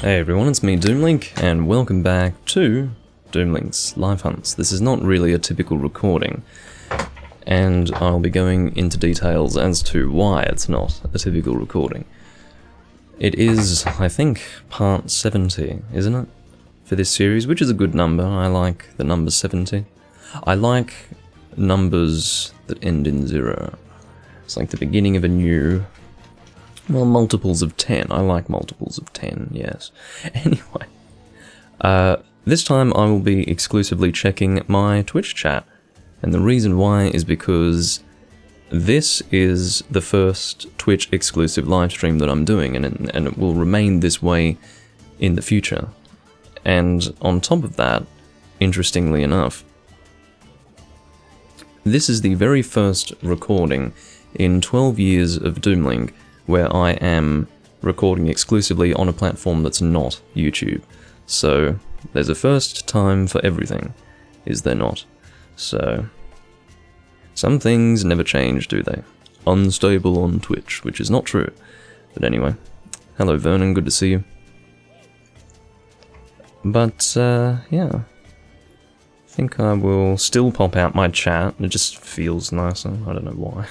Hey everyone, it's me Doomlink, and welcome back to Doomlink's Live Hunts. This is not really a typical recording, and I'll be going into details as to why it's not a typical recording. It is, I think, part 70, isn't it? For this series, which is a good number. I like the number 70. I like numbers that end in 0. It's like the beginning of a new... well, multiples of 10. I like multiples of 10, yes. Anyway, this time I will be exclusively checking my Twitch chat. And the reason why is because this is the first Twitch exclusive livestream that I'm doing, and it will remain this way in the future. And on top of that, interestingly enough, this is the very first recording in 12 years of Doomlink where I am recording exclusively on a platform that's not YouTube. So, there's a first time for everything, is there not? So, some things never change, do they? Unstable on Twitch, which is not true. But anyway, hello Vernon, good to see you. But, yeah. I think I will still pop out my chat, it just feels nicer, I don't know why.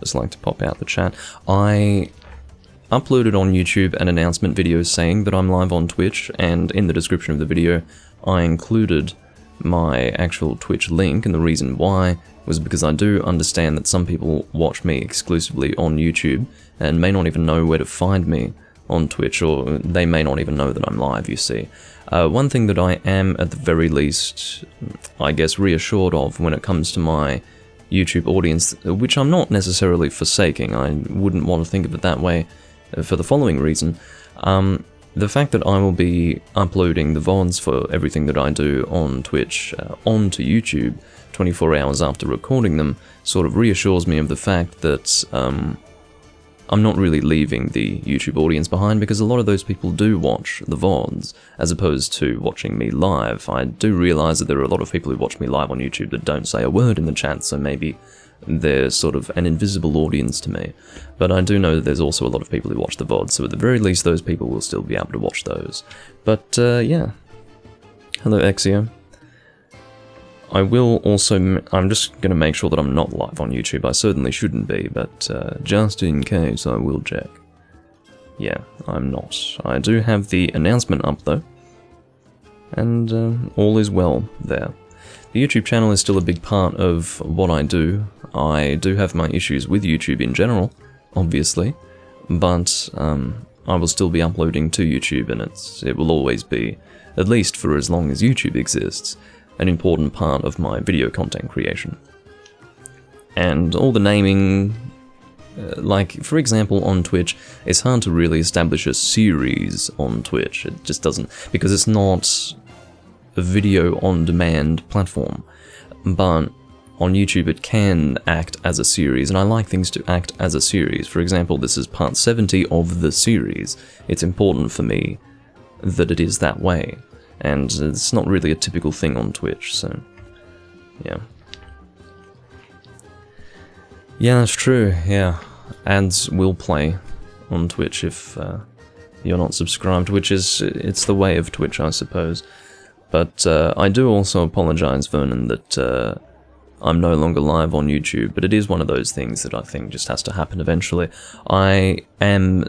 Just like to pop out the chat. I uploaded on YouTube an announcement video saying that I'm live on Twitch, and in the description of the video I included my actual Twitch link, and the reason why was because I do understand that some people watch me exclusively on YouTube and may not even know where to find me on Twitch, or they may not even know that I'm live, you see. One thing that I am at the very least, I guess, reassured of when it comes to my YouTube audience, which I'm not necessarily forsaking, I wouldn't want to think of it that way for the following reason. The fact that I will be uploading the VODs for everything that I do on Twitch onto YouTube 24 hours after recording them sort of reassures me of the fact that I'm not really leaving the YouTube audience behind, because a lot of those people do watch the VODs as opposed to watching me live. I do realize that there are a lot of people who watch me live on YouTube that don't say a word in the chat, so maybe they're sort of an invisible audience to me. But I do know that there's also a lot of people who watch the VODs, so at the very least those people will still be able to watch those. But yeah. Hello Exio. I will also, I'm just going to make sure that I'm not live on YouTube. I certainly shouldn't be, but just in case I will check. Yeah, I'm not. I do have the announcement up though, and all is well there. The YouTube channel is still a big part of what I do. I do have my issues with YouTube in general, obviously, but I will still be uploading to YouTube, and it will always be, at least for as long as YouTube exists, an important part of my video content creation. And all the naming, like for example on Twitch, it's hard to really establish a series on Twitch. It just doesn't, because it's not a video on demand platform. But on YouTube it can act as a series, and I like things to act as a series. For example, this is part 70 of the series. It's important for me that it is that way. And it's not really a typical thing on Twitch, so yeah. Yeah, that's true, yeah. Ads will play on Twitch if you're not subscribed, which is, it's the way of Twitch, I suppose. But I do also apologize, Vernon, that I'm no longer live on YouTube, but it is one of those things that I think just has to happen eventually. I am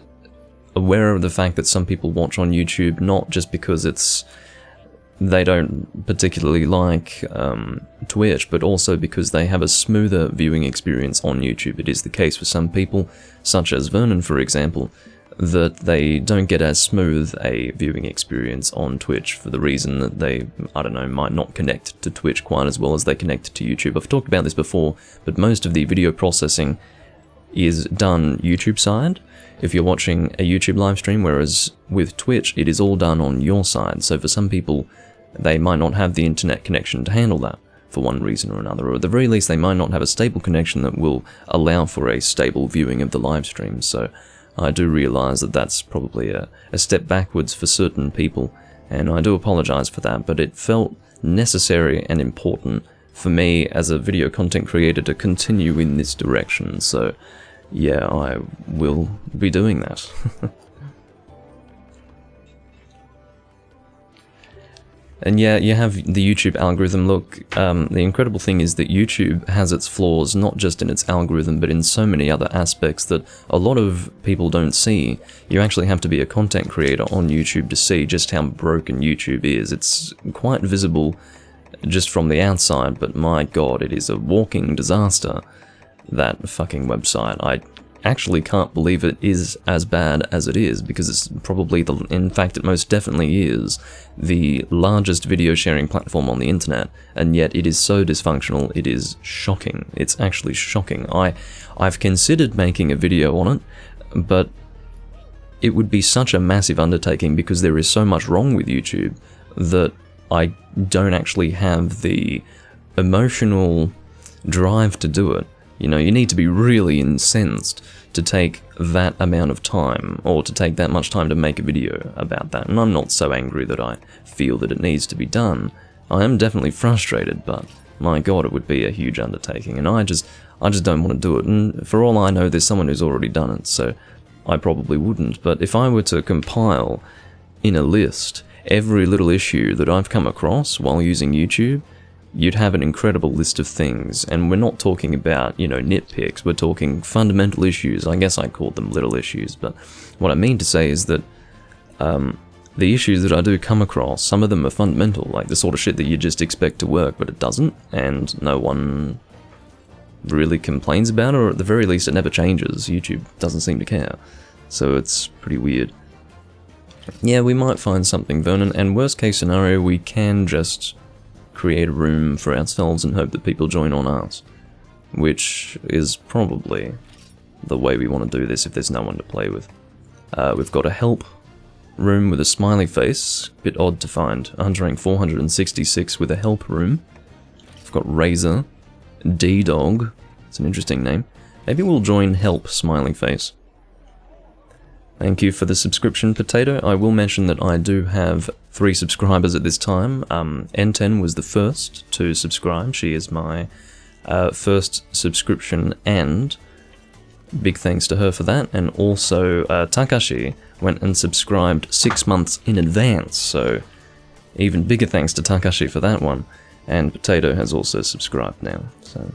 aware of the fact that some people watch on YouTube not just because they don't particularly like Twitch, but also because they have a smoother viewing experience on YouTube. It is the case for some people, such as Vernon for example, that they don't get as smooth a viewing experience on Twitch for the reason that they, I don't know, might not connect to Twitch quite as well as they connect to YouTube. I've talked about this before, but most of the video processing is done YouTube side if you're watching a YouTube live stream, whereas with Twitch it is all done on your side. So for some people, they might not have the internet connection to handle that for one reason or another, or at the very least they might not have a stable connection that will allow for a stable viewing of the live stream. So I do realize that that's probably a step backwards for certain people, and I do apologize for that, but it felt necessary and important for me as a video content creator to continue in this direction. So yeah, I will be doing that. And yeah, you have the YouTube algorithm. Look, the incredible thing is that YouTube has its flaws, not just in its algorithm, but in so many other aspects that a lot of people don't see. You actually have to be a content creator on YouTube to see just how broken YouTube is. It's quite visible just from the outside, but my god, it is a walking disaster, that fucking website. I actually can't believe it is as bad as it is, because it's probably in fact it most definitely is the largest video sharing platform on the internet, and yet it is so dysfunctional. It is shocking. It's actually shocking. I've considered making a video on it, but it would be such a massive undertaking because there is so much wrong with YouTube that I don't actually have the emotional drive to do it. You know, you need to be really incensed to take that amount of time, or to take that much time to make a video about that. And I'm not so angry that I feel that it needs to be done. I am definitely frustrated, but my god, it would be a huge undertaking, and I just don't want to do it. And for all I know, there's someone who's already done it, so I probably wouldn't. But if I were to compile in a list every little issue that I've come across while using YouTube, you'd have an incredible list of things. And we're not talking about, you know, nitpicks, we're talking fundamental issues. I guess I called them little issues, but what I mean to say is that the issues that I do come across, some of them are fundamental, like the sort of shit that you just expect to work, but it doesn't, and no one really complains about it, or at the very least it never changes. YouTube doesn't seem to care, so it's pretty weird. Yeah, we might find something, Vernon, and worst case scenario, we can just create a room for ourselves and hope that people join on us, which is probably the way we want to do this if there's no one to play with. We've got a help room with a smiley face, bit odd to find. 466 with a help room. We've got Razor, D-Dog, it's an interesting name. Maybe we'll join help smiley face. Thank you for the subscription, Potato. I will mention that I do have 3 subscribers at this time. N10 was the first to subscribe. She is my first subscription, and big thanks to her for that. And also Takashi went and subscribed 6 months in advance, so even bigger thanks to Takashi for that one. And Potato has also subscribed now, so...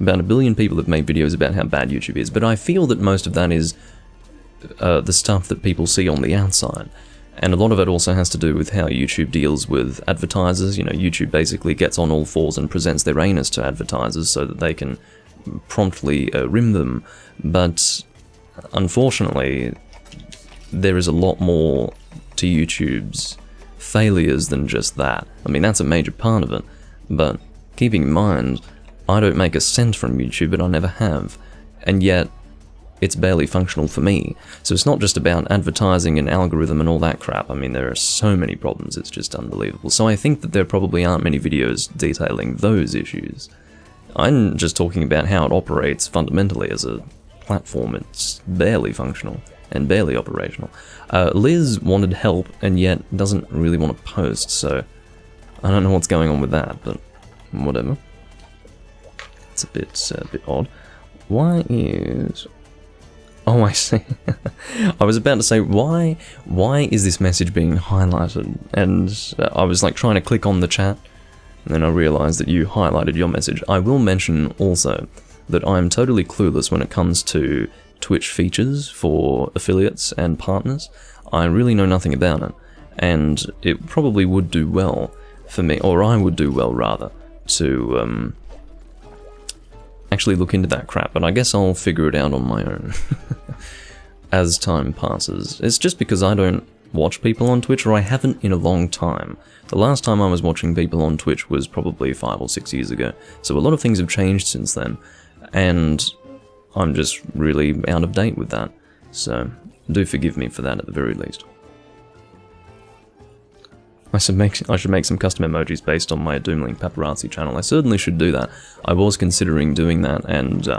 About 1 billion people have made videos about how bad YouTube is, but I feel that most of that is the stuff that people see on the outside. And a lot of it also has to do with how YouTube deals with advertisers. You know, YouTube basically gets on all fours and presents their anus to advertisers so that they can promptly rim them. But unfortunately, there is a lot more to YouTube's failures than just that. I mean, that's a major part of it, but keeping in mind, I don't make a cent from YouTube, and I never have, and yet it's barely functional for me. So it's not just about advertising and algorithm and all that crap. I mean, there are so many problems, it's just unbelievable. So I think that there probably aren't many videos detailing those issues. I'm just talking about how it operates fundamentally as a platform. It's barely functional and barely operational. Liz wanted help and yet doesn't really want to post, so I don't know what's going on with that, but whatever. It's a bit odd. Why is... Oh, I see. I was about to say, why is this message being highlighted? And I was like trying to click on the chat, and then I realized that you highlighted your message. I will mention also that I'm totally clueless when it comes to Twitch features for affiliates and partners. I really know nothing about it, and it probably would do well for me, or I would do well rather, to actually look into that crap, but I guess I'll figure it out on my own as time passes. It's just because I don't watch people on Twitch, or I haven't in a long time. The last time I was watching people on Twitch was probably 5 or 6 years ago, so a lot of things have changed since then, and I'm just really out of date with that, so do forgive me for that at the very least. I should make some custom emojis based on my Doomlink paparazzi channel. I certainly should do that. I was considering doing that, and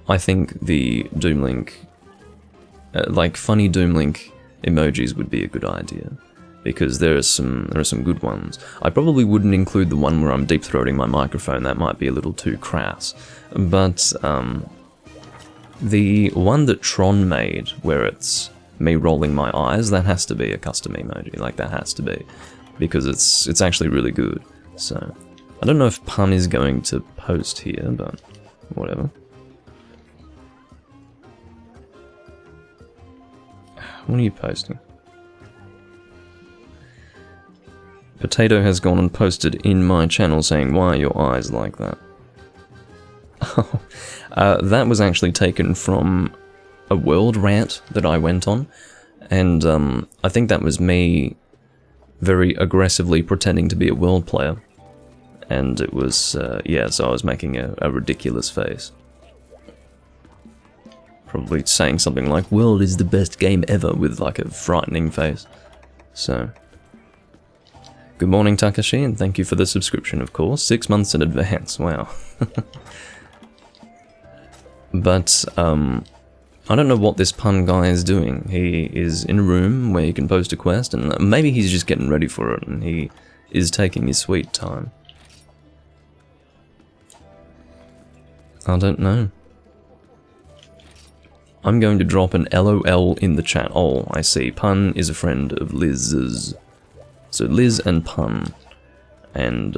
I think the Doomlink, like funny Doomlink emojis would be a good idea, because there are some good ones. I probably wouldn't include the one where I'm deep throating my microphone. That might be a little too crass. But the one that Tron made, where it's me rolling my eyes, that has to be a custom emoji. Like, that has to be. Because it's actually really good. So, I don't know if Pun is going to post here, but whatever. What are you posting? Potato has gone and posted in my channel saying, "Why are your eyes like that?" That was actually taken from a world rant that I went on, and I think that was me very aggressively pretending to be a world player, and it was, yeah, so I was making a ridiculous face. Probably saying something like, "World is the best game ever," with like a frightening face. So, good morning, Takashi, and thank you for the subscription, of course. 6 months in advance, wow. But, I don't know what this Pun guy is doing. He is in a room where he can post a quest, and maybe he's just getting ready for it, and he is taking his sweet time. I don't know. I'm going to drop an LOL in the chat. Oh, I see. Pun is a friend of Liz's. So Liz and Pun. And,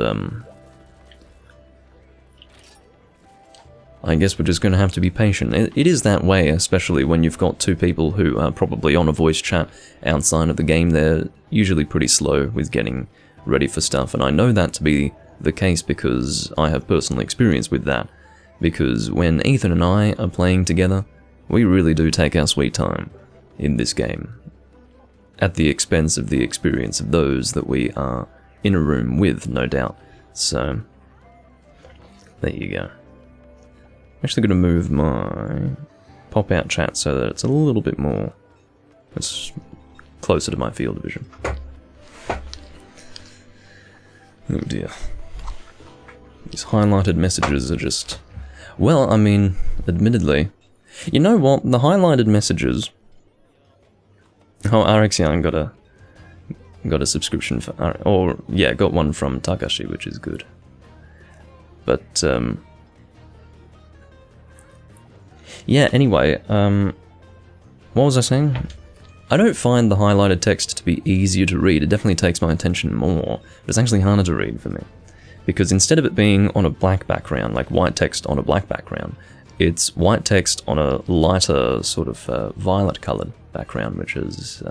I guess we're just going to have to be patient. It is that way, especially when you've got two people who are probably on a voice chat outside of the game. They're usually pretty slow with getting ready for stuff, and I know that to be the case because I have personal experience with that. Because when Ethan and I are playing together, we really do take our sweet time in this game, at the expense of the experience of those that we are in a room with, no doubt. So, there you go. I'm actually going to move my pop-out chat so that it's a little bit more, it's closer to my field of vision. Oh dear. These highlighted messages are just, well, I mean, admittedly, you know what, the highlighted messages, oh, Arexian got a subscription for, or, yeah, got one from Takashi, which is good. But, yeah, anyway, what was I saying? I don't find the highlighted text to be easier to read. It definitely takes my attention more, but it's actually harder to read for me. Because instead of it being on a black background, like white text on a black background, it's white text on a lighter, sort of violet-coloured background, which is,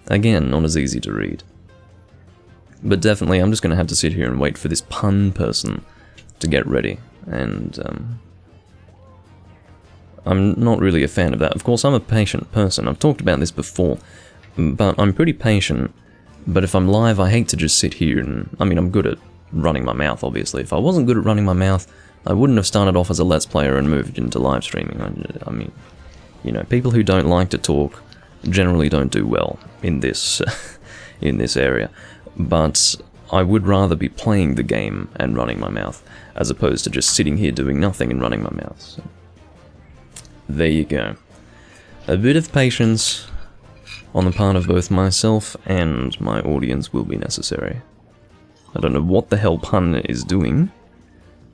again, not as easy to read. But definitely, I'm just going to have to sit here and wait for this Pun person to get ready, and, I'm not really a fan of that. Of course, I'm a patient person. I've talked about this before, but I'm pretty patient. But if I'm live, I hate to just sit here and... I mean, I'm good at running my mouth, obviously. If I wasn't good at running my mouth, I wouldn't have started off as a Let's Player and moved into live streaming. I mean, you know, people who don't like to talk generally don't do well in this, in this area. But I would rather be playing the game and running my mouth, as opposed to just sitting here doing nothing and running my mouth. So. There you go. A bit of patience on the part of both myself and my audience will be necessary. I don't know what the hell Pun is doing.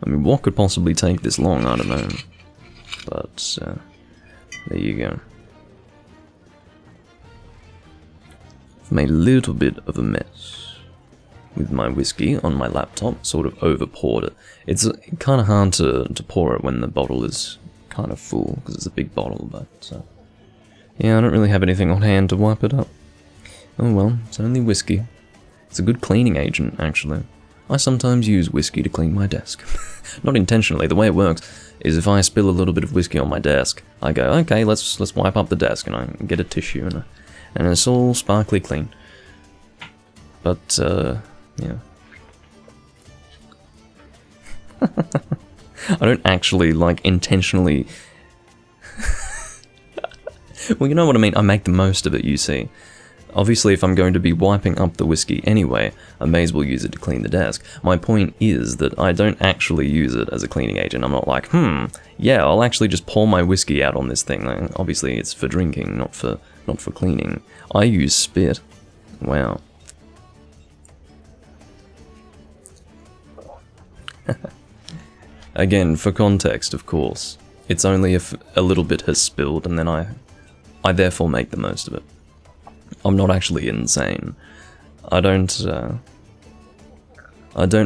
I mean, what could possibly take this long? I don't know. But, there you go. I've made a little bit of a mess with my whiskey on my laptop, sort of over-poured it. It's kind of hard to pour it when the bottle is kind of full, because it's a big bottle, but yeah, I don't really have anything on hand to wipe it up. Oh well, it's only whiskey. It's a good cleaning agent, actually. I sometimes use whiskey to clean my desk. Not intentionally. The way it works is if I spill a little bit of whiskey on my desk, I go, okay, let's wipe up the desk, and I get a tissue, and it's all sparkly clean. But, yeah. I don't actually, like, intentionally... Well, you know what I mean, I make the most of it, you see. Obviously, if I'm going to be wiping up the whiskey anyway, I may as well use it to clean the desk. My point is that I don't actually use it as a cleaning agent. I'm not like, yeah, I'll actually just pour my whiskey out on this thing. Like, obviously, it's for drinking, not for cleaning. I use spit. Wow. Again, for context, of course. It's only if a little bit has spilled, and then I I therefore make the most of it. I'm not actually insane. I don't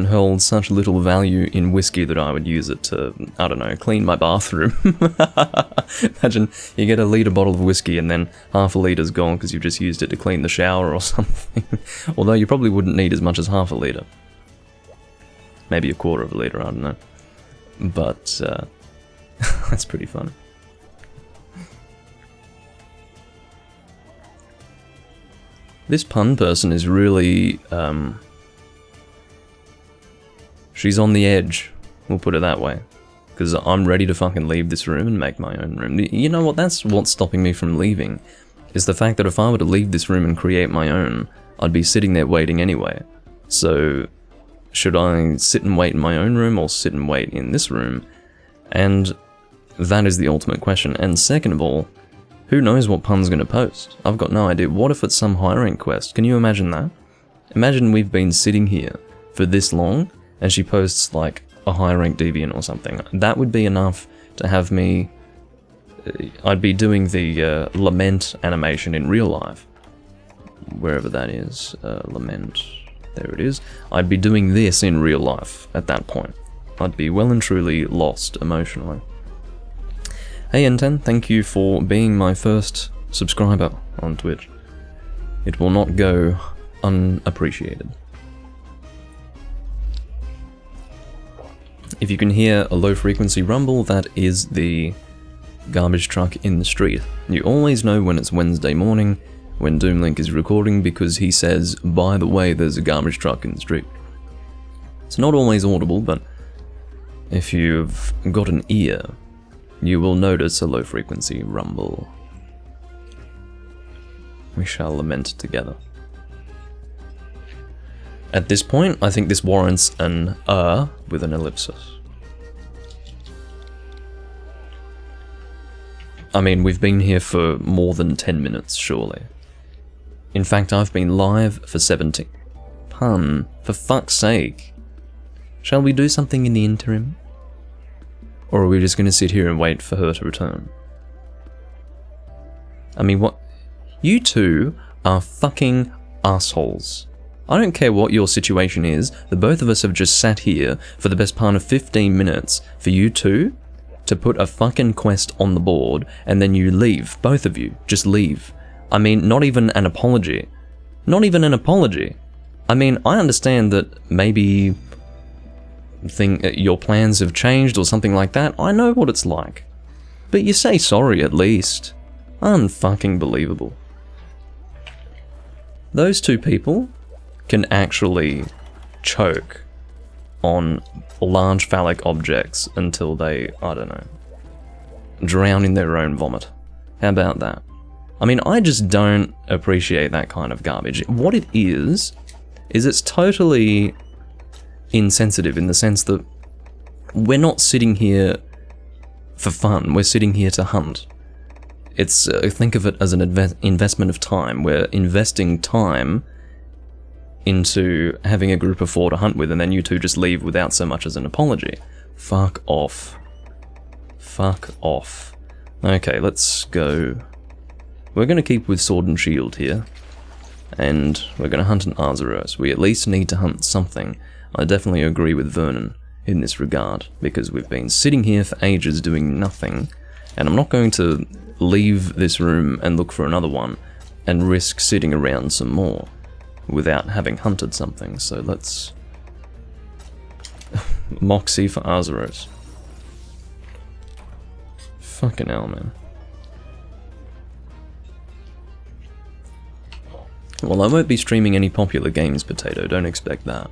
hold such little value in whiskey that I would use it to, I don't know, clean my bathroom. Imagine you get a litre bottle of whiskey and then half a litre's gone because you've just used it to clean the shower or something. Although you probably wouldn't need as much as half a litre. Maybe a quarter of a litre, I don't know. But, that's pretty funny. This pun person is really, she's on the edge, we'll put it that way. Because I'm ready to fucking leave this room and make my own room. You know what, that's what's stopping me from leaving. Is the fact that if I were to leave this room and create my own, I'd be sitting there waiting anyway. So, should I sit and wait in my own room or sit and wait in this room? And that is the ultimate question. And second of all, who knows what pun's gonna post? I've got no idea. What if it's some hiring quest? Can you imagine that? Imagine we've been sitting here for this long, and she posts like a high rank deviant or something. That would be enough to have me... I'd be doing the lament animation in real life. Wherever that is. Lament. There it is. I'd be doing this in real life at that point. I'd be well and truly lost emotionally. Hey N10, thank you for being my first subscriber on Twitch. It will not go unappreciated. If you can hear a low frequency rumble, that is the garbage truck in the street. You always know when it's Wednesday morning, when Doomlink is recording, because he says, by the way, there's a garbage truck in the street. It's not always audible, but if you've got an ear, you will notice a low frequency rumble. We shall lament together. At this point, I think this warrants an with an ellipsis. I mean, we've been here for more than 10 minutes, surely. In fact, I've been live for 70. Pun, for fuck's sake. Shall we do something in the interim? Or are we just gonna sit here and wait for her to return? I mean, what? You two are fucking assholes. I don't care what your situation is, the both of us have just sat here for the best part of 15 minutes for you two to put a fucking quest on the board and then you leave. Both of you. Just leave. I mean, not even an apology. Not even an apology. I mean, I understand that maybe your plans have changed or something like that. I know what it's like. But you say sorry at least. Unfucking believable. Those two people can actually choke on large phallic objects until they, I don't know, drown in their own vomit. How about that? I mean, I just don't appreciate that kind of garbage. What it is it's totally insensitive in the sense that we're not sitting here for fun, we're sitting here to hunt. It's, think of it as an investment of time. We're investing time into having a group of 4 to hunt with, and then you two just leave without so much as an apology. Fuck off. Fuck off. Okay, let's go. We're gonna keep with Sword and Shield here, and we're gonna hunt an Arzuros. We at least need to hunt something. I definitely agree with Vernon in this regard, because we've been sitting here for ages doing nothing, and I'm not going to leave this room and look for another one and risk sitting around some more without having hunted something. So let's... Moxie for Arzuros. Fucking hell, man. Well, I won't be streaming any popular games, Potato, don't expect that.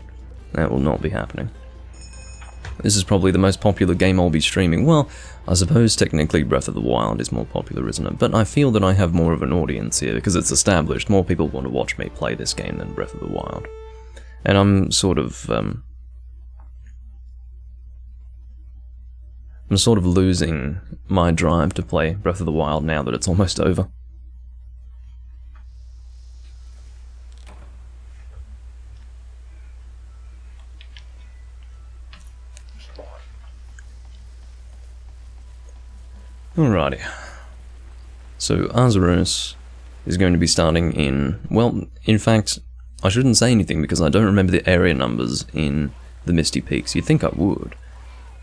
That will not be happening. This is probably the most popular game I'll be streaming. Well, I suppose technically Breath of the Wild is more popular, isn't it? But I feel that I have more of an audience here, because it's established. More people want to watch me play this game than Breath of the Wild. And I'm sort of losing my drive to play Breath of the Wild now that it's almost over. Alrighty. So Arzuros is going to be starting in, well, in fact, I shouldn't say anything because I don't remember the area numbers in the Misty Peaks. You'd think I would,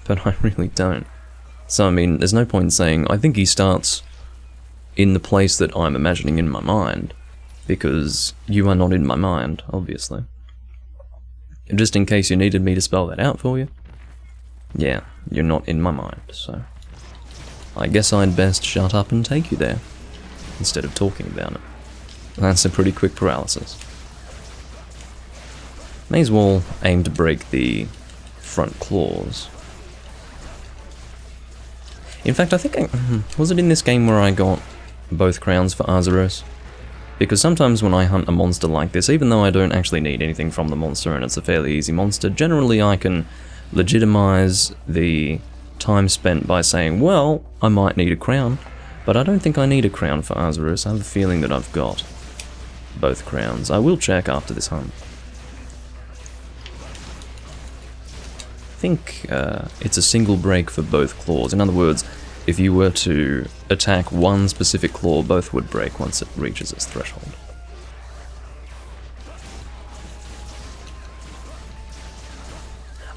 but I really don't. So, I mean, there's no point in saying, I think he starts in the place that I'm imagining in my mind, because you are not in my mind, obviously. Just in case you needed me to spell that out for you. Yeah, you're not in my mind, so I guess I'd best shut up and take you there, instead of talking about it. That's a pretty quick paralysis. May as well aim to break the front claws. In fact, I think was it in this game where I got both crowns for Arzuros? Because sometimes when I hunt a monster like this, even though I don't actually need anything from the monster and it's a fairly easy monster, generally I can legitimize the time spent by saying, well, I might need a crown, but I don't think I need a crown for Arzuros. I have a feeling that I've got both crowns. I will check after this hunt. I think it's a single break for both claws. In other words, if you were to attack one specific claw, both would break once it reaches its threshold.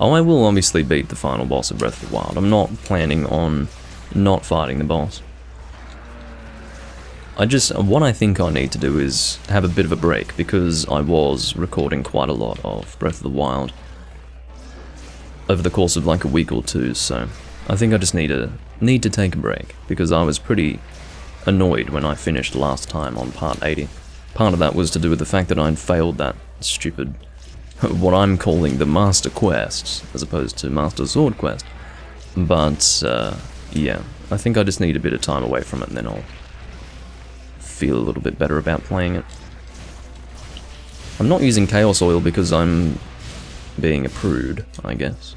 Oh, I will obviously beat the final boss of Breath of the Wild. I'm not planning on not fighting the boss. What I think I need to do is have a bit of a break, because I was recording quite a lot of Breath of the Wild over the course of like a week or two, so I think I just need to take a break, because I was pretty annoyed when I finished last time on part 80. Part of that was to do with the fact that I'd failed that stupid, what I'm calling the Master Quest, as opposed to Master Sword Quest. But, yeah, I think I just need a bit of time away from it, and then I'll feel a little bit better about playing it. I'm not using Chaos Oil because I'm being a prude, I guess.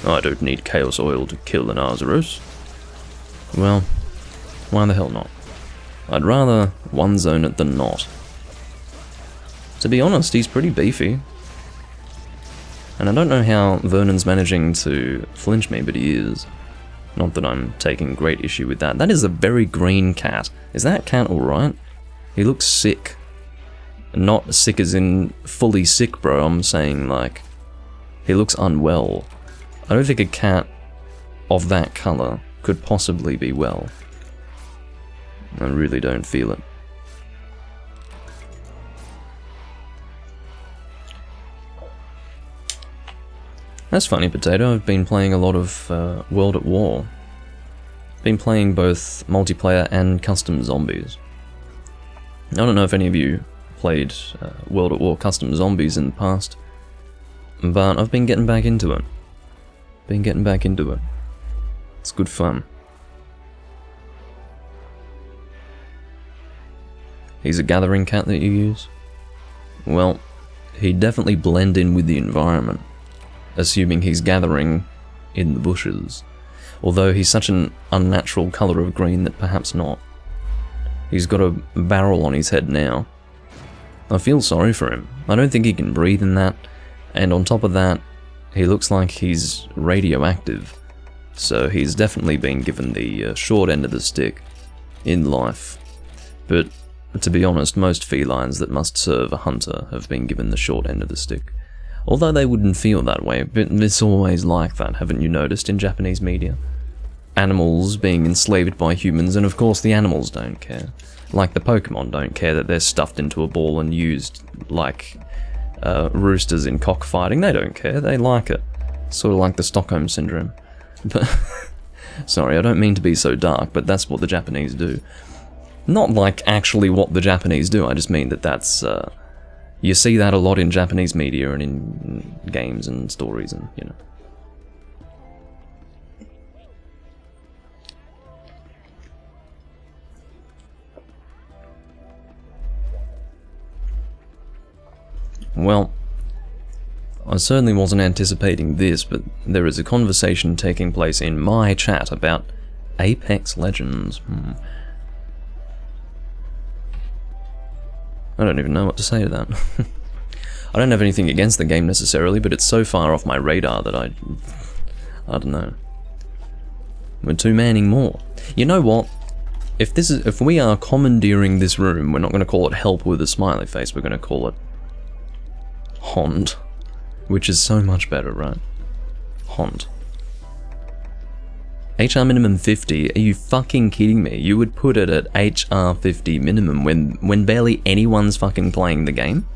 I don't need Chaos Oil to kill an Arzuros. Well, why the hell not? I'd rather one zone it than not. To be honest, he's pretty beefy. And I don't know how Vernon's managing to flinch me, but he is. Not that I'm taking great issue with that. That is a very green cat. Is that cat alright? He looks sick. Not sick as in fully sick, bro. I'm saying, like, he looks unwell. I don't think a cat of that colour could possibly be well. I really don't feel it. That's funny, Potato. I've been playing a lot of World at War. Been playing both multiplayer and custom zombies. I don't know if any of you played World at War custom zombies in the past, but I've been getting back into it. It's good fun. He's a gathering cat that you use? Well, he'd definitely blend in with the environment, assuming he's gathering in the bushes, although he's such an unnatural colour of green that perhaps not. He's got a barrel on his head now. I feel sorry for him. I don't think he can breathe in that, and on top of that, he looks like he's radioactive, so he's definitely been given the short end of the stick in life. But to be honest, most felines that must serve a hunter have been given the short end of the stick. Although they wouldn't feel that way, but it's always like that, haven't you noticed, in Japanese media? Animals being enslaved by humans, and of course the animals don't care. Like the Pokemon don't care that they're stuffed into a ball and used like roosters in cockfighting. They don't care, they like it. Sort of like the Stockholm Syndrome. But sorry, I don't mean to be so dark, but that's what the Japanese do. Not like actually what the Japanese do, I just mean that that's... you see that a lot in Japanese media and in games and stories and, you know. Well, I certainly wasn't anticipating this, but there is a conversation taking place in my chat about Apex Legends. I don't even know what to say to that. I don't have anything against the game necessarily, but it's so far off my radar that I don't know. We're two-manning more. You know what? If we are commandeering this room, we're not going to call it help with a smiley face, we're going to call it Hond. Which is so much better, right? Hond. HR minimum 50? Are you fucking kidding me? You would put it at HR 50 minimum when barely anyone's fucking playing the game?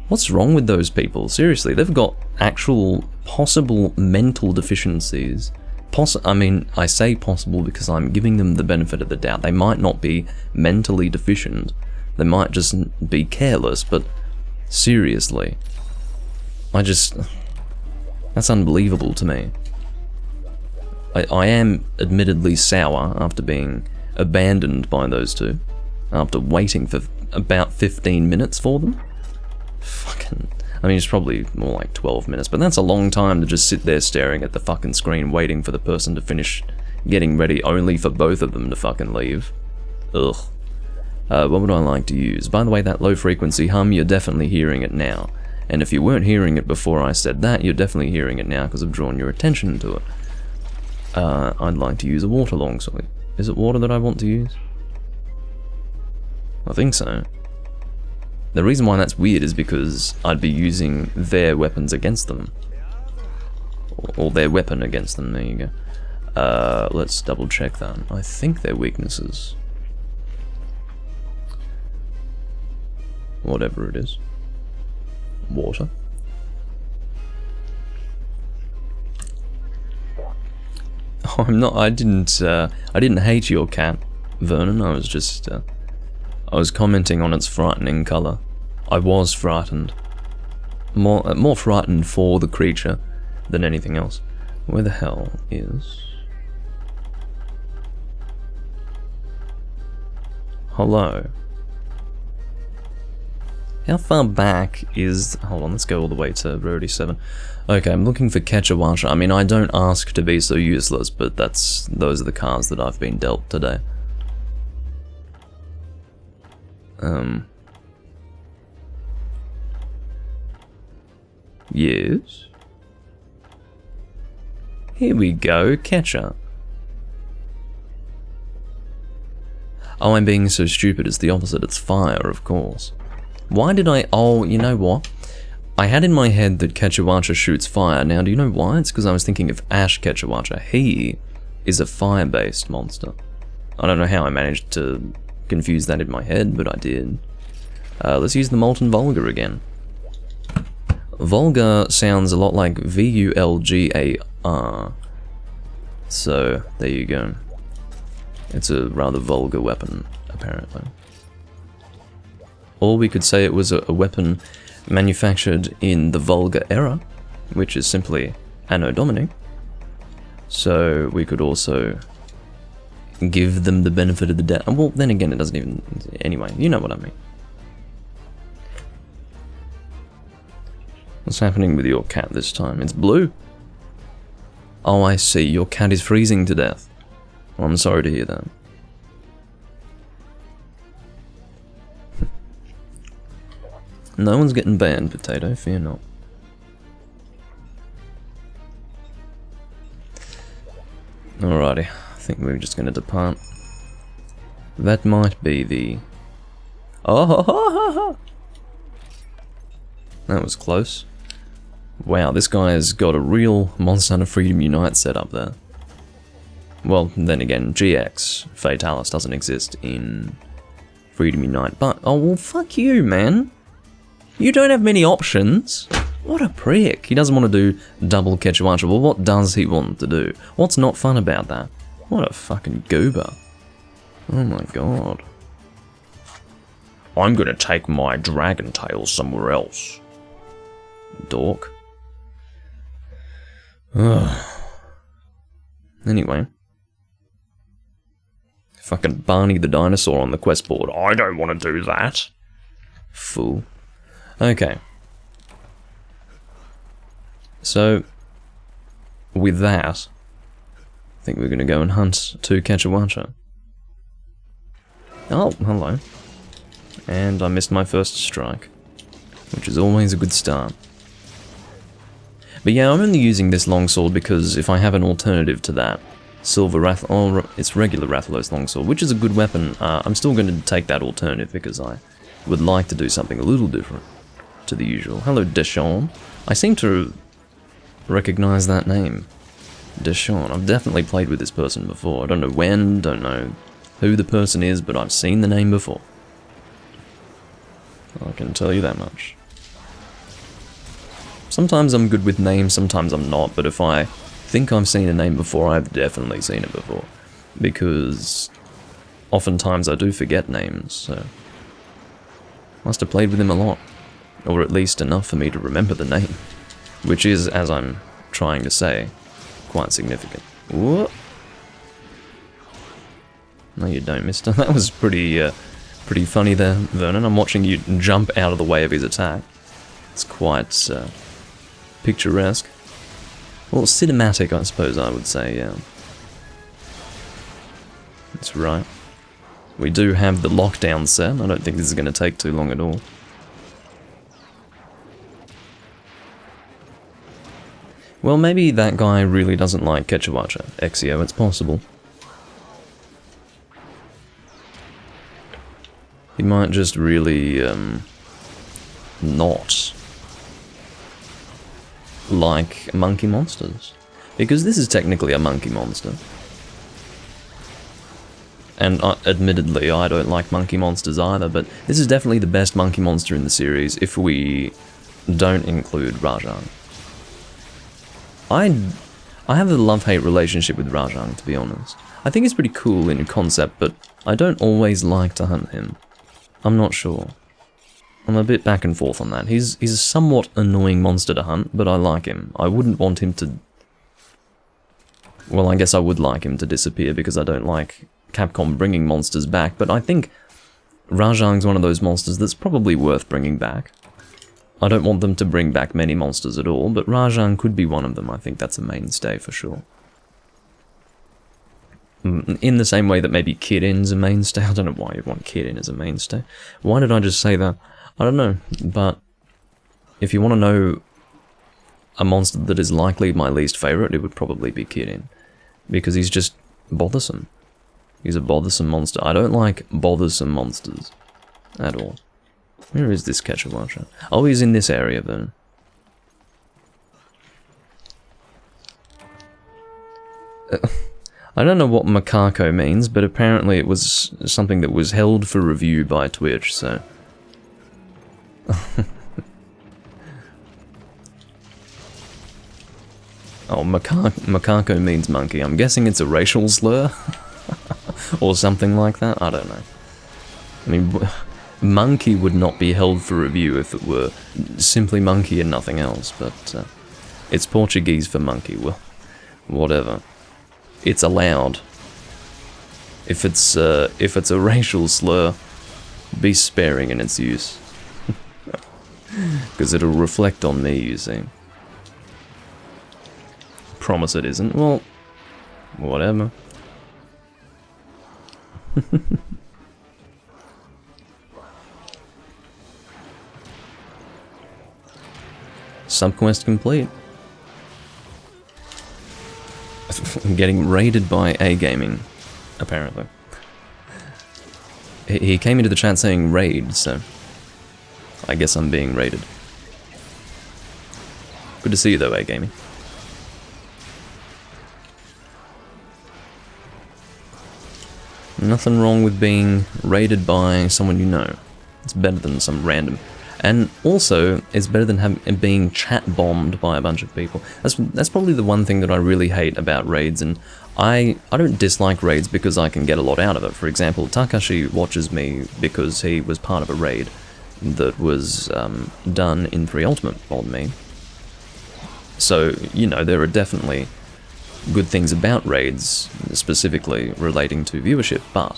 What's wrong with those people? Seriously, they've got actual possible mental deficiencies. I mean, I say possible because I'm giving them the benefit of the doubt. They might not be mentally deficient. They might just be careless, but seriously. That's unbelievable to me. I am admittedly sour after being abandoned by those two. After waiting for about 15 minutes for them. Fucking... I mean, it's probably more like 12 minutes, but that's a long time to just sit there staring at the fucking screen waiting for the person to finish getting ready, only for both of them to fucking leave. Ugh. What would I like to use? By the way, that low frequency hum, you're definitely hearing it now. And if you weren't hearing it before I said that, you're definitely hearing it now because I've drawn your attention to it. I'd like to use a water longsword. Is it water that I want to use? I think so. The reason why that's weird is because I'd be using their weapons against them. Or their weapon against them, there you go. Let's double check that. I think they're weaknesses. Whatever it is. Water. Oh, I didn't hate your cat, Vernon. I was just, I was commenting on its frightening colour. I was frightened. More frightened for the creature than anything else. Where the hell is... Hello? How far back is... Hold on, let's go all the way to Rarity 7. Okay, I'm looking for Ketchawasha. I mean, I don't ask to be so useless, but those are the cards that I've been dealt today. Yes? Here we go, Catcher. Oh, I'm being so stupid, it's the opposite, it's fire, of course. Why did I... Oh, you know what? I had in my head that Ketchawasha shoots fire. Now, do you know why? It's because I was thinking of Ash Ketchawasha. He is a fire-based monster. I don't know how I managed to confuse that in my head, but I did. Let's use the Molten Vulgar again. Vulgar sounds a lot like V-U-L-G-A-R. So, there you go. It's a rather vulgar weapon, apparently. Or we could say it was a weapon manufactured in the Vulgar era, which is simply Anno Domini. So we could also give them the benefit of the doubt. Well, then again, it doesn't even... Anyway, you know what I mean. What's happening with your cat this time? It's blue. Oh, I see. Your cat is freezing to death. Well, I'm sorry to hear that. No one's getting banned, Potato, fear not. Alrighty, I think we're just gonna depart. That might be the... Oh, ha, ha, ha, ha. That was close. Wow, this guy has got a real Monster Hunter Freedom Unite setup there. Well, then again, GX Fatalis doesn't exist in Freedom Unite, but... Oh, well, fuck you, man. You don't have many options. What a prick. He doesn't want to do double Ketchawasha. Well, what does he want to do? What's not fun about that? What a fucking goober. Oh my god. I'm gonna take my dragon tail somewhere else. Dork. Ugh. Anyway. Fucking Barney the dinosaur on the quest board. I don't want to do that. Fool. Okay. So, with that, I think we're going to go and hunt to Ketchawasha. Oh, hello. And I missed my first strike, which is always a good start. But yeah, I'm only using this longsword because if I have an alternative to that, Silver oh, it's regular Rathalos longsword, which is a good weapon. I'm still going to take that alternative because I would like to do something a little different to the usual. Hello, Deshawn. I seem to recognize that name. Deshawn. I've definitely played with this person before. I don't know when, don't know who the person is, but I've seen the name before. I can tell you that much. Sometimes I'm good with names, sometimes I'm not, but if I think I've seen a name before, I've definitely seen it before. Because oftentimes I do forget names, so must have played with him a lot. Or at least enough for me to remember the name. Which is, as I'm trying to say, quite significant. Whoop. No, you don't, mister. That was pretty funny there, Vernon. I'm watching you jump out of the way of his attack. It's quite picturesque. Well, cinematic, I suppose I would say, yeah. That's right. We do have the lockdown set. I don't think this is going to take too long at all. Well, maybe that guy really doesn't like Kechawacha. Exio, it's possible. He might just really, not like monkey monsters. Because this is technically a monkey monster. And admittedly, I don't like monkey monsters either, but this is definitely the best monkey monster in the series if we don't include Rajang. I have a love-hate relationship with Rajang, to be honest. I think he's pretty cool in concept, but I don't always like to hunt him. I'm not sure. I'm a bit back and forth on that. He's a somewhat annoying monster to hunt, but I like him. I wouldn't want him to... Well, I guess I would like him to disappear because I don't like Capcom bringing monsters back, but I think Rajang's one of those monsters that's probably worth bringing back. I don't want them to bring back many monsters at all, but Rajang could be one of them. I think that's a mainstay for sure. In the same way that maybe Kirin's a mainstay. I don't know why you'd want Kirin as a mainstay. Why did I just say that? I don't know, but if you want to know a monster that is likely my least favourite, it would probably be Kirin. Because he's just bothersome. He's a bothersome monster. I don't like bothersome monsters at all. Where is this Kechawacha? Oh, he's in this area then. I don't know what Makako means, but apparently it was something that was held for review by Twitch, so... Oh, Makako means monkey. I'm guessing it's a racial slur? Or something like that? I don't know. I mean, monkey would not be held for review if it were simply monkey and nothing else, but it's Portuguese for monkey. Well, whatever. It's allowed. If it's a racial slur, be sparing in its use. Because it'll reflect on me, you see. Promise it isn't. Well, whatever. Subquest complete. Getting raided by A-Gaming, apparently. He came into the chat saying raid, so I guess I'm being raided. Good to see you though, A-Gaming. Nothing wrong with being raided by someone you know. It's better than some random. And also, it's better than being chat bombed by a bunch of people. That's probably the one thing that I really hate about raids, and I don't dislike raids because I can get a lot out of it. For example, Takashi watches me because he was part of a raid that was done in 3 Ultimate on me. So, you know, there are definitely good things about raids, specifically relating to viewership, but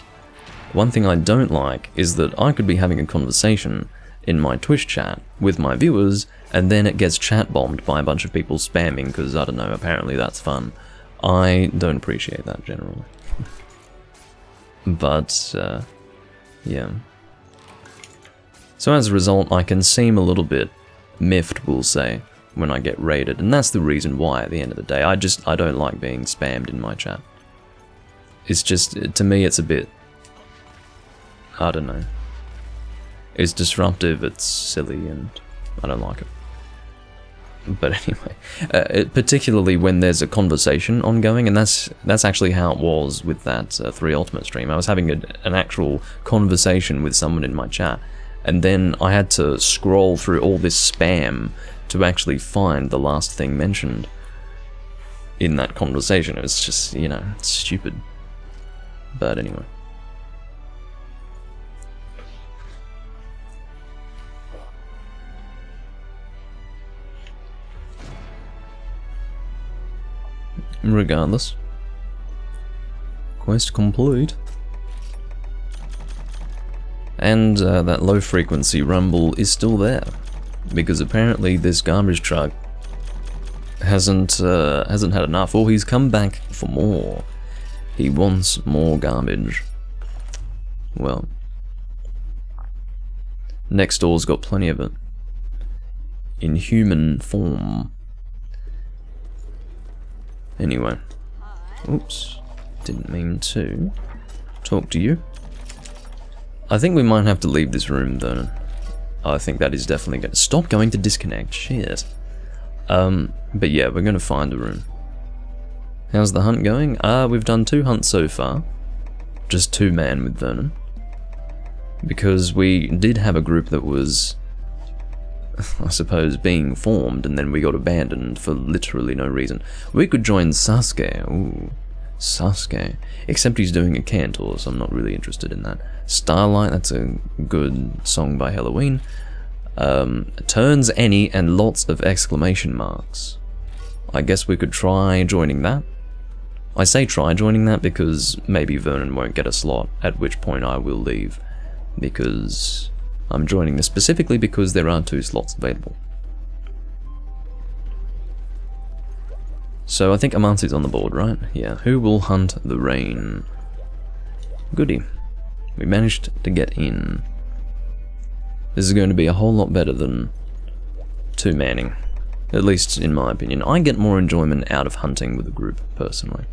one thing I don't like is that I could be having a conversation in my Twitch chat with my viewers, and then it gets chat bombed by a bunch of people spamming, because, I don't know, apparently that's fun. I don't appreciate that, generally. But, yeah. So as a result, I can seem a little bit miffed, we'll say, when I get raided, and that's the reason why, at the end of the day. I don't like being spammed in my chat. It's just, to me, it's a bit, I don't know. It's disruptive, it's silly, and I don't like it. But anyway, particularly when there's a conversation ongoing, and that's actually how it was with that 3 Ultimate stream. I was having an actual conversation with someone in my chat, and then I had to scroll through all this spam to actually find the last thing mentioned in that conversation. It was just, you know, stupid. But anyway. Regardless. Quest complete. And that low frequency rumble is still there, because apparently this garbage truck hasn't had enough, or he's come back for more. He wants more garbage. Well, next door's got plenty of it. In human form. Anyway. Oops. Didn't mean to talk to you. I think we might have to leave this room, Vernon. I think that is definitely going to... Stop going to disconnect. Shit. But yeah, we're going to find a room. How's the hunt going? We've done 2 hunts so far. Just 2 man with Vernon. Because we did have a group that was, I suppose, being formed, and then we got abandoned for literally no reason. We could join Sasuke. Ooh, Sasuke. Except he's doing a cantor, so I'm not really interested in that. Starlight, that's a good song by Halloween. Turns any and lots of exclamation marks. I guess we could try joining that. I say try joining that because maybe Vernon won't get a slot, at which point I will leave. Because I'm joining this specifically because there are 2 slots available. So I think Amansi's on the board, right? Yeah. Who will hunt the rain? Goody. We managed to get in. This is going to be a whole lot better than 2 manning. At least in my opinion. I get more enjoyment out of hunting with a group, personally.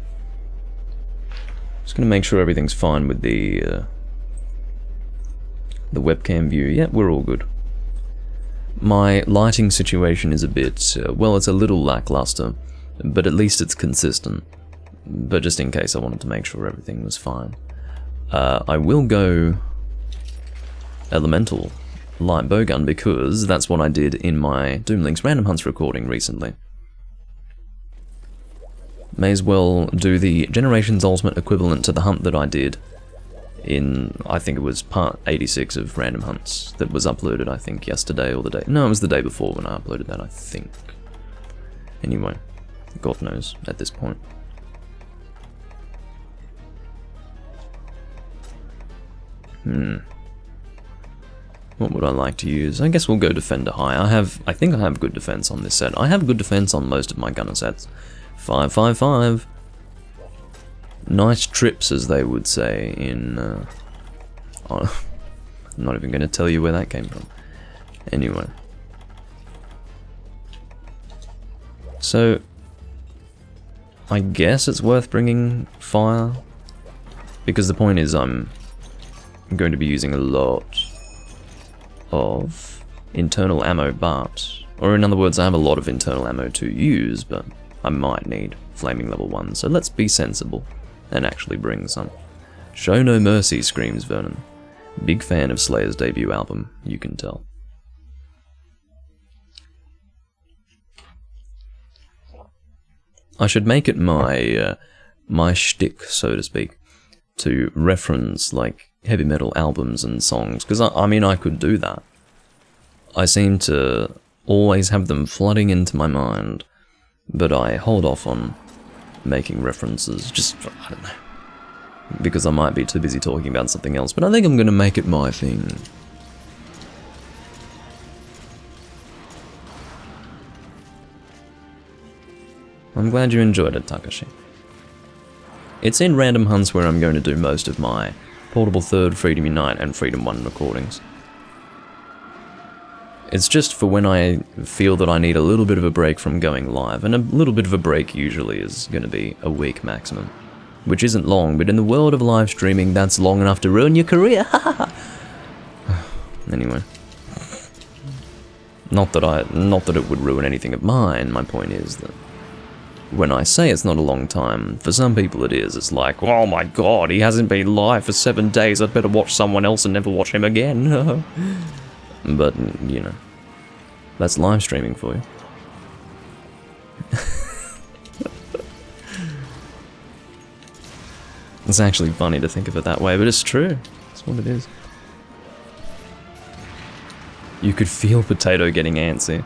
Just gonna make sure everything's fine with the webcam view. Yeah, we're all good. My lighting situation is a bit, well, it's a little lackluster, but at least it's consistent. But just in case, I wanted to make sure everything was fine. I will go elemental light bowgun because that's what I did in my Doomlink's Random Hunts recording recently. May as well do the Generations Ultimate equivalent to the hunt that I did in, I think it was part 86 of Random Hunts that was uploaded, I think, yesterday or the day... No, it was the day before when I uploaded that, I think. Anyway, God knows at this point. What would I like to use? I guess we'll go Defender High. I think I have good defense on this set. I have good defense on most of my gunner sets. 555. Nice trips, as they would say in... I'm not even going to tell you where that came from. Anyway. So, I guess it's worth bringing fire. Because the point is I'm going to be using a lot of internal ammo, but... Or in other words, I have a lot of internal ammo to use, but I might need flaming level 1, so let's be sensible and actually bring some. Show no mercy, screams Vernon. Big fan of Slayer's debut album, you can tell. I should make it my my shtick, so to speak, to reference like heavy metal albums and songs, because I mean I could do that. I seem to always have them flooding into my mind, but I hold off on making references, just, I don't know, because I might be too busy talking about something else, but I think I'm going to make it my thing. I'm glad you enjoyed it, Takashi. It's in Random Hunts where I'm going to do most of my Portable 3rd, Freedom Unite, and Freedom 1 recordings. It's just for when I feel that I need a little bit of a break from going live, and a little bit of a break usually is going to be a week maximum. which isn't long, but in the world of live streaming, that's long enough to ruin your career. Anyway. Not that it would ruin anything of mine. My point is that when I say it's not a long time, for some people it is. It's like, oh my god, he hasn't been live for 7 days, I'd better watch someone else and never watch him again. But, you know, that's live streaming for you. It's actually funny to think of it that way, but it's true. That's what it is. You could feel Potato getting antsy.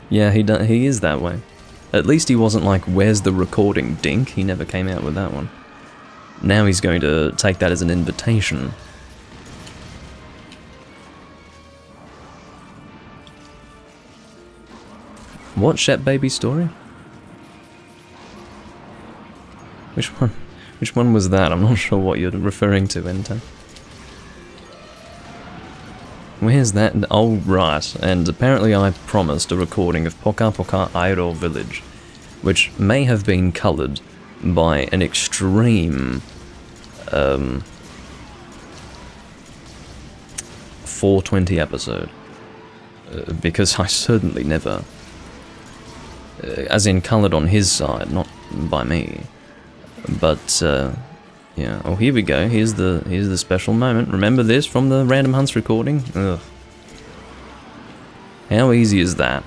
Yeah, he is that way. At least he wasn't like, where's the recording, dink? He never came out with that one. Now he's going to take that as an invitation. What Shep Baby story? Which one? Which one was that? I'm not sure what you're referring to, Enter. Where's that? Oh, right. And apparently I promised a recording of Poka Poka Airo Village, which may have been coloured by an extreme 420 episode. Because I certainly never... as in coloured on his side, not by me. But, yeah. Oh, here we go. Here's the special moment. Remember this from the Random Hunts recording? Ugh. How easy is that?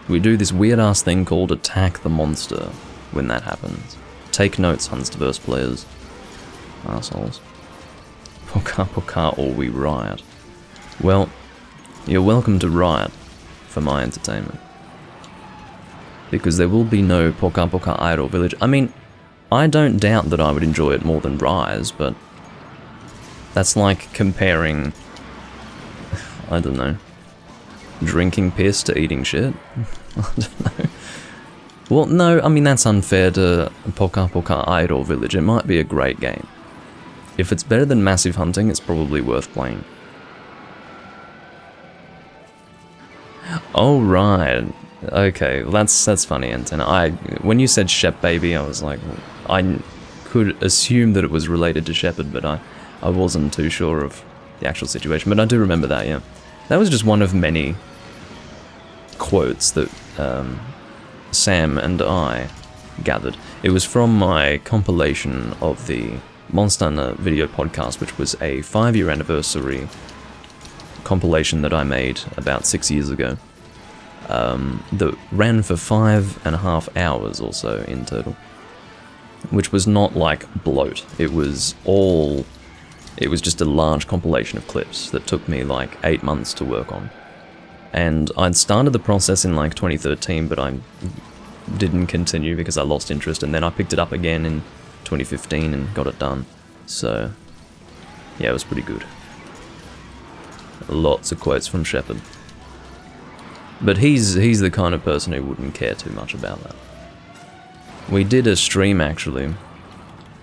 We do this weird-ass thing called Attack the Monster when that happens. Take notes, Huntsverse players. Assholes. Poka Poka or we riot. Well, you're welcome to riot for my entertainment. Because there will be no Poka Poka Idol Village. I mean, I don't doubt that I would enjoy it more than Rise, but that's like comparing, I don't know, drinking piss to eating shit? I don't know. Well, no, I mean, that's unfair to Poka Poka Idol Village. It might be a great game. If it's better than Massive Hunting, it's probably worth playing. Oh, right. Okay, well, that's funny, Antenna. When you said Shep Baby, I was like, I could assume that it was related to Shepard, but I wasn't too sure of the actual situation. But I do remember that, yeah. That was just one of many quotes that Sam and I gathered. It was from my compilation of the Monster Hunter video podcast, which was a 5-year anniversary compilation that I made about 6 years ago. That ran for 5.5 hours or so in total. Which was not like bloat. It was just a large compilation of clips that took me like 8 months to work on. And I'd started the process in like 2013, but I didn't continue because I lost interest, and then I picked it up again in 2015 and got it done. So, yeah, it was pretty good. Lots of quotes from Shepard. But he's the kind of person who wouldn't care too much about that. We did a stream, actually,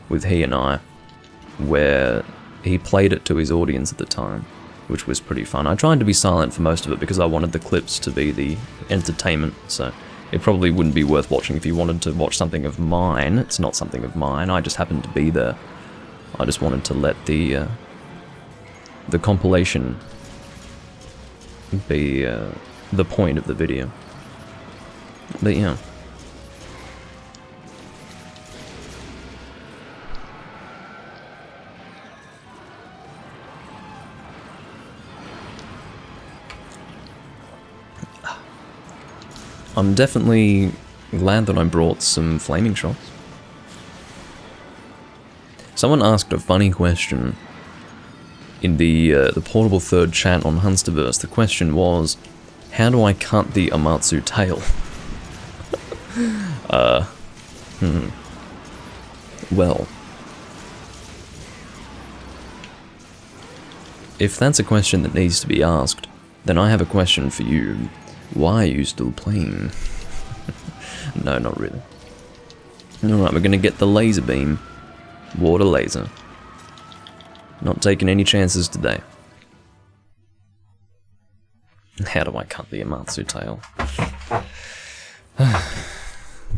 with he and I, where he played it to his audience at the time, which was pretty fun. I tried to be silent for most of it because I wanted the clips to be the entertainment, so it probably wouldn't be worth watching if you wanted to watch something of mine. It's not something of mine, I just happened to be there. I just wanted to let the compilation be the point of the video. But yeah. I'm definitely glad that I brought some flaming shots. Someone asked a funny question in the portable third chat on Hunsterverse. The question was, how do I cut the Amatsu tail? Well, if that's a question that needs to be asked, then I have a question for you. Why are you still playing? No, not really. Alright, we're gonna get the laser beam. Water laser. Not taking any chances today. How do I cut the Amatsu tail?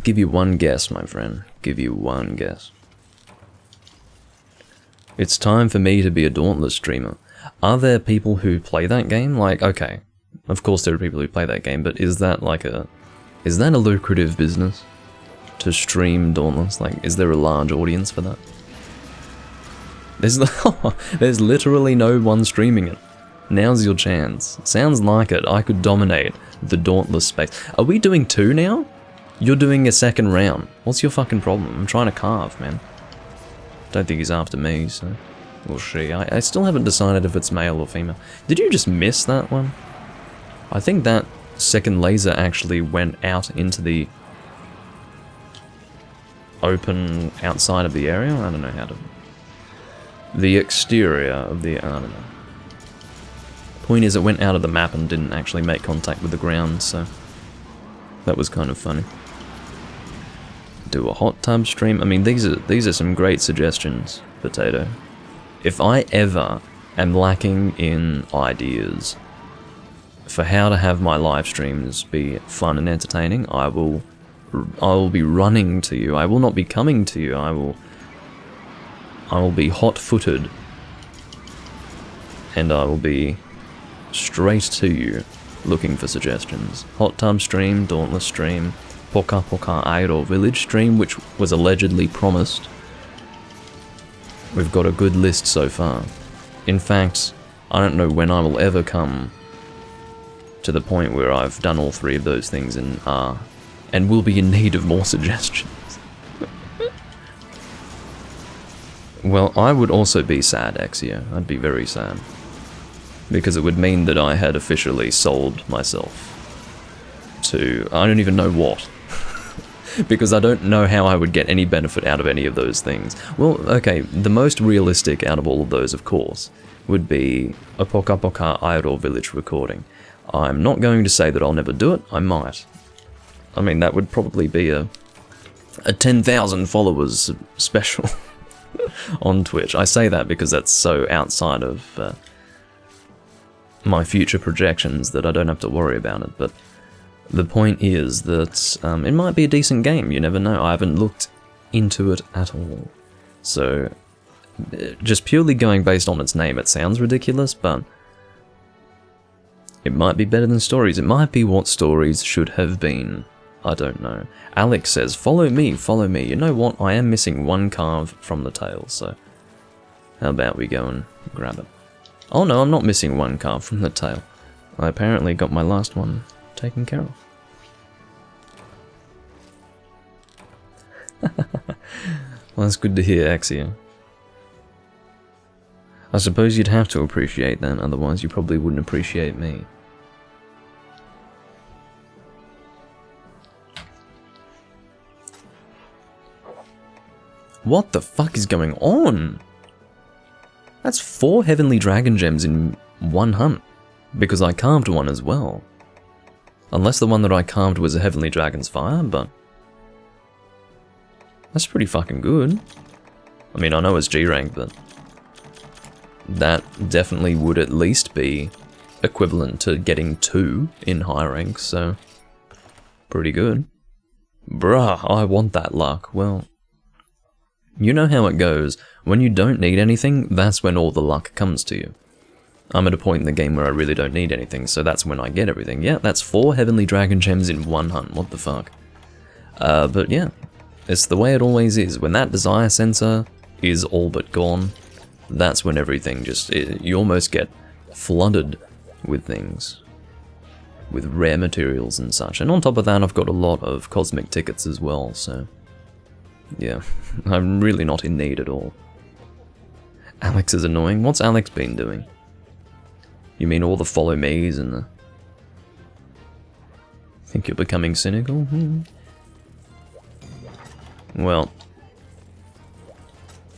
Give you one guess, my friend. Give you one guess. It's time for me to be a Dauntless streamer. Are there people who play that game? Like, okay, of course there are people who play that game, but is that like is that a lucrative business? To stream Dauntless? Like, is there a large audience for that? There's literally no one streaming it. Now's your chance. Sounds like it. I could dominate the Dauntless space. Are we doing 2 now? You're doing a second round. What's your fucking problem? I'm trying to carve, man. Don't think he's after me, so we'll see. I still haven't decided if it's male or female. Did you just miss that one? I think that second laser actually went out into the open outside of the area. I don't know how to... The exterior of the... I don't know. Point is, it went out of the map and didn't actually make contact with the ground, so that was kind of funny. Do a hot tub stream. I mean, these are some great suggestions, Potato. If I ever am lacking in ideas for how to have my live streams be fun and entertaining, I will be running to you. I will not be coming to you. I will be hot-footed, and I will be straight to you looking for suggestions. Hot tub stream, Dauntless stream, Poka Poka Idol Village stream, which was allegedly promised. We've got a good list so far. In fact, I don't know when I will ever come to the point where I've done all 3 of those things and will be in need of more suggestions. Well, I would also be sad, Exia. I'd be very sad. Because it would mean that I had officially sold myself to... I don't even know what. Because I don't know how I would get any benefit out of any of those things. Well, okay, the most realistic out of all of those, of course, would be a Poka Poka Idol Village recording. I'm not going to say that I'll never do it, I might. I mean, that would probably be a 10,000 followers special on Twitch. I say that because that's so outside of my future projections that I don't have to worry about it, but the point is that it might be a decent game, you never know. I haven't looked into it at all. So, just purely going based on its name, it sounds ridiculous, but it might be better than Stories. It might be what Stories should have been. I don't know. Alex says, follow me, follow me. You know what? I am missing 1 carve from the tail, so how about we go and grab it? Oh no, I'm not missing 1 carve from the tail. I apparently got my last one taken care of. Well, that's good to hear, Axia. I suppose you'd have to appreciate that, otherwise you probably wouldn't appreciate me. What the fuck is going on? That's 4 Heavenly Dragon Gems in 1 hunt, because I carved 1 as well. Unless the one that I carved was a Heavenly Dragon's Fire, but that's pretty fucking good. I mean, I know it's G rank, but that definitely would at least be equivalent to getting 2 in high rank, so pretty good. Bruh, I want that luck. Well, you know how it goes. When you don't need anything, that's when all the luck comes to you. I'm at a point in the game where I really don't need anything, so that's when I get everything. Yeah, that's 4 Heavenly Dragon Gems in 1 hunt. What the fuck? But yeah, it's the way it always is. When that desire sensor is all but gone, that's when everything just... you almost get flooded with things. With rare materials and such. And on top of that, I've got a lot of cosmic tickets as well, so... yeah, I'm really not in need at all. Alex is annoying. What's Alex been doing? You mean all the follow me's and the... Think you're becoming cynical? Well,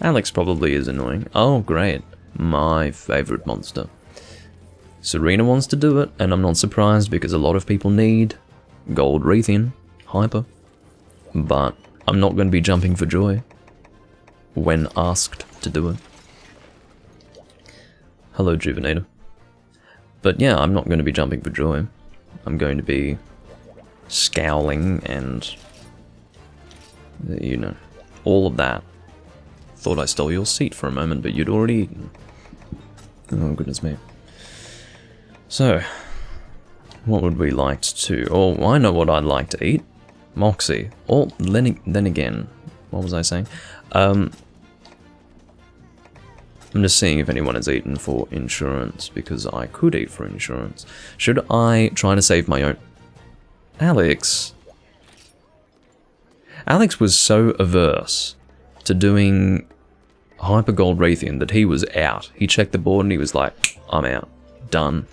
Alex probably is annoying. Oh, great. My favourite monster. Serena wants to do it, and I'm not surprised because a lot of people need Gold Wreathian, Hyper. But I'm not going to be jumping for joy when asked to do it. Hello, Juvenator. But yeah, I'm not going to be jumping for joy. I'm going to be scowling and, you know, all of that. Thought I stole your seat for a moment, but you'd already eaten. Oh, goodness me. So, what would we like to... Oh, I know what I'd like to eat. Moxie. Or, then again, what was I saying? I'm just seeing if anyone has eaten for insurance, because I could eat for insurance. Should I try to save my own... Alex. Alex was so averse to doing Hyper Gold Raytheon that he was out. He checked the board and he was like, I'm out. Done.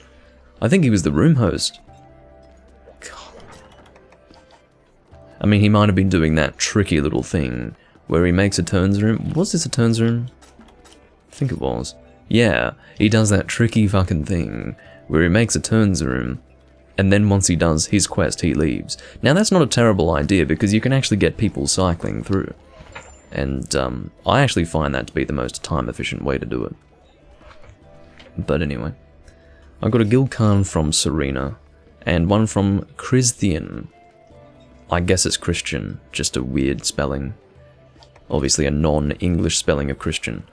I think he was the room host. God. I mean, he might have been doing that tricky little thing where he makes a turns room. Was this a turns room? I think it was. Yeah, he does that tricky fucking thing where he makes a turns room, and then once he does his quest, he leaves. Now, that's not a terrible idea because you can actually get people cycling through. And I actually find that to be the most time-efficient way to do it. But anyway, I got a guild card from Serena, and one from Christian. I guess it's Christian, just a weird spelling. Obviously a non-English spelling of Christian.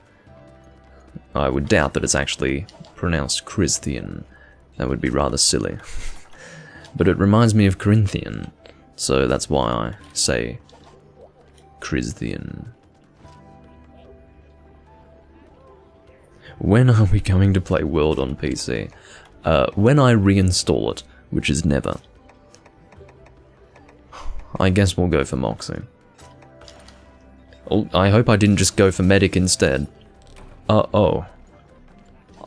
I would doubt that it's actually pronounced Christian. That would be rather silly. But it reminds me of Corinthian, so that's why I say Christian. When are we going to play World on PC? When I reinstall it, which is never. I guess we'll go for Moxie. Oh, I hope I didn't just go for Medic instead. Oh.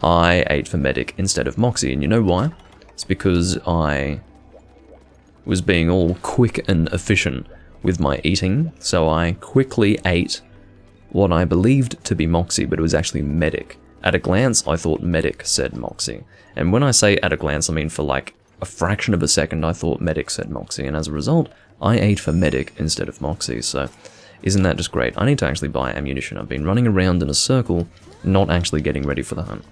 I ate for Medic instead of Moxie, and you know why? It's because I was being all quick and efficient with my eating, so I quickly ate what I believed to be Moxie, but it was actually Medic. At a glance, I thought Medic said Moxie. And when I say at a glance, I mean for like a fraction of a second, I thought Medic said Moxie, and as a result, I ate for Medic instead of Moxie, so isn't that just great? I need to actually buy ammunition. I've been running around in a circle, not actually getting ready for the hunt.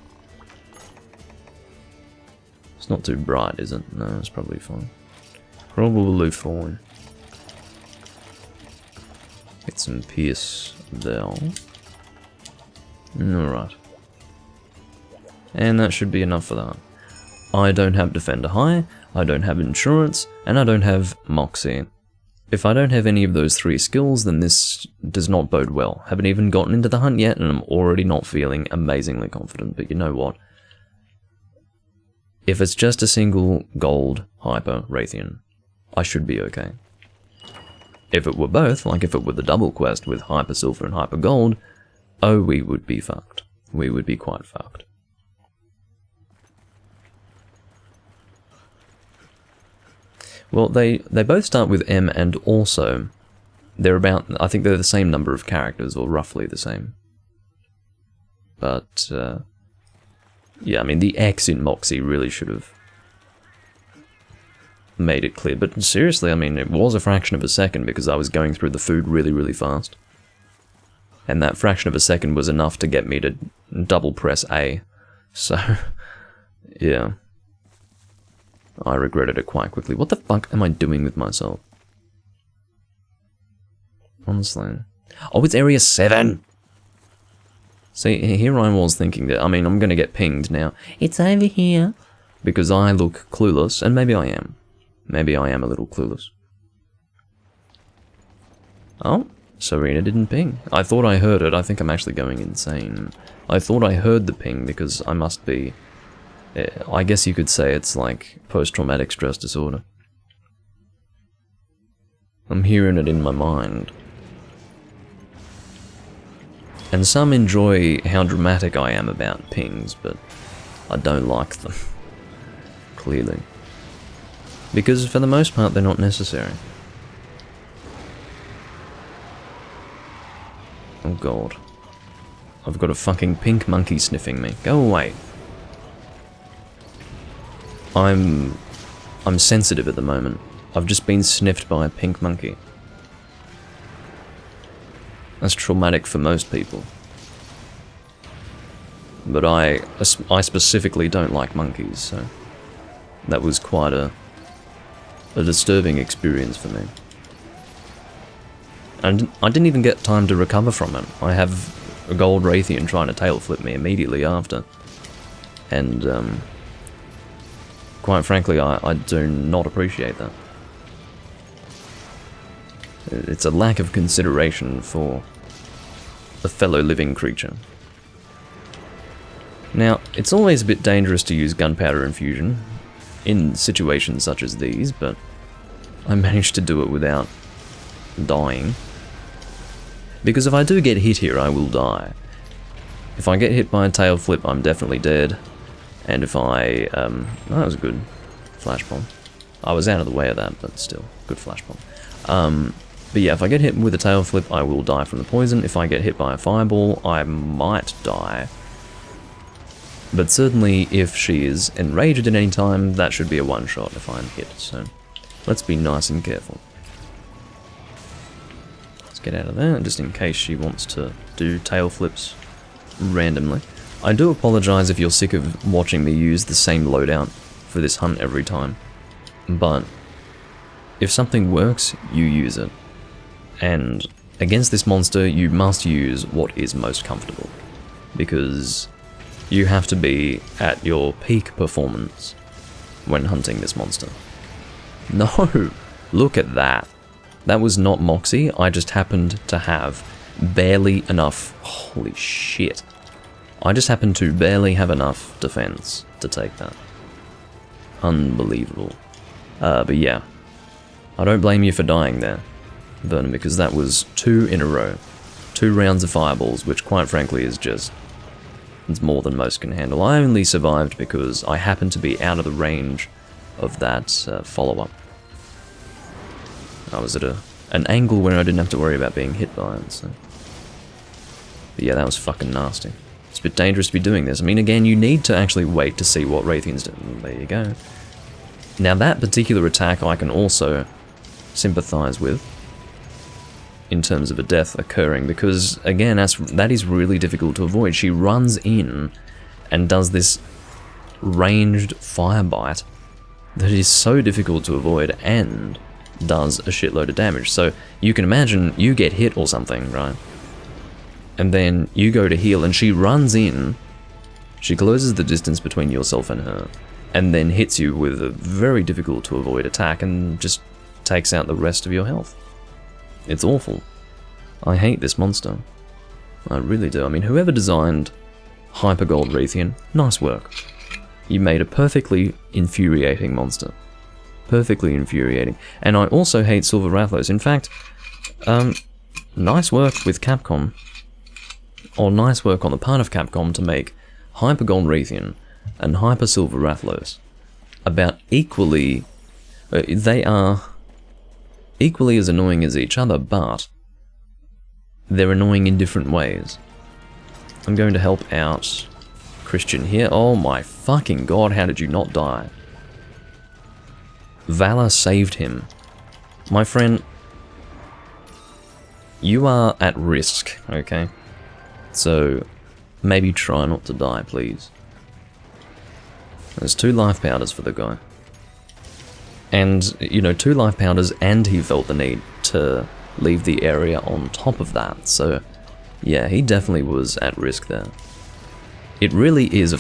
It's not too bright, is it? No, it's probably fine. Probably fine. Get some pierce there. Alright. And that should be enough for that. I don't have Defender High, I don't have Insurance, and I don't have Moxie. If I don't have any of those three skills, then this does not bode well. Haven't even gotten into the hunt yet, and I'm already not feeling amazingly confident, but you know what? If it's just a single gold Hyper Raytheon, I should be okay. If it were both, like if it were the double quest with Hyper Silver and Hyper Gold, oh, we would be fucked. We would be quite fucked. Well, they both start with M, and also they're about, I think they're the same number of characters, or roughly the same. But, yeah, I mean, the X in Moxie really should have made it clear. But seriously, I mean, it was a fraction of a second because I was going through the food really, really fast. And that fraction of a second was enough to get me to double press A. So, yeah. I regretted it quite quickly. What the fuck am I doing with myself? Honestly. Oh, it's Area 7! See, here I was thinking that, I mean, I'm gonna get pinged now. It's over here. Because I look clueless, and maybe I am. Maybe I am a little clueless. Oh, Serena didn't ping. I thought I heard it. I think I'm actually going insane. I thought I heard the ping because I must be... I guess you could say it's like post-traumatic stress disorder. I'm hearing it in my mind. And some enjoy how dramatic I am about pings, but I don't like them. Clearly. Because for the most part, they're not necessary. Oh god. I've got a fucking pink monkey sniffing me. Go away. I'm sensitive at the moment. I've just been sniffed by a pink monkey. That's traumatic for most people. But I specifically don't like monkeys, so that was quite a disturbing experience for me. And I didn't even get time to recover from it. I have a gold Raytheon trying to tail flip me immediately after. And, quite frankly, I do not appreciate that. It's a lack of consideration for a fellow living creature. Now, it's always a bit dangerous to use gunpowder infusion in situations such as these, but I managed to do it without dying. Because if I do get hit here, I will die. If I get hit by a tail flip, I'm definitely dead. And if I, oh, that was a good flash bomb. I was out of the way of that, but still, good flash bomb. But yeah, if I get hit with a tail flip, I will die from the poison. If I get hit by a fireball, I might die. But certainly, if she is enraged at any time, that should be a one-shot if I'm hit, so let's be nice and careful. Let's get out of there, just in case she wants to do tail flips randomly. I do apologise if you're sick of watching me use the same loadout for this hunt every time, but if something works, you use it. And against this monster, you must use what is most comfortable, because you have to be at your peak performance when hunting this monster. No! Look at that. That was not Moxie, I just happened to have barely enough... Holy shit. I just happened to barely have enough defense to take that. Unbelievable. But yeah. I don't blame you for dying there, Vernon, because that was 2 in a row. 2 rounds of fireballs, which quite frankly is just... it's more than most can handle. I only survived because I happened to be out of the range of that follow-up. I was at an angle where I didn't have to worry about being hit by it, so... But yeah, that was fucking nasty. It's a bit dangerous to be doing this. I mean, again, you need to actually wait to see what Raytheon's doing. There you go. Now, that particular attack I can also sympathize with, in terms of a death occurring, because, again, that is really difficult to avoid. She runs in and does this ranged fire bite that is so difficult to avoid and does a shitload of damage. So you can imagine you get hit or something, right? And then you go to heal and she runs in, she closes the distance between yourself and her, and then hits you with a very difficult to avoid attack and just takes out the rest of your health. It's awful. I hate this monster. I really do. I mean, whoever designed Hyper Gold Raytheon, nice work. You made a perfectly infuriating monster. Perfectly infuriating. And I also hate Silver Rathlos. In fact, nice work with Capcom, or nice work on the part of Capcom to make Hyper Gold Raytheon and Hyper Silver Rathlos about equally... they are equally as annoying as each other, but they're annoying in different ways. I'm going to help out Christian here. Oh my fucking god, how did you not die? Valor saved him. My friend, you are at risk, okay? So, maybe try not to die, please. There's 2 life powders for the guy. And, you know, 2 life powders, and he felt the need to leave the area on top of that. So, yeah, he definitely was at risk there. It really is a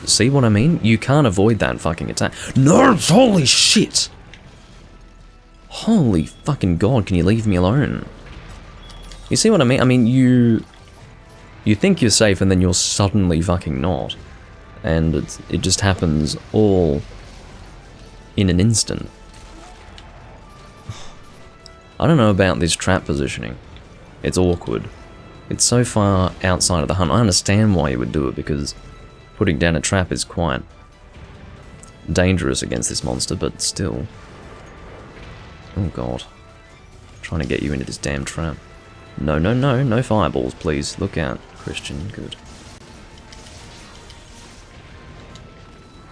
see what I mean? You can't avoid that fucking attack. No! Holy shit! Holy fucking god, can you leave me alone? You see what I mean? I mean, you think you're safe and then you're suddenly fucking not. And it just happens all in an instant. I don't know about this trap positioning. It's awkward. It's so far outside of the hunt. I understand why you would do it, because putting down a trap is quite dangerous against this monster, but still. Oh god. I'm trying to get you into this damn trap. No, no, no, no fireballs, please. Look out, Christian. Good.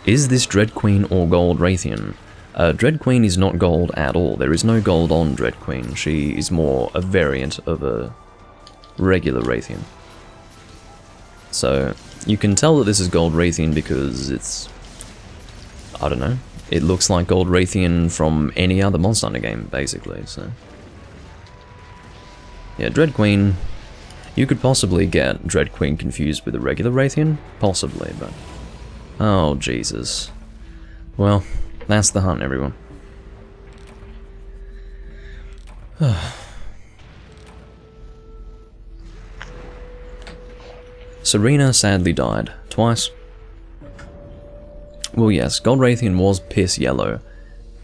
Is this Dread Queen or Gold Raytheon? Dread Queen is not gold at all. There is no gold on Dread Queen. She is more a variant of a regular Raytheon. So, you can tell that this is Gold Raytheon because it's... I don't know. It looks like Gold Raytheon from any other Monster Hunter game, basically, so... Yeah, Dread Queen... You could possibly get Dread Queen confused with a regular Raytheon, possibly, but... Oh, Jesus. Well, that's the hunt, everyone. Serena sadly died. Twice. Well, yes, Gold Raytheon was piss yellow,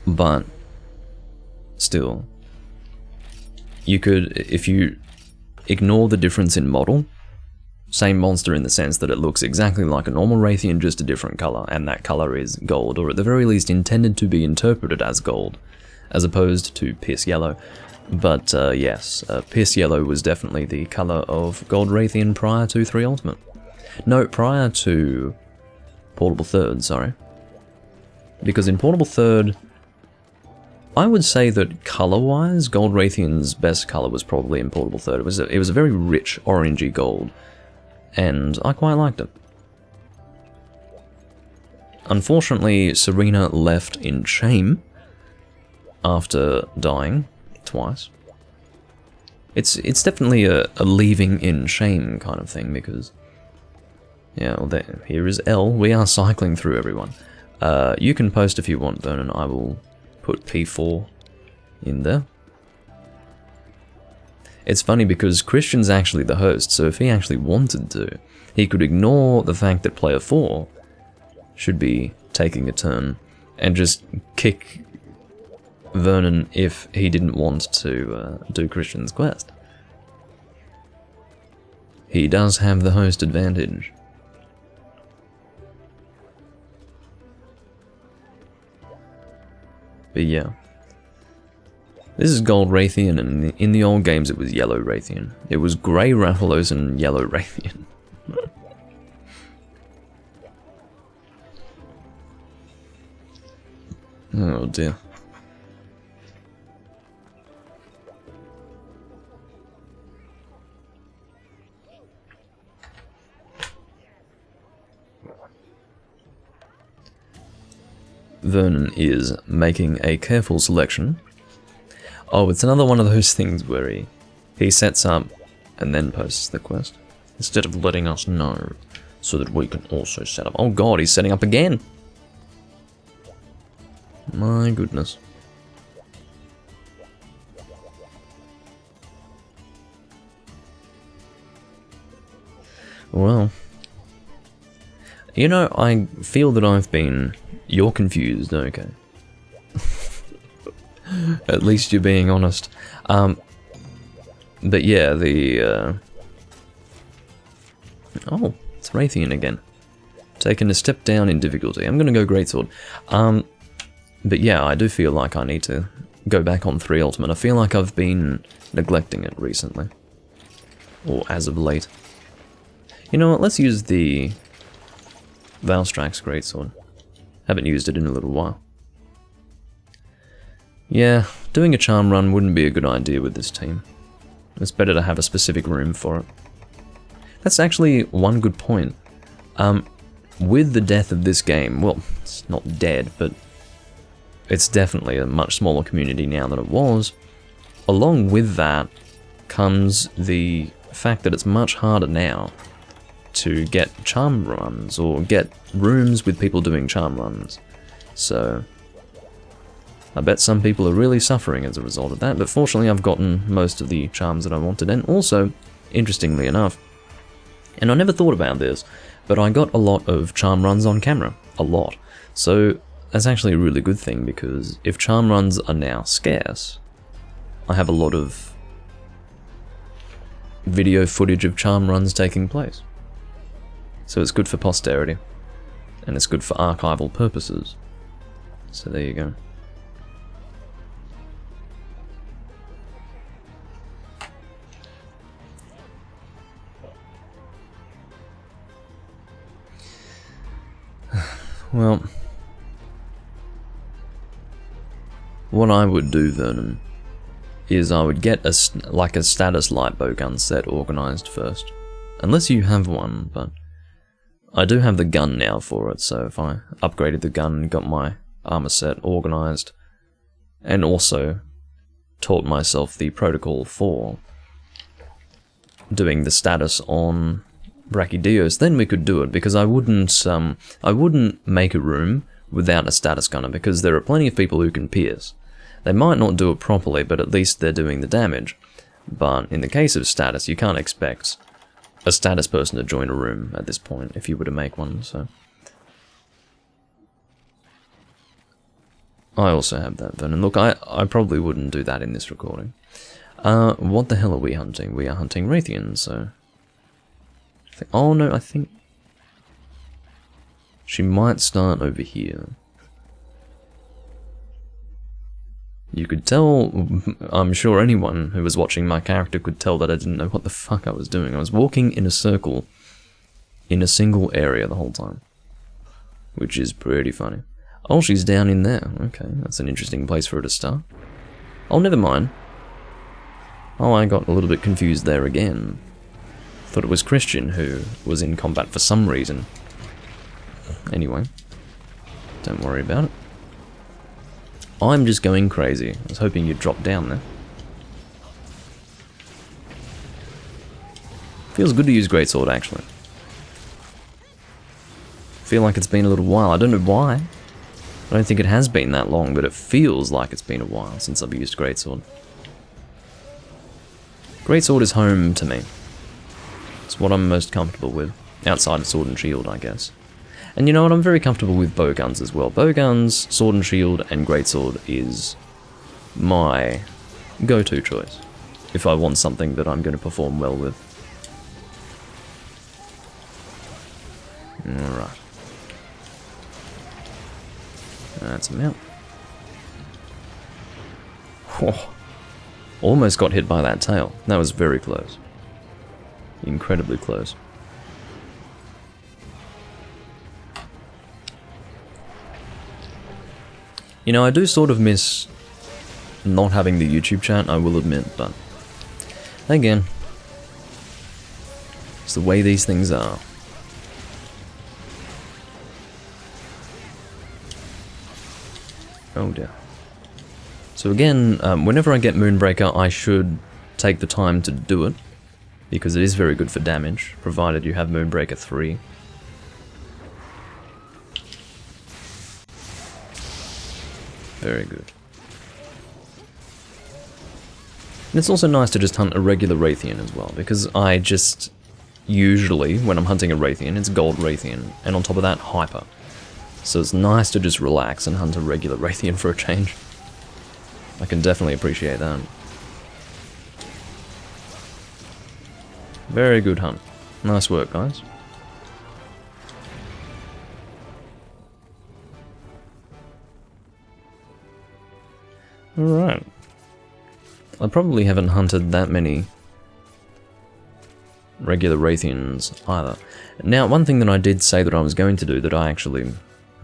but still, you could, if you ignore the difference in model, same monster in the sense that it looks exactly like a normal Raytheon, just a different color, and that color is gold, or at the very least intended to be interpreted as gold, as opposed to piss yellow. But yes, piss yellow was definitely the color of Gold Raytheon prior to 3 Ultimate. No, prior to Portable Third, sorry. Because in Portable Third, I would say that color-wise, Gold Raytheon's best color was probably in Portable Third. It was a very rich orangey gold, and I quite liked it. Unfortunately, Serena left in shame after dying twice. It's definitely a leaving in shame kind of thing, because yeah, well, here is L. We are cycling through, everyone. You can post if you want, Vernon. I will put P4 in there. It's funny because Christian's actually the host, so if he actually wanted to, he could ignore the fact that player 4 should be taking a turn and just kick Vernon if he didn't want to do Christian's quest. He does have the host advantage. But yeah. This is Gold Raytheon, and in the old games it was Yellow Raytheon. It was Grey Rathalos and Yellow Raytheon. Oh dear. Vernon is making a careful selection. Oh, it's another one of those things where he sets up and then posts the quest, instead of letting us know, so that we can also set up. Oh god, he's setting up again! My goodness. Well, you know, I feel that I've been... You're confused, okay. At least you're being honest. But yeah, the... Oh, it's Raytheon again. Taking a step down in difficulty. I'm gonna go Greatsword. But yeah, I do feel like I need to go back on 3 Ultimate. I feel like I've been neglecting it recently. Or as of late. You know what, let's use the Valstrax Greatsword. Haven't used it in a little while. Yeah, doing a charm run wouldn't be a good idea with this team. It's better to have a specific room for it. That's actually one good point. With the death of this game, well, it's not dead, but it's definitely a much smaller community now than it was. Along with that comes the fact that it's much harder now to get charm runs, or get rooms with people doing charm runs. So I bet some people are really suffering as a result of that, but fortunately I've gotten most of the charms that I wanted, and also, interestingly enough, and I never thought about this, but I got a lot of charm runs on camera. A lot. So that's actually a really good thing, because if charm runs are now scarce, I have a lot of video footage of charm runs taking place. So it's good for posterity, and it's good for archival purposes. So there you go. Well, what I would do, Vernon, is I would get a status lightbow gun set organized first. Unless you have one, but I do have the gun now for it, so if I upgraded the gun, got my armor set organized, and also taught myself the protocol for doing the status on Brachydios, then we could do it, because I wouldn't make a room without a status gunner, because there are plenty of people who can pierce. They might not do it properly, but at least they're doing the damage. But in the case of status, you can't expect a status person to join a room at this point, if you were to make one, so... I also have that, Vernon. Look, I probably wouldn't do that in this recording. What the hell are we hunting? We are hunting Raytheons, so... Oh no, I think... She might start over here. You could tell, I'm sure anyone who was watching my character could tell that I didn't know what the fuck I was doing. I was walking in a circle in a single area the whole time. Which is pretty funny. Oh, she's down in there. Okay, that's an interesting place for her to start. Oh, never mind. Oh, I got a little bit confused there again. Thought it was Christian who was in combat for some reason. Anyway, don't worry about it. I'm just going crazy. I was hoping you'd drop down there. Feels good to use Greatsword, actually. Feel like it's been a little while. I don't know why. I don't think it has been that long, but it feels like it's been a while since I've used Greatsword. Greatsword is home to me. It's what I'm most comfortable with. Outside of Sword and Shield, I guess. And you know what, I'm very comfortable with bowguns as well. Bowguns, Sword and Shield, and Greatsword is my go-to choice. If I want something that I'm going to perform well with. Alright. That's him out. Oh, almost got hit by that tail. That was very close. Incredibly close. You know, I do sort of miss not having the YouTube chat, I will admit, but again, it's the way these things are. Oh dear. So again, whenever I get Moonbreaker, I should take the time to do it, because it is very good for damage, provided you have Moonbreaker 3. Very good. And it's also nice to just hunt a regular Raytheon as well, because I just usually, when I'm hunting a Raytheon, it's Gold Raytheon, and on top of that, Hyper. So it's nice to just relax and hunt a regular Raytheon for a change. I can definitely appreciate that. Very good hunt. Nice work, guys. Alright. I probably haven't hunted that many regular Raytheons either. Now, one thing that I did say that I was going to do that I actually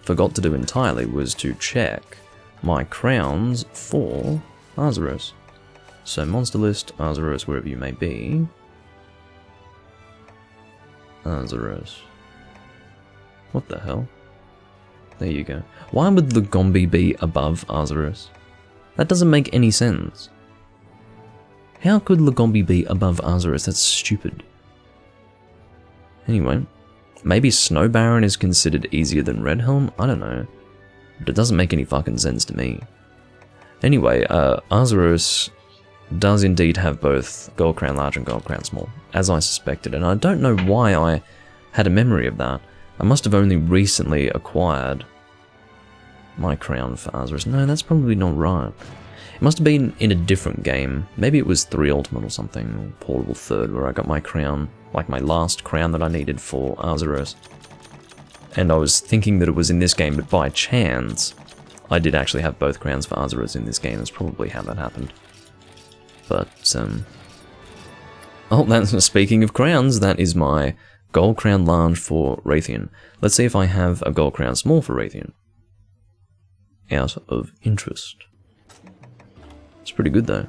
forgot to do entirely was to check my crowns for Arzuros. So, Monster List, Arzuros, wherever you may be. Arzuros. What the hell? There you go. Why would Lagombi be above Arzuros? That doesn't make any sense. How could Lagombi be above Arzuros? That's stupid. Anyway, maybe Snow Baron is considered easier than Redhelm? I don't know. But it doesn't make any fucking sense to me. Anyway, Arzuros does indeed have both Gold Crown Large and Gold Crown Small, as I suspected, and I don't know why I had a memory of that. I must have only recently acquired my crown for Arzuros. No, that's probably not right. It must have been in a different game. Maybe it was 3 Ultimate or something, or Portable Third, where I got my crown, like my last crown that I needed for Arzuros. And I was thinking that it was in this game, but by chance, I did actually have both crowns for Arzuros in this game. That's probably how that happened. But, oh, that's, speaking of crowns, that is my Gold Crown Large for Raytheon. Let's see if I have a Gold Crown Small for Raytheon. Out of interest. It's pretty good though.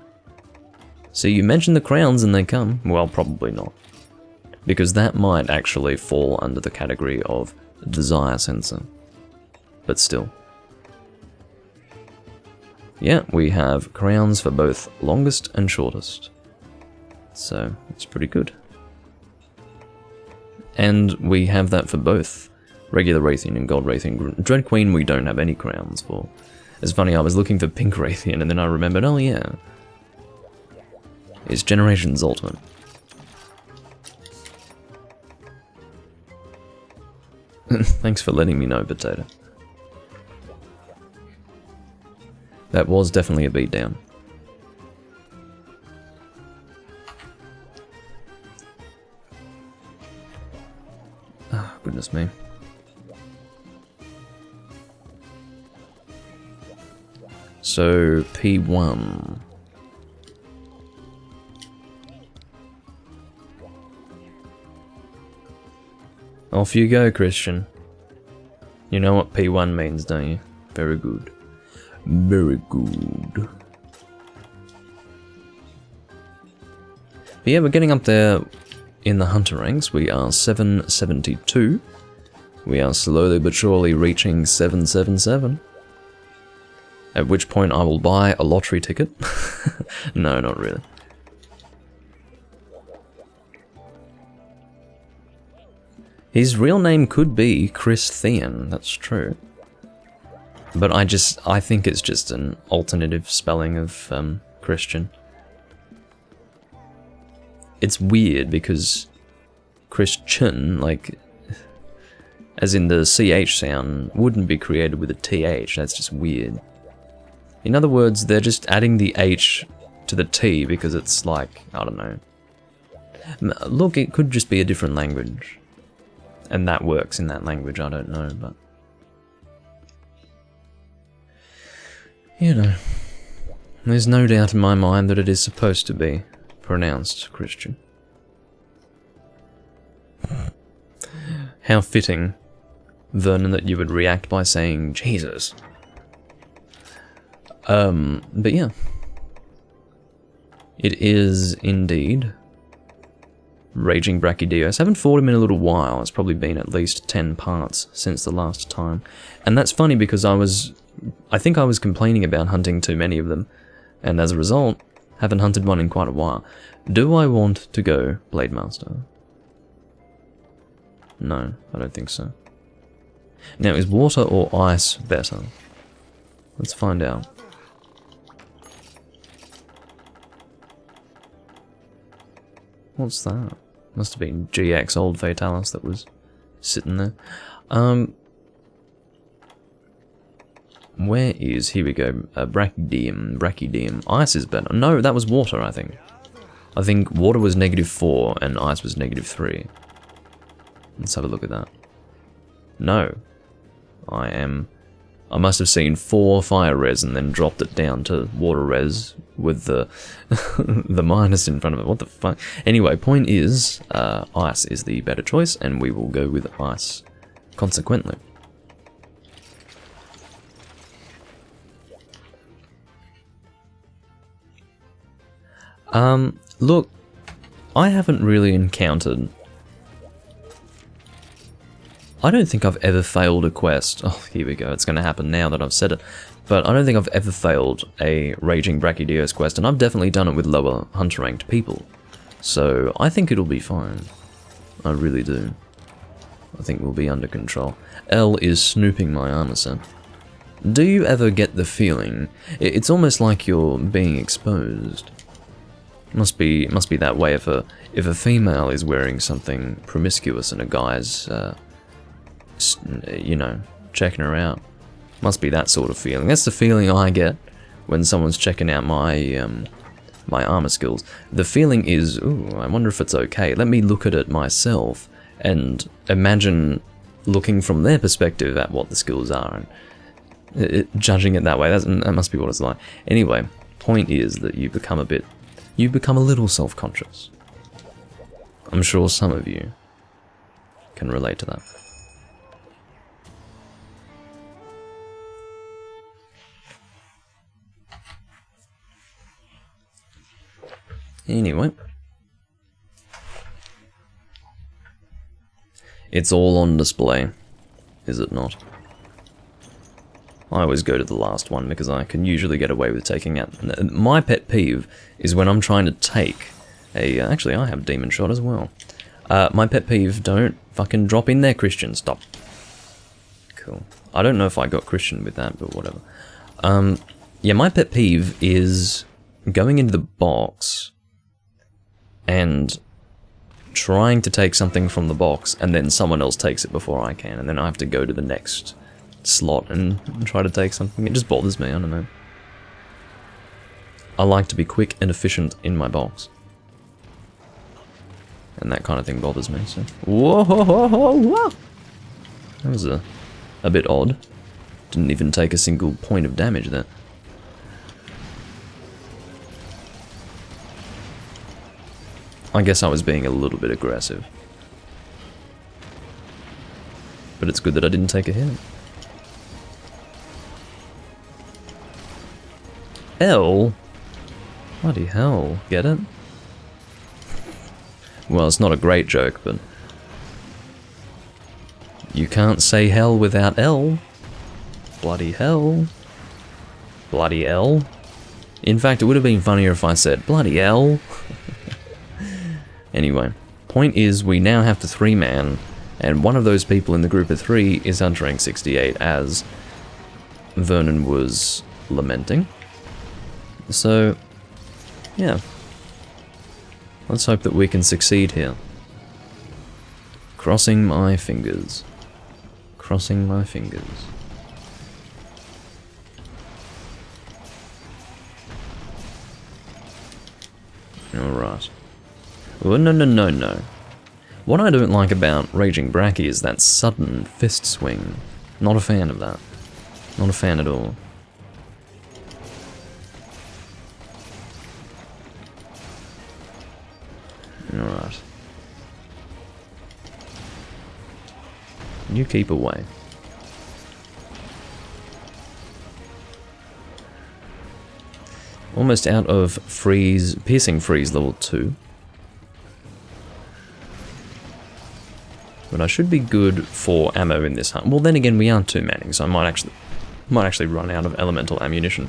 See, you mention the crowns and they come. Well, probably not. Because that might actually fall under the category of desire sensor. But still. Yeah, we have crowns for both longest and shortest. So, it's pretty good. And we have that for both regular Raytheon and Gold Raytheon. Dread Queen we don't have any crowns for. It's funny, I was looking for Pink Raytheon and then I remembered, oh yeah, it's Generations Ultimate. Thanks for letting me know, Potato. That was definitely a beatdown. Ah, goodness me. So, P1. Off you go, Christian. You know what P1 means, don't you? Very good. Very good. But yeah, we're getting up there in the hunter ranks. We are 772. We are slowly but surely reaching 777. At which point I will buy a lottery ticket. No, not really. His real name could be Chris Thean, that's true. But I think it's just an alternative spelling of Christian. It's weird because Christian, like, as in the CH sound, wouldn't be created with a TH, that's just weird. In other words, they're just adding the H to the T because it's like, I don't know. Look, it could just be a different language. And that works in that language, I don't know, but... You know, there's no doubt in my mind that it is supposed to be pronounced Christian. How fitting, Vernon, that you would react by saying Jesus. But yeah. It is indeed Raging Brachydios. I haven't fought him in a little while. It's probably been at least 10 parts since the last time. And that's funny because I think I was complaining about hunting too many of them, and as a result, haven't hunted one in quite a while. Do I want to go Blade Master? No, I don't think so. Now, is water or ice better? Let's find out. What's that? Must have been GX Old Fatalis that was sitting there. Where is... Here we go. Brachydium. Ice is better. No, that was water, I think. I think water was -4 and ice was -3. Let's have a look at that. No. I must have seen 4 fire res and then dropped it down to water res with the the minus in front of it. What the fuck? Anyway, point is, ice is the better choice, and we will go with ice consequently. Look, I haven't really encountered... I don't think I've ever failed a quest. Oh, here we go. It's going to happen now that I've said it. But I don't think I've ever failed a Raging Brachydios quest, and I've definitely done it with lower hunter ranked people. So I think it'll be fine. I really do. I think we'll be under control. L is snooping my armor set. Do you ever get the feeling it's almost like you're being exposed? Must be that way if a female is wearing something promiscuous and a guy's you know, checking her out. Must be that sort of feeling. That's the feeling I get when someone's checking out my my armor skills. The feeling is, ooh, I wonder if it's okay. Let me look at it myself and imagine looking from their perspective at what the skills are and judging it that way. That must be what it's like. Anyway, point is that you become a little self-conscious. I'm sure some of you can relate to that. Anyway. It's all on display, is it not? I always go to the last one because I can usually get away with taking out... My pet peeve is when I'm trying to take a... actually, I have Demon Shot as well. My pet peeve, don't fucking drop in there, Christian. Stop. Cool. I don't know if I got Christian with that, but whatever. Yeah, my pet peeve is going into the box and trying to take something from the box, and then someone else takes it before I can, and then I have to go to the next slot and try to take something. It just bothers me, I don't know. I like to be quick and efficient in my box. And that kind of thing bothers me, so... Whoa, whoa, whoa, whoa. That was a bit odd. Didn't even take a single point of damage there. I guess I was being a little bit aggressive. But it's good that I didn't take a hit. L? Bloody hell, get it? Well, it's not a great joke, but... You can't say hell without L. Bloody hell. Bloody L. In fact, it would have been funnier if I said, bloody L. Anyway, point is, we now have the 3-man, and one of those people in the group of 3 is under rank 68, as Vernon was lamenting. So, yeah. Let's hope that we can succeed here. Crossing my fingers. Crossing my fingers. Alright. Oh, no, no, no, no. What I don't like about Raging Bracky is that sudden fist swing. Not a fan of that. Not a fan at all. Alright. You keep away. Almost out of freeze, piercing freeze level 2. But I should be good for ammo in this hunt. Well, then again, we are 2-manning, so I might actually run out of elemental ammunition.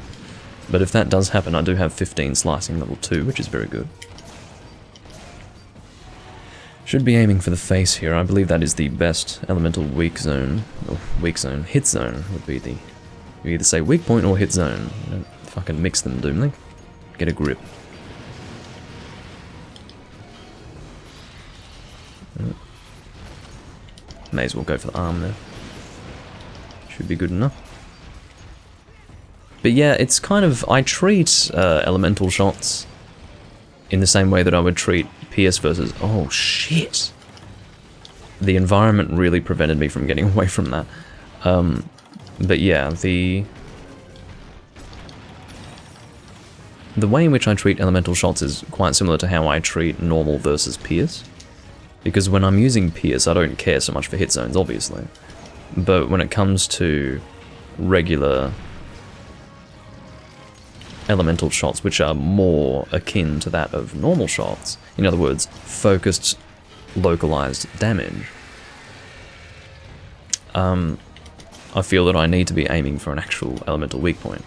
But if that does happen, I do have 15 slicing level 2, which is very good. Should be aiming for the face here. I believe that is the best elemental weak zone. Or weak zone. Hit zone would be the... You either say weak point or hit zone. Don't fucking mix them, Doomlink. Get a grip. May as well go for the arm there. Should be good enough. But yeah, it's kind of... I treat elemental shots in the same way that I would treat PS versus... Oh, shit! The environment really prevented me from getting away from that. But yeah, the way in which I treat elemental shots is quite similar to how I treat normal versus Pierce. Because when I'm using Pierce, I don't care so much for hit zones, obviously. But when it comes to regular elemental shots, which are more akin to that of normal shots, in other words, focused, localized damage, I feel that I need to be aiming for an actual elemental weak point.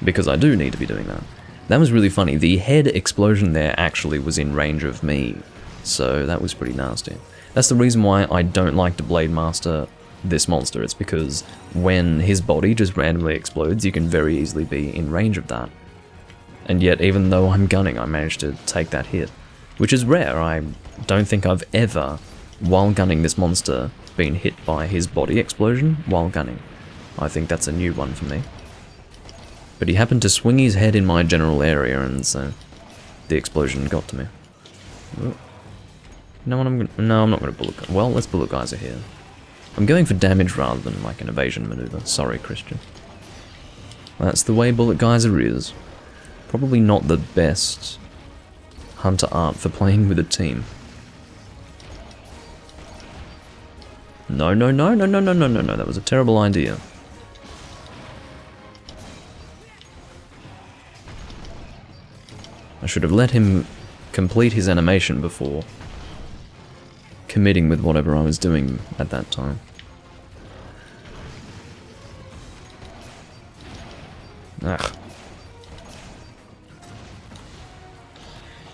Because I do need to be doing that. That was really funny. The head explosion there actually was in range of me. So that was pretty nasty. That's the reason why I don't like to Blade Master this monster. It's because when his body just randomly explodes, you can very easily be in range of that. And yet, even though I'm gunning, I managed to take that hit. Which is rare. I don't think I've ever, while gunning this monster, been hit by his body explosion while gunning. I think that's a new one for me. But he happened to swing his head in my general area, and so the explosion got to me. Oh. No, I'm not gonna bullet guy. Well, let's bullet geyser here. I'm going for damage rather than like an evasion maneuver. Sorry, Christian. That's the way bullet geyser is. Probably not the best hunter art for playing with a team. No, no, no, no, no, no, no, no, no. That was a terrible idea. I should have let him complete his animation before committing with whatever I was doing at that time. Ugh.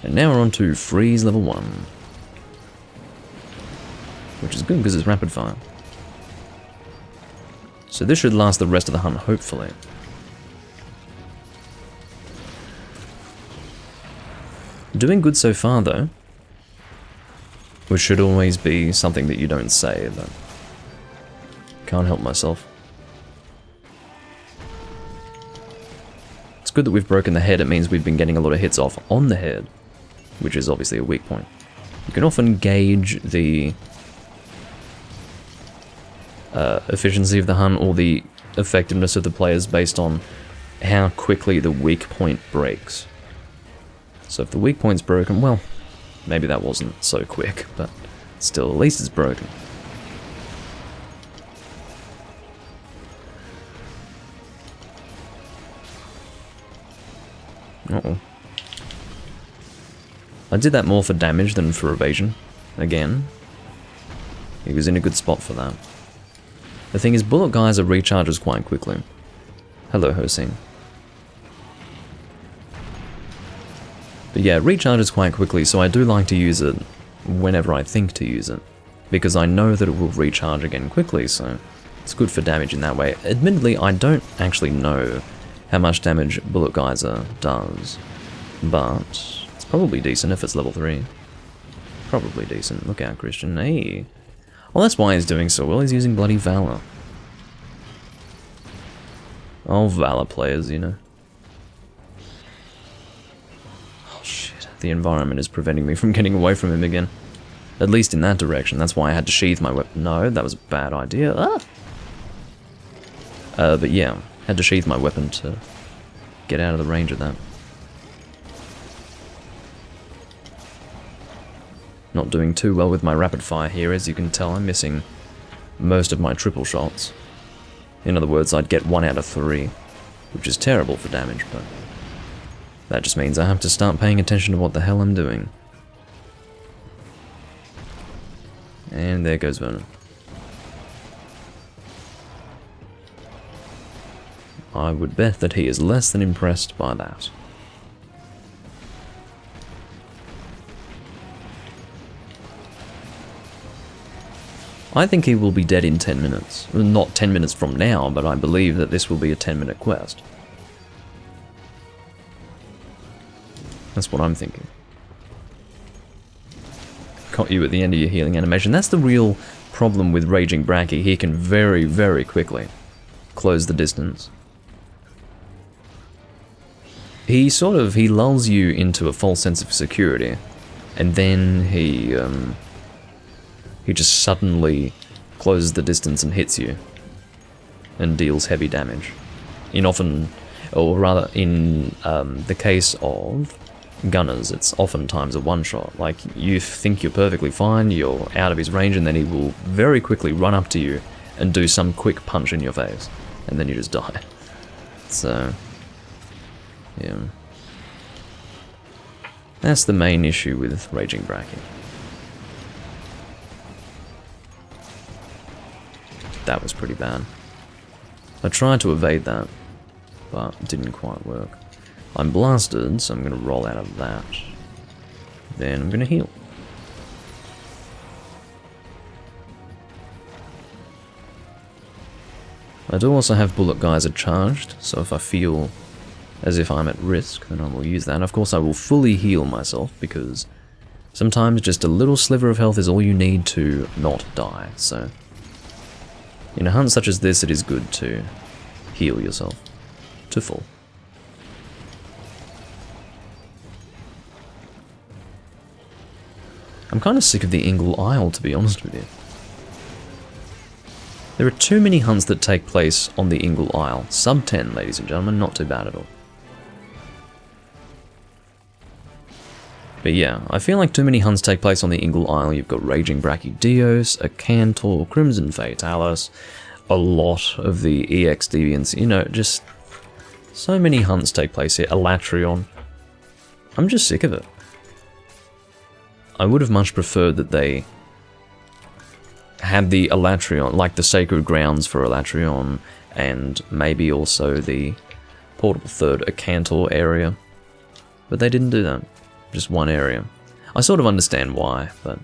And now we're on to freeze level 1. which is good because it's rapid fire. So this should last the rest of the hunt, hopefully. Doing good so far, though. Which should always be something that you don't say, but can't help myself. It's good that we've broken the head. It means we've been getting a lot of hits off on the head, which is obviously a weak point. You can often gauge the efficiency of the hunt or the effectiveness of the players based on how quickly the weak point breaks. So if the weak point's broken, well, maybe that wasn't so quick, but still, at least it's broken. Uh-oh. I did that more for damage than for evasion. Again, he was in a good spot for that. The thing is, Bullet Geyser recharges quite quickly. Hello, Hosing. But yeah, it recharges quite quickly, so I do like to use it whenever I think to use it, because I know that it will recharge again quickly, so it's good for damage in that way. Admittedly, I don't actually know how much damage Bullet Geyser does, but it's probably decent if it's level 3. Probably decent. Look out, Christian. Hey. Well, that's why he's doing so well. He's using bloody Valor. Oh, Valor players, you know. Oh, shit. The environment is preventing me from getting away from him again. At least in that direction. That's why I had to sheath my weapon. No, that was a bad idea. Ah! But yeah, had to sheath my weapon to get out of the range of that. Not doing too well with my rapid fire here, as you can tell. I'm missing most of my triple shots. In other words, I'd get 1 out of 3, which is terrible for damage, but that just means I have to start paying attention to what the hell I'm doing. And there goes Vernon. I would bet that he is less than impressed by that. I think he will be dead in 10 minutes. Well, not 10 minutes from now, but I believe that this will be a 10-minute quest. That's what I'm thinking. Caught you at the end of your healing animation. That's the real problem with Raging Bracky. He can very, very quickly close the distance. He lulls you into a false sense of security, and then he just suddenly closes the distance and hits you, and deals heavy damage. In the case of gunners, it's oftentimes a one-shot. Like, you think you're perfectly fine, you're out of his range, and then he will very quickly run up to you and do some quick punch in your face, and then you just die. So, yeah. That's the main issue with Raging Bracky. That was pretty bad. I tried to evade that, but it didn't quite work. I'm blasted, so I'm going to roll out of that. Then I'm going to heal. I do also have Bullet Geyser charged, so if I feel as if I'm at risk, then I will use that. Of course, I will fully heal myself, because sometimes just a little sliver of health is all you need to not die, so in a hunt such as this, it is good to heal yourself to full. I'm kind of sick of the Ingle Isle, to be honest with you. There are too many hunts that take place on the Ingle Isle. Sub 10, ladies and gentlemen, not too bad at all. But yeah, I feel like too many hunts take place on the Ingle Isle. You've got Raging Bracky Dios, a Cantor, Crimson Fatalis, a lot of the EX Deviants, you know, just so many hunts take place here. Elatrion. I'm just sick of it. I would have much preferred that they had the Elatrion, like the Sacred Grounds for Elatrion, and maybe also the Portable Third, a Cantor area. But they didn't do that. Just one area. I sort of understand why, but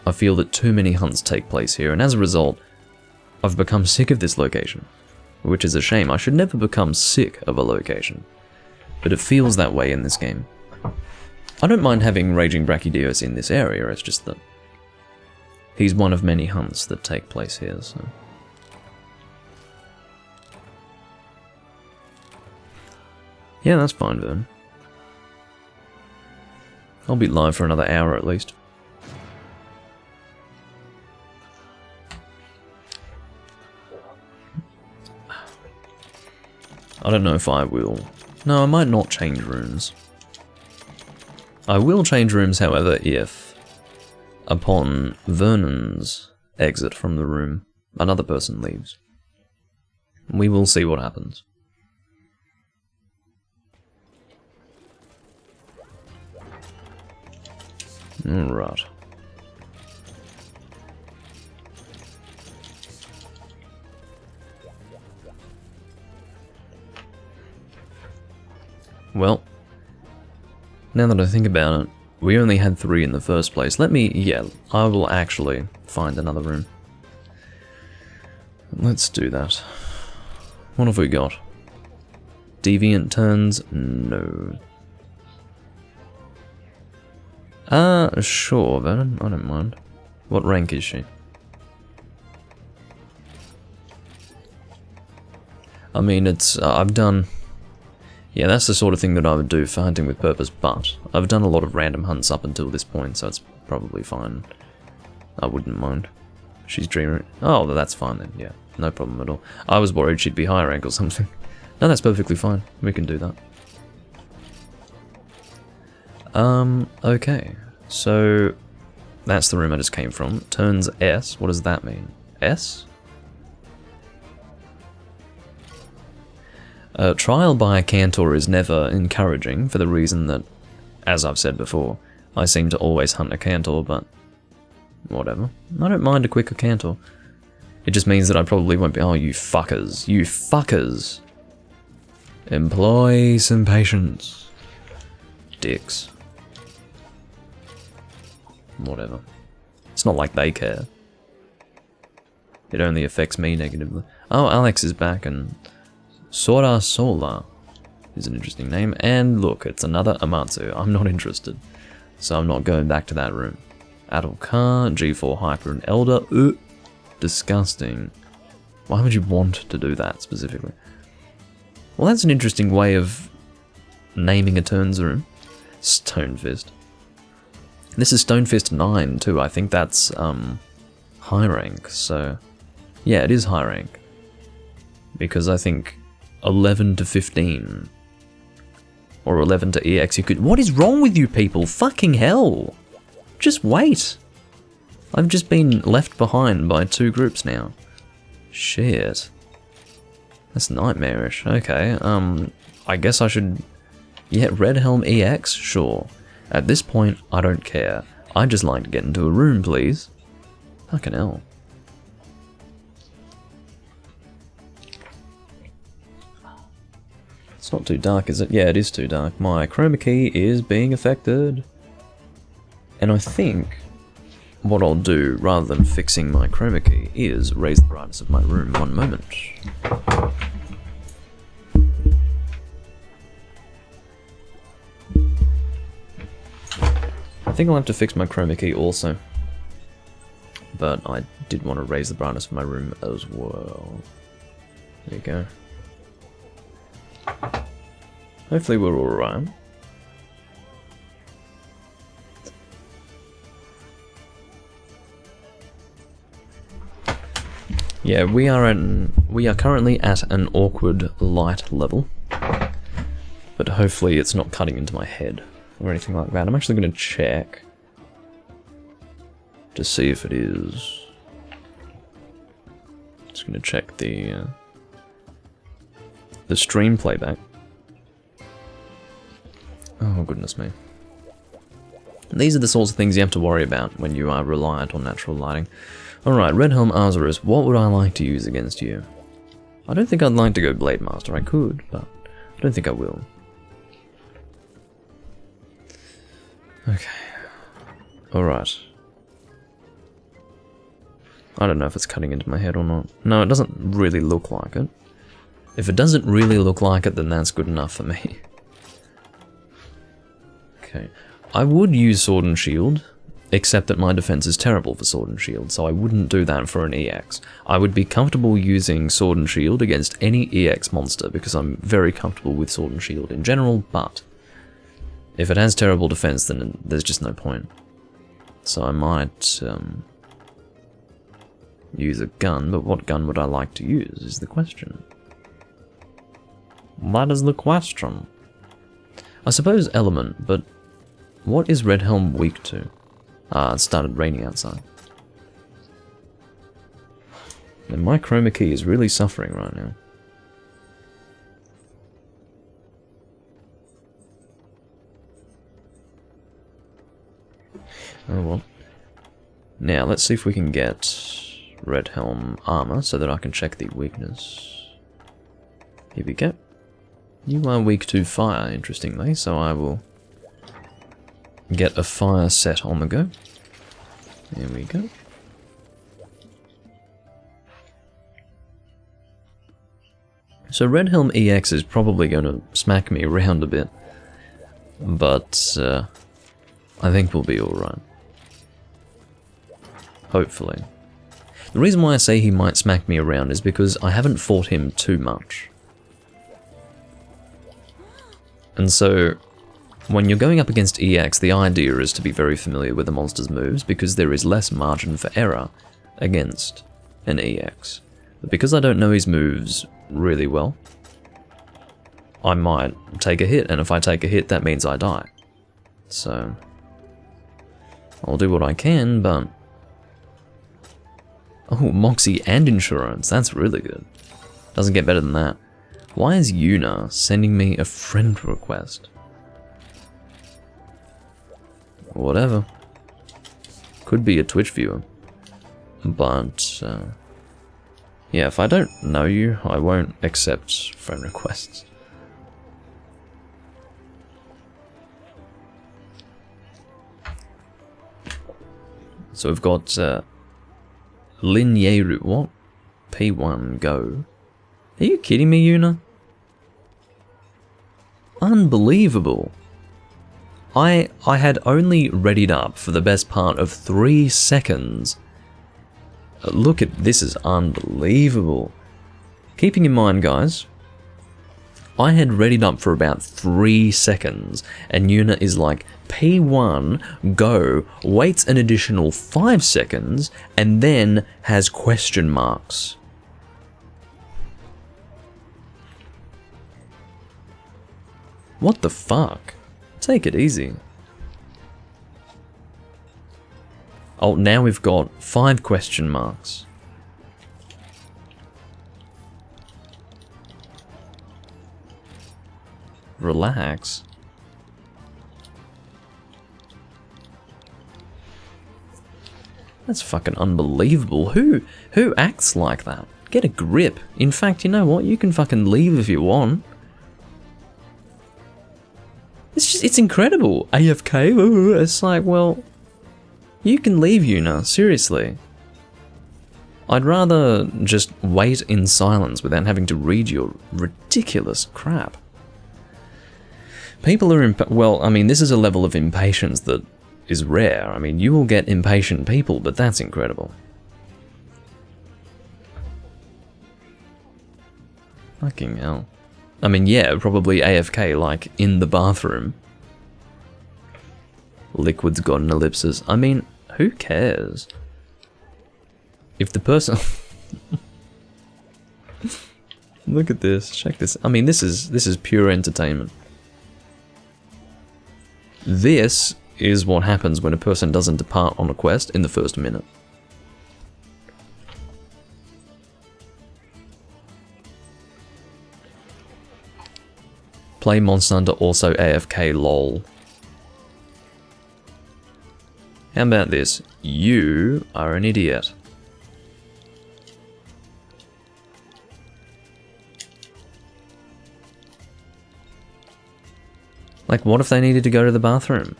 I feel that too many hunts take place here, and as a result, I've become sick of this location. Which is a shame. I should never become sick of a location. But it feels that way in this game. I don't mind having Raging Brachydios in this area, it's just that he's one of many hunts that take place here, so... Yeah, that's fine then. I'll be live for another hour at least. I don't know if I will. No, I might not change rooms. I will change rooms, however, if, upon Vernon's exit from the room, another person leaves. We will see what happens. Alright. Well, now that I think about it, we only had 3 in the first place. Yeah, I will actually find another room. Let's do that. What have we got? Deviant turns? No. Sure, but I don't mind. What rank is she? I mean, it's, I've done... Yeah, that's the sort of thing that I would do for hunting with purpose, but I've done a lot of random hunts up until this point, so it's probably fine. I wouldn't mind. She's dreaming. Oh, that's fine then, yeah. No problem at all. I was worried she'd be high rank or something. No, that's perfectly fine. We can do that. Okay. So, that's the room I just came from. Turns S. What does that mean? S? Trial by a Cantor is never encouraging for the reason that, as I've said before, I seem to always hunt a Cantor, but whatever. I don't mind a quicker Cantor. It just means that I probably won't be— oh, you fuckers. You fuckers. Employ some patience. Dicks. Whatever. It's not like they care. It only affects me negatively. Oh, Alex is back, and Sora Sola is an interesting name. And look, it's another Amatsu. I'm not interested, so I'm not going back to that room. Adolkar, G4 Hyper, and Elder. Disgusting. Why would you want to do that specifically? Well, that's an interesting way of naming a turns room. Stonefist. This is Stonefist 9 too. I think that's high rank, so yeah, it is high rank. Because I think 11 to 15 or 11 to EX you could— what is wrong with you people? Fucking hell. Just wait. I've just been left behind by 2 groups now. Shit. That's nightmarish. Okay, I guess I should— yeah, Red Helm EX? Sure. At this point, I don't care. I'd just like to get into a room, please. Fucking hell. It's not too dark, is it? Yeah, it is too dark. My chroma key is being affected. And I think what I'll do, rather than fixing my chroma key, is raise the brightness of my room. One moment. I think I'll have to fix my chroma key also. But I did want to raise the brightness of my room as well. There you go. Hopefully we're alright. Yeah, we are currently at an awkward light level. But hopefully it's not cutting into my head or anything like that. I'm actually going to check to see if it is. Just going to check the stream playback. Oh goodness me. These are the sorts of things you have to worry about when you are reliant on natural lighting. Alright, Red Helm Azarus, what would I like to use against you? I don't think I'd like to go Blade Master. I could, but I don't think I will. Okay. Alright. I don't know if it's cutting into my head or not. No, it doesn't really look like it. If it doesn't really look like it, then that's good enough for me. Okay. I would use Sword and Shield, except that my defense is terrible for Sword and Shield, so I wouldn't do that for an EX. I would be comfortable using Sword and Shield against any EX monster, because I'm very comfortable with Sword and Shield in general, but if it has terrible defense, then there's just no point. So I might use a gun, but what gun would I like to use is the question. That is the question. I suppose Element, but what is Red Helm weak to? Ah, it started raining outside. And my chroma key is really suffering right now. Oh well. Now, let's see if we can get Red Helm armor so that I can check the weakness. Here we go. You are weak to fire, interestingly, so I will get a fire set on the go. There we go. So Red Helm EX is probably going to smack me around a bit, but I think we'll be alright. Hopefully. The reason why I say he might smack me around is because I haven't fought him too much. And so, when you're going up against EX, the idea is to be very familiar with the monster's moves, because there is less margin for error against an EX. But because I don't know his moves really well, I might take a hit, and if I take a hit, that means I die. So, I'll do what I can, but... Oh, Moxie and Insurance, that's really good. Doesn't get better than that. Why is Yuna sending me a friend request? Whatever. Could be a Twitch viewer. But, yeah, if I don't know you, I won't accept friend requests. So we've got, Lin Yeru. What? P1, go. Are you kidding me, Yuna? Unbelievable. I had only readied up for the best part of 3 seconds. Look at this, is unbelievable. Keeping in mind, guys, I had readied up for about 3 seconds, and Yuna is like, P1, go, waits an additional 5 seconds, and then has question marks. What the fuck? Take it easy. Oh, now we've got 5 question marks. Relax. That's fucking unbelievable. Who acts like that? Get a grip. In fact, you know what? You can fucking leave if you want. It's incredible. AFK? It's like, well, you can leave, Yuna, seriously. I'd rather just wait in silence without having to read your ridiculous crap. People are well, I mean, this is a level of impatience that is rare. I mean, you will get impatient people, but that's incredible. Fucking hell. I mean, yeah, probably AFK, like, in the bathroom. Liquid's got an ellipsis. I mean, who cares? If the person... Look at this, check this. I mean, this is pure entertainment. This is what happens when a person doesn't depart on a quest in the first minute. Play Monster Hunter also AFK lol. How about this? You are an idiot. Like, what if they needed to go to the bathroom?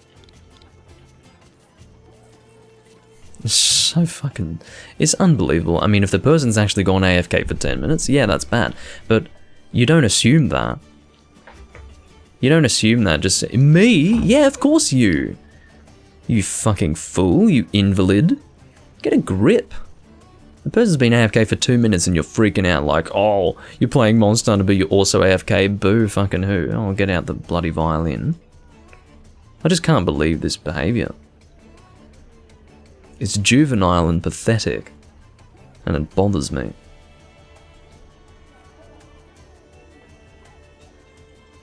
so fucking... It's unbelievable. I mean, if the person's actually gone AFK for 10 minutes, yeah, that's bad. But you don't assume that. You don't assume that. Just say, me? Yeah, of course you. You fucking fool, you invalid. Get a grip. The person's been AFK for 2 minutes and you're freaking out like, oh, you're playing Monster Hunter but you're also AFK. Boo fucking who. Oh, get out the bloody violin. I just can't believe this behaviour. It's juvenile and pathetic. And it bothers me.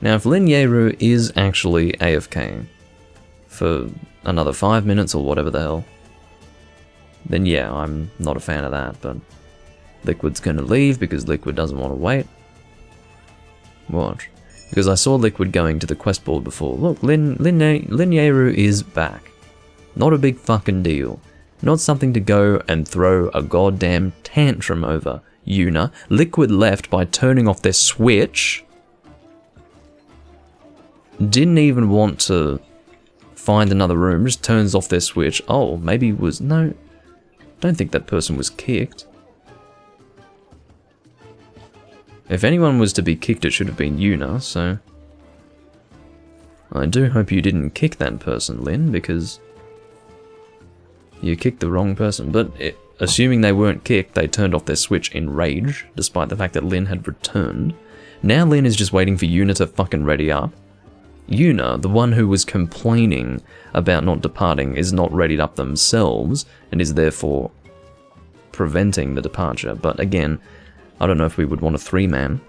Now, if Lin Yeru is actually AFK for another 5 minutes or whatever the hell, then yeah, I'm not a fan of that, but Liquid's gonna leave because Liquid doesn't want to wait. Watch. Because I saw Liquid going to the quest board before. Look, Lin Yeru is back. Not a big fucking deal. Not something to go and throw a goddamn tantrum over, Yuna. Liquid left by turning off their switch. Didn't even want to find another room, just turns off their switch. Oh, maybe it was... No, don't think that person was kicked. If anyone was to be kicked, it should have been Yuna, so... I do hope you didn't kick that person, Lin, because... You kicked the wrong person, but assuming they weren't kicked, they turned off their switch in rage, despite the fact that Lin had returned. Now Lin is just waiting for Yuna to fucking ready up. Yuna, the one who was complaining about not departing, is not readied up themselves, and is therefore preventing the departure. But again, I don't know if we would want a 3-man.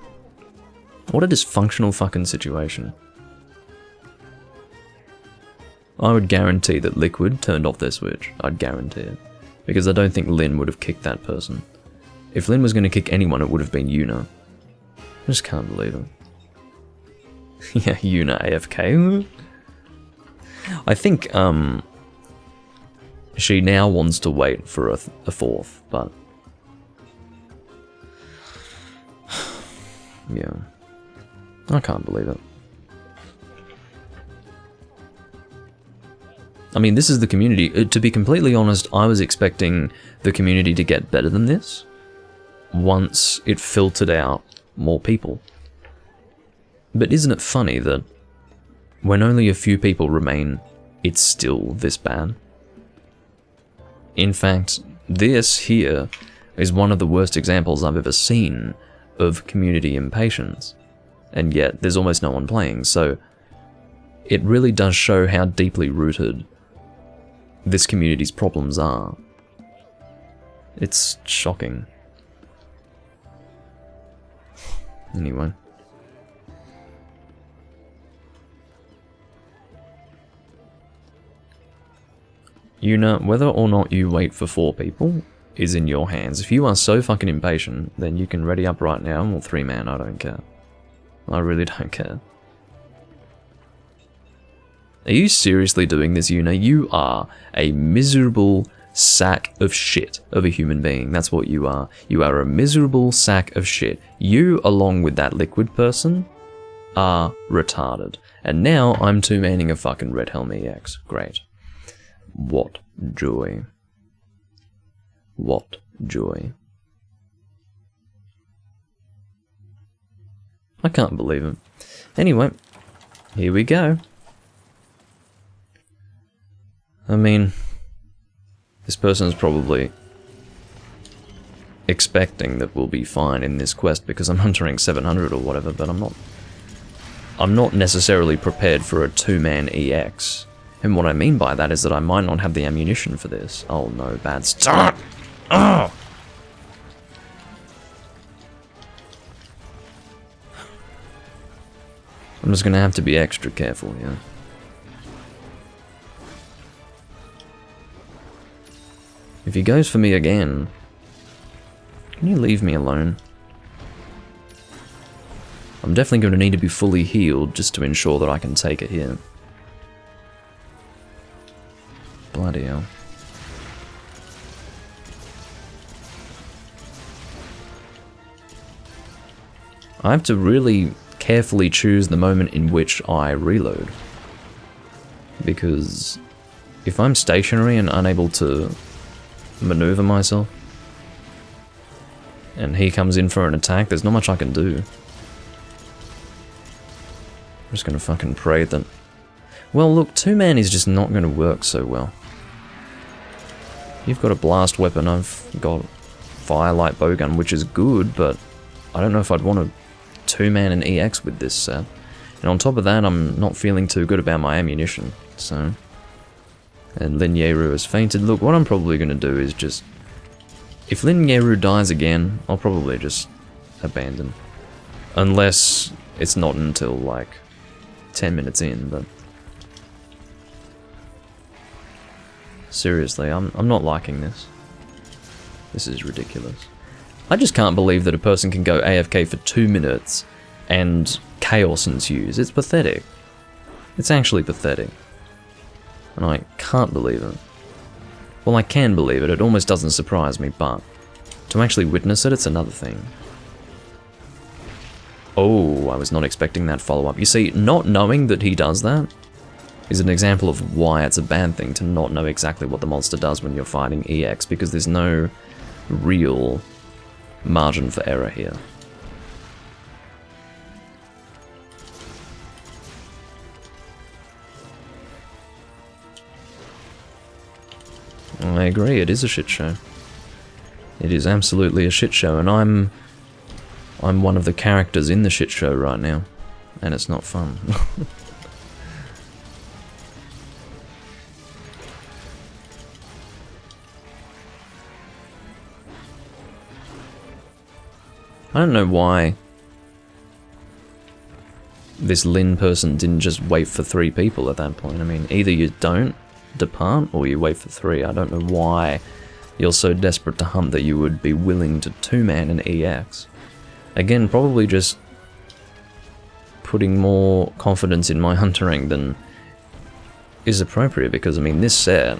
What a dysfunctional fucking situation. I would guarantee that Liquid turned off their switch. I'd guarantee it. Because I don't think Lin would have kicked that person. If Lin was going to kick anyone, it would have been Yuna. I just can't believe it. Yeah, Yuna AFK. I think, she now wants to wait for a fourth, but... Yeah. I can't believe it. I mean, this is the community. To be completely honest, I was expecting the community to get better than this once it filtered out more people. But isn't it funny that when only a few people remain, it's still this bad? In fact, this here is one of the worst examples I've ever seen of community impatience. And yet, there's almost no one playing, so it really does show how deeply rooted this community's problems are. It's shocking. Anyway. Yuna, whether or not you wait for 4 people is in your hands. If you are so fucking impatient, then you can ready up right now and we'll 3-man, I don't care. I really don't care. Are you seriously doing this, Yuna? You are a miserable sack of shit of a human being. That's what you are. You are a miserable sack of shit. You, along with that Liquid person, are retarded. And now I'm 2-manning a fucking Red Helm EX. Great. What joy. What joy. I can't believe it. Anyway, here we go. I mean, this person's probably expecting that we'll be fine in this quest because I'm huntering 700 or whatever, but I'm not necessarily prepared for a 2-man EX. And what I mean by that is that I might not have the ammunition for this. Oh no, bad start! Oh! I'm just gonna have to be extra careful here. If he goes for me again, can you leave me alone? I'm definitely going to need to be fully healed just to ensure that I can take it here. Bloody hell. I have to really carefully choose the moment in which I reload. Because if I'm stationary and unable to maneuver myself, and he comes in for an attack, there's not much I can do. I'm just gonna fucking pray that... Well, look, two-man is just not gonna work so well. You've got a blast weapon, I've got firelight bowgun, which is good, but I don't know if I'd want a two-man and EX with this set. And on top of that, I'm not feeling too good about my ammunition, so... And Lin Yeru has fainted. Look, what I'm probably gonna do is just... If Lin Yeru dies again, I'll probably just abandon. Unless it's not until, like, 10 minutes in, but... Seriously, I'm not liking this. This is ridiculous. I just can't believe that a person can go AFK for 2 minutes and chaos ensues. It's pathetic. It's actually pathetic. And I can't believe it. Well, I can believe it. It almost doesn't surprise me, but to actually witness it, it's another thing. Oh, I was not expecting that follow-up. You see, not knowing that he does that is an example of why it's a bad thing to not know exactly what the monster does when you're fighting EX, because there's no real margin for error here. I agree, it is a shit show. It is absolutely a shit show, and I'm one of the characters in the shit show right now, and it's not fun. I don't know why this Lin person didn't just wait for 3 people at that point. I mean, either you don't depart or you wait for 3. I don't know why you're so desperate to hunt that you would be willing to two-man an EX. Again, probably just putting more confidence in my huntering than is appropriate, because I mean, this set,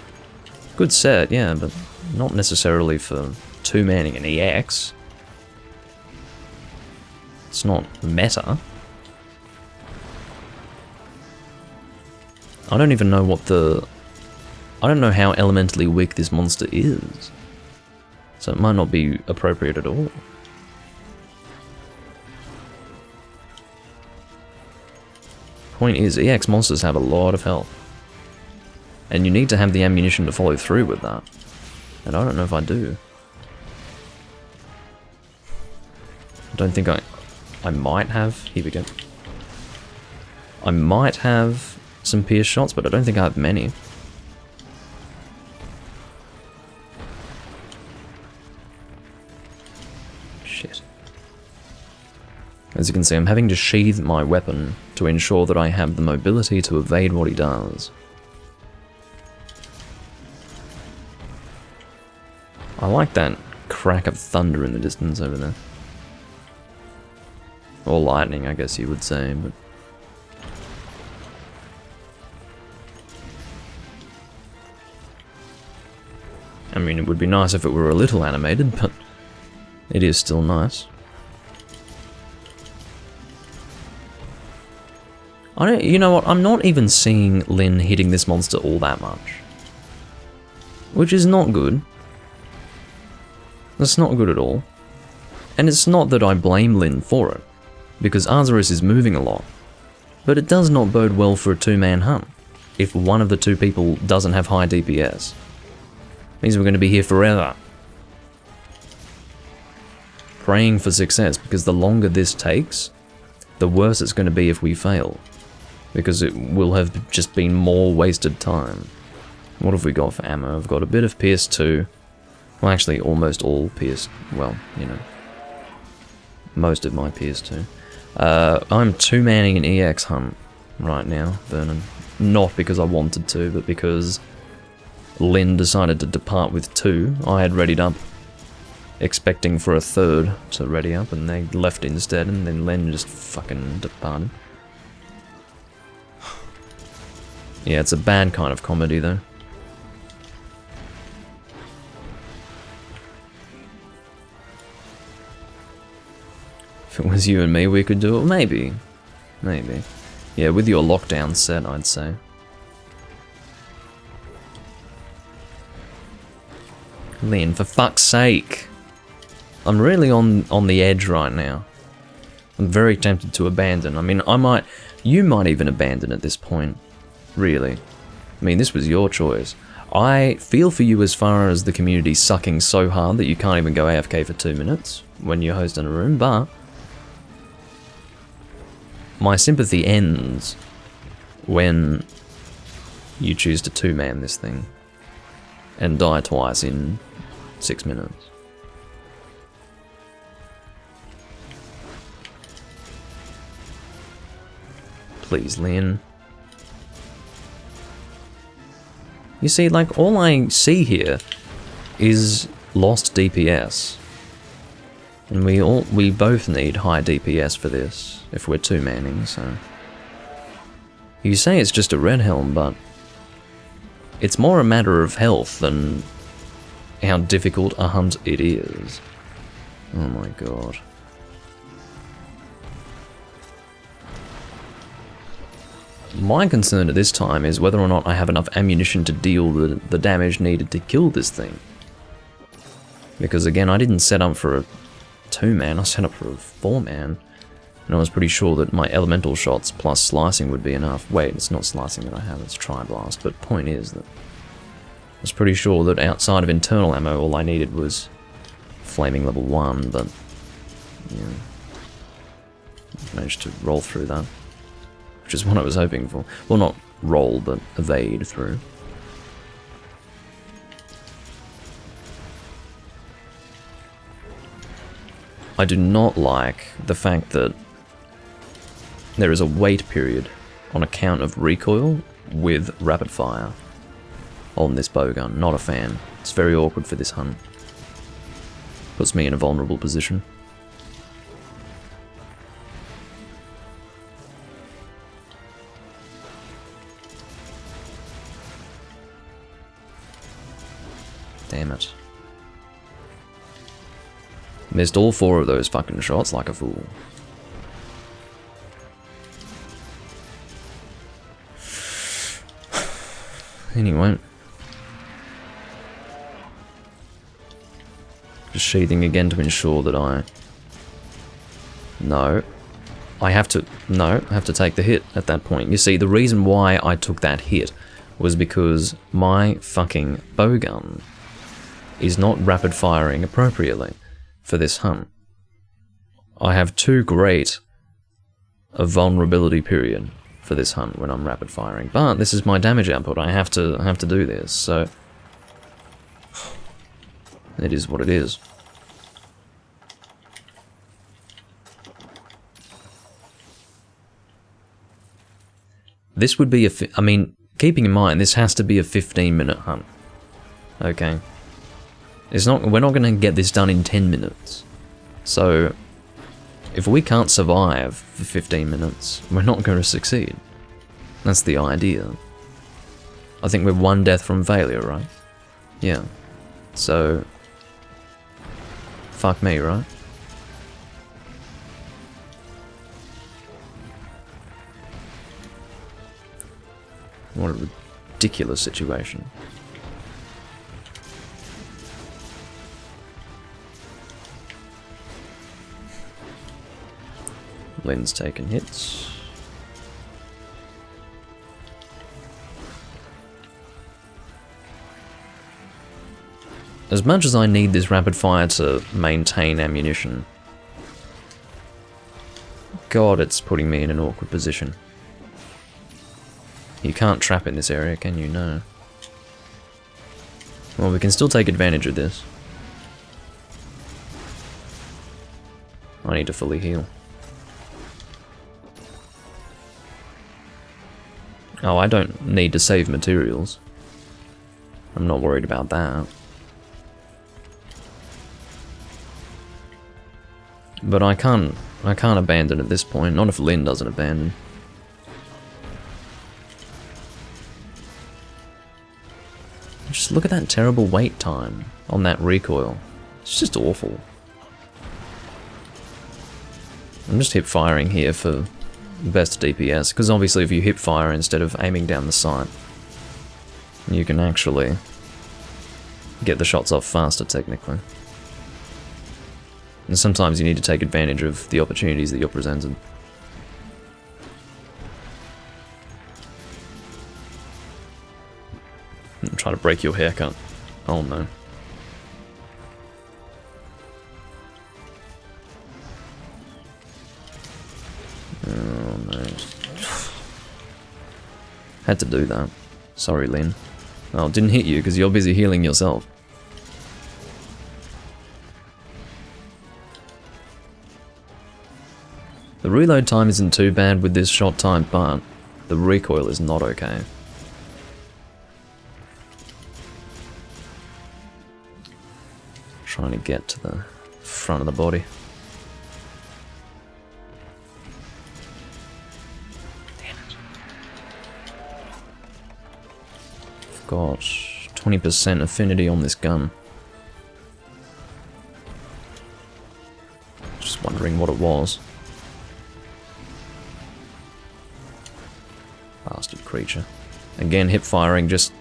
good set, yeah, but not necessarily for two-manning an EX. It's not meta. I don't even know what the... I don't know how elementally weak this monster is. So it might not be appropriate at all. Point is, EX monsters have a lot of health. And you need to have the ammunition to follow through with that. And I don't know if I do. I don't think I might have... Here we go. I might have some pierce shots, but I don't think I have many. Shit. As you can see, I'm having to sheathe my weapon to ensure that I have the mobility to evade what he does. I like that crack of thunder in the distance over there. Or lightning, I guess you would say, but... I mean, it would be nice if it were a little animated, but it is still nice. You know what, I'm not even seeing Lin hitting this monster all that much. Which is not good. That's not good at all. And it's not that I blame Lin for it, because Arzuros is moving a lot. But it does not bode well for a two-man hunt if one of the 2 people doesn't have high DPS. Means we're going to be here forever. Praying for success, because the longer this takes, the worse it's going to be if we fail. Because it will have just been more wasted time. What have we got for ammo? I've got a bit of Pierce 2. Well, actually, almost all Pierce... Well, you know. Most of my Pierce 2. I'm two-manning an EX hunt right now, Vernon. Not because I wanted to, but because Lin decided to depart with 2. I had readied up, expecting for a 3rd to ready up, and they left instead, and then Lin just fucking departed. Yeah, it's a bad kind of comedy, though. If it was you and me, we could do it. Maybe. Maybe. Yeah, with your lockdown set, I'd say. Lynn, for fuck's sake. I'm really on the edge right now. I'm very tempted to abandon. I mean, you might even abandon at this point. Really. I mean, this was your choice. I feel for you as far as the community sucking so hard that you can't even go AFK for 2 minutes when you're hosting a room, but my sympathy ends when you choose to two-man this thing and die twice in 6 minutes. Please, Lynn. You see, like, all I see here is lost DPS. And we both need high DPS for this, if we're two-manning, so... You say it's just a red helm, but it's more a matter of health than how difficult a hunt it is. Oh my god. My concern at this time is whether or not I have enough ammunition to deal the damage needed to kill this thing. Because again, I didn't set up for a 2-man, I set up for a 4-man. And I was pretty sure that my elemental shots plus slicing would be enough. Wait, it's not slicing that I have, it's Tri-Blast. But point is that I was pretty sure that outside of internal ammo, all I needed was flaming level 1, but yeah, managed to roll through that. Which is what I was hoping for. Well, not roll, but evade through. I do not like the fact that there is a wait period on account of recoil with rapid fire on this bowgun. Not a fan. It's very awkward for this hunt. Puts me in a vulnerable position. Damn it. Missed all 4 of those fucking shots like a fool. Anyway. Just sheathing again to ensure that I have to take the hit at that point. You see, the reason why I took that hit was because my fucking bowgun is not rapid firing appropriately for this hunt. I have too great a vulnerability period for this hunt when I'm rapid firing, but this is my damage output. I have to do this, so it is what it is. This would be I mean, keeping in mind this has to be a 15-minute hunt. Okay. We're not going to get this done in 10 minutes. So, if we can't survive for 15 minutes, we're not going to succeed. That's the idea. I think we're 1 death from failure, right? Yeah. So, fuck me, right? What a ridiculous situation. Lynn's taken hits. As much as I need this rapid fire to maintain ammunition, God, it's putting me in an awkward position. You can't trap in this area, can you? No. Well, we can still take advantage of this. I need to fully heal. Oh, I don't need to save materials. I'm not worried about that. But I can't abandon at this point, not if Lynn doesn't abandon. Just look at that terrible wait time on that recoil. It's just awful. I'm just hip firing here for best DPS, because obviously if you hip fire instead of aiming down the sight, you can actually get the shots off faster, technically. And sometimes you need to take advantage of the opportunities that you're presented. Try to break your haircut. Oh no. Oh no. Had to do that. Sorry, Lynn. Oh, it didn't hit you because you're busy healing yourself. The reload time isn't too bad with this shot type, but the recoil is not okay. Trying to get to the front of the body. Damn it. I've got 20% affinity on this gun. Just wondering what it was. Bastard creature. Again, hip firing just...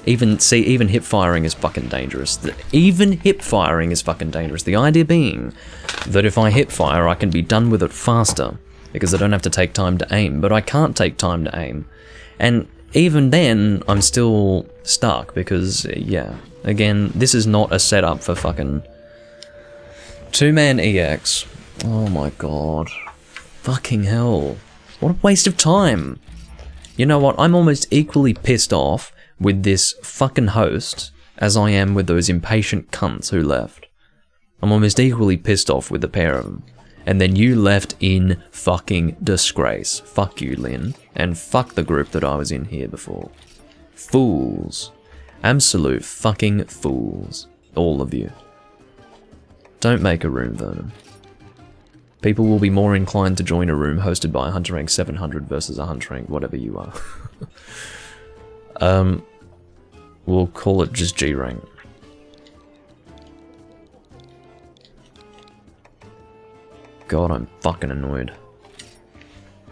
even hip firing is fucking dangerous. Even hip firing is fucking dangerous. The idea being that if I hip fire, I can be done with it faster because I don't have to take time to aim, but I can't take time to aim. And even then, I'm still stuck because, yeah, again, this is not a setup for fucking two-man EX. Oh my god. Fucking hell. What a waste of time. You know what? I'm almost equally pissed off with this fucking host as I am with those impatient cunts who left. I'm almost equally pissed off with the pair of them. And then you left in fucking disgrace. Fuck you, Lynn. And fuck the group that I was in here before. Fools. Absolute fucking fools. All of you. Don't make a room, Vernon. People will be more inclined to join a room hosted by a Hunter Rank 700 versus a Hunter Rank whatever you are. We'll call it just G rank. God, I'm fucking annoyed.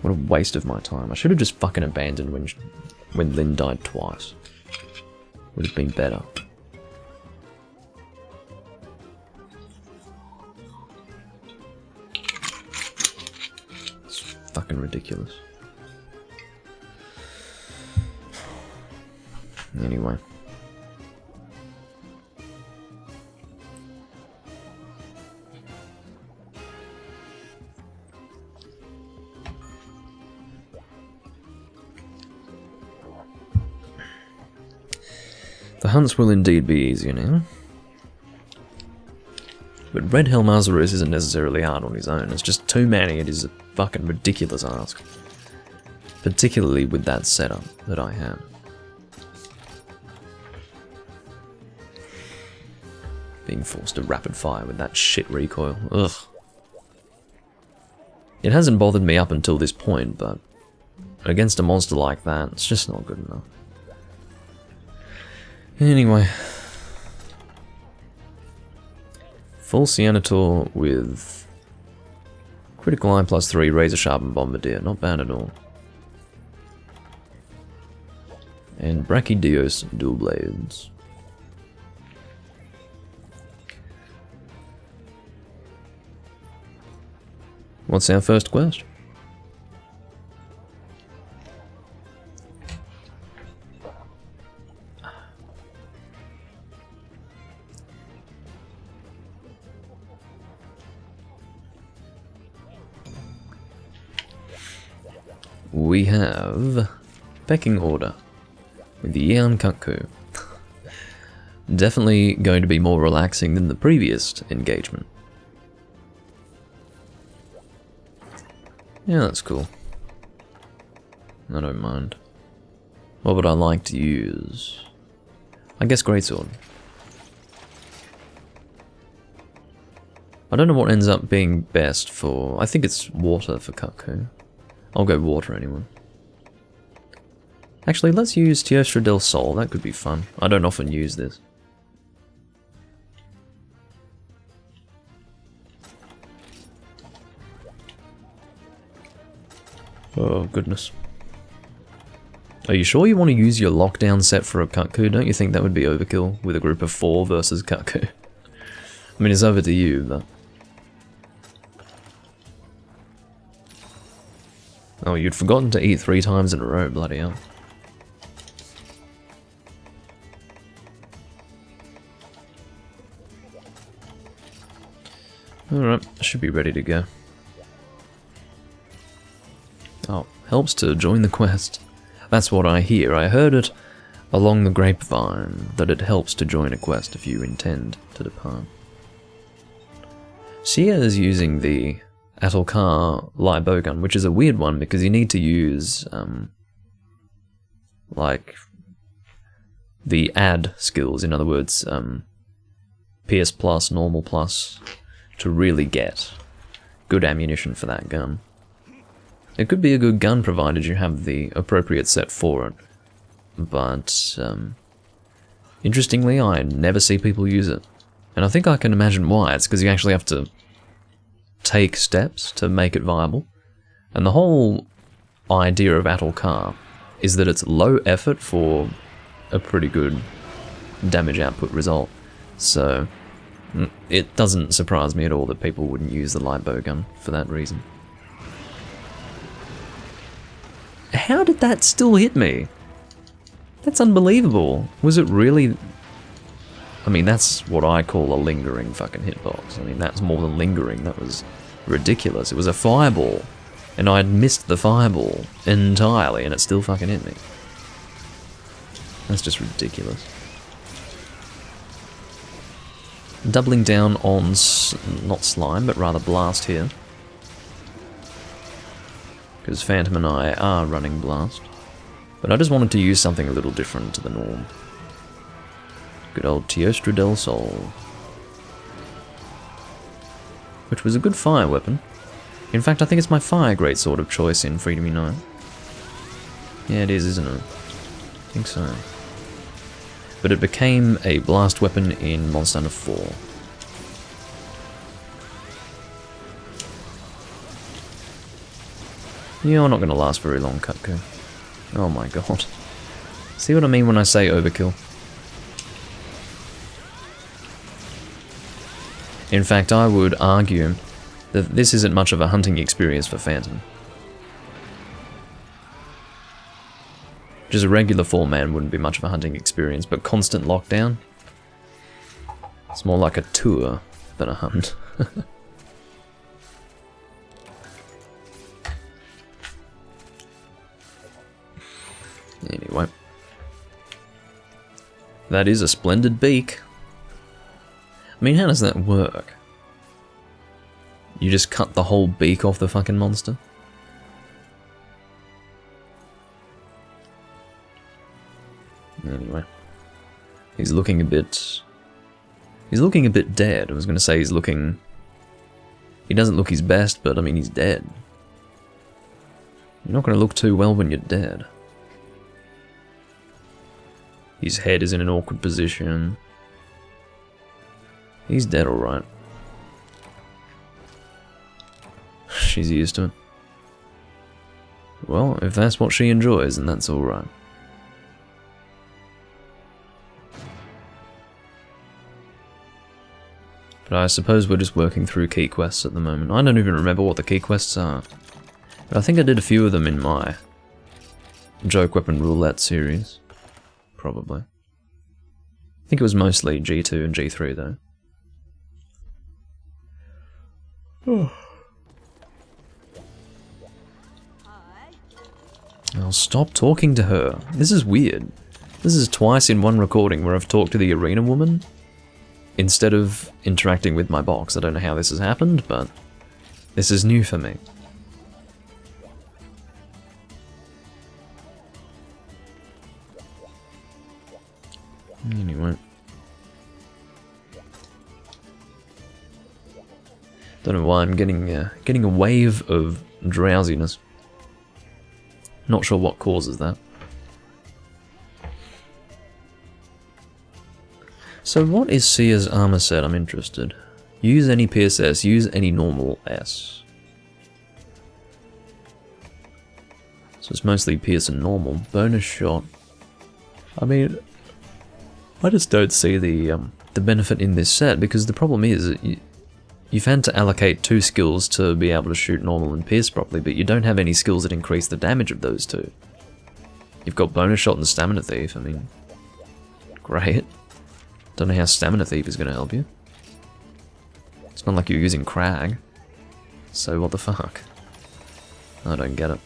What a waste of my time. I should have just fucking abandoned when Lynn died twice. Would have been better. It's fucking ridiculous. Anyway. The hunts will indeed be easier now. But Red Helm Azarus isn't necessarily hard on his own, it's just too many, it is a fucking ridiculous ask. Particularly with that setup that I have. Being forced to rapid fire with that shit recoil, ugh. It hasn't bothered me up until this point, but against a monster like that, it's just not good enough. Anyway. Full Senator with critical eye +3, razor sharpened bombardier, not bad at all. And Brachydios dual blades. What's our first quest? We have Pecking Order with the Yeon Kakku. Definitely going to be more relaxing than the previous engagement. Yeah, that's cool. I don't mind. What would I like to use? I guess Greatsword. I don't know what ends up being best for... I think it's water for Kakku. I'll go water anyway. Actually, let's use Teostra del Sol. That could be fun. I don't often use this. Oh, goodness. Are you sure you want to use your lockdown set for a Kutku? Don't you think that would be overkill with a group of 4 versus Kutku? I mean, it's over to you, but... Oh, you'd forgotten to eat 3 times in a row, bloody hell. Alright, should be ready to go. Oh, helps to join the quest. That's what I hear. I heard it along the grapevine, that it helps to join a quest if you intend to depart. Sia is using the Atulkar light bowgun, which is a weird one because you need to use, like, the add skills, in other words, PS plus, normal plus, to really get good ammunition for that gun. It could be a good gun provided you have the appropriate set for it, but interestingly I never see people use it. And I think I can imagine why. It's because you actually have to take steps to make it viable. And the whole idea of Atulkar is that it's low effort for a pretty good damage output result. So it doesn't surprise me at all that people wouldn't use the light bowgun for that reason. How did that still hit me? That's unbelievable. Was it really... I mean, that's what I call a lingering fucking hitbox. I mean, that's more than lingering. That was ridiculous. It was a fireball, and I'd missed the fireball entirely, and it still fucking hit me. That's just ridiculous. Doubling down on, not slime, but rather blast here. Because Phantom and I are running blast. But I just wanted to use something a little different to the norm. Good old Teostra del Sol. Which was a good fire weapon. In fact, I think it's my fire greatsword of choice in Freedom Unite. Yeah, it is, isn't it? I think so. But it became a blast weapon in Monster Hunter 4. You're not going to last very long, Kutku. Oh my god. See what I mean when I say overkill? In fact, I would argue that this isn't much of a hunting experience for Phantom. Just a regular 4-man wouldn't be much of a hunting experience, but constant lockdown? It's more like a tour than a hunt. Anyway. That is a splendid beak. I mean, how does that work? You just cut the whole beak off the fucking monster? Anyway. He's looking a bit dead. I was going to say he's looking... He doesn't look his best, but I mean, he's dead. You're not going to look too well when you're dead. His head is in an awkward position. He's dead alright. She's used to it. Well, if that's what she enjoys, then that's alright. But I suppose we're just working through key quests at the moment. I don't even remember what the key quests are. But I think I did a few of them in my Joke Weapon Roulette series. Probably. I think it was mostly G2 and G3 though. I'll stop talking to her. This is weird. This is twice in one recording where I've talked to the arena woman instead of interacting with my box. I don't know how this has happened, but this is new for me. Anyway. Don't know why I'm getting a wave of drowsiness. Not sure what causes that. So what is Sia's armor set? I'm interested. Use any PSS, use any normal S. So it's mostly Pierce and normal. Bonus shot. I mean, I just don't see the benefit in this set, because the problem is that you've had to allocate 2 skills to be able to shoot normal and pierce properly, but you don't have any skills that increase the damage of those 2. You've got bonus shot and stamina thief. I mean, great. Don't know how stamina thief is going to help you. It's not like you're using Crag. So what the fuck? I don't get it.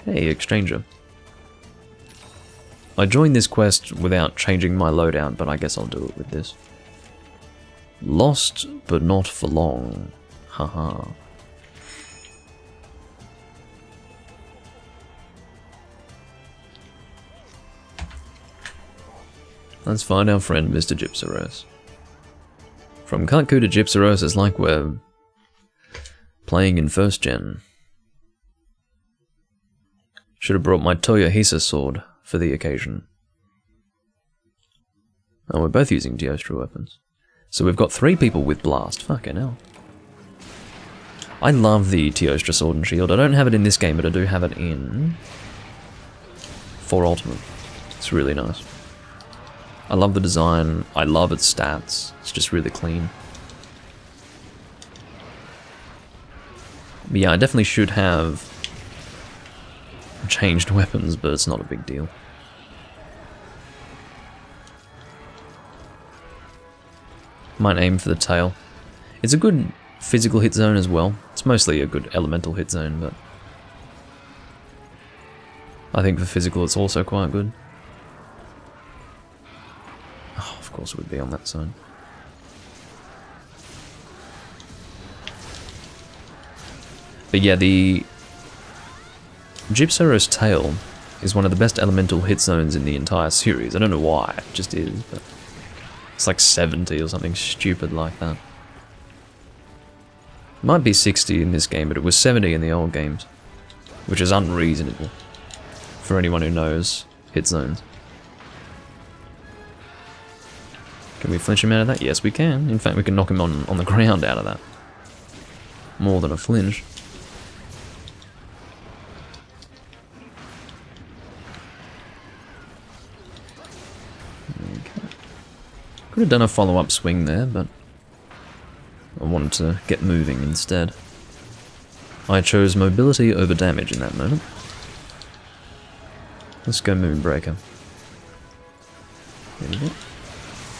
Hey, Exchanger. I joined this quest without changing my loadout, but I guess I'll do it with this. Lost, but not for long. Haha. Let's find our friend Mr. Gypsaros. From Katku to Gypsaros is like we're playing in 1st gen. Should have brought my Toyohisa sword for the occasion. Oh, we're both using Teostra weapons. So we've got 3 people with blast. Fucking hell. I love the Teostra sword and shield. I don't have it in this game, but I do have it in 4 Ultimate. It's really nice. I love the design, I love its stats, it's just really clean. But yeah, I definitely should have changed weapons, but it's not a big deal. Might aim for the tail. It's a good physical hit zone as well. It's mostly a good elemental hit zone, but I think for physical it's also quite good. Of course it would be on that side. But yeah, the Gypsaros tail is one of the best elemental hit zones in the entire series. I don't know why, it just is, but it's like 70 or something stupid like that. Might be 60 in this game, but it was 70 in the old games, which is unreasonable for anyone who knows hit zones. Can we flinch him out of that? Yes, we can. In fact, we can knock him on the ground out of that. More than a flinch. Okay. Could have done a follow-up swing there, but I wanted to get moving instead. I chose mobility over damage in that moment. Let's go Moonbreaker. There we go.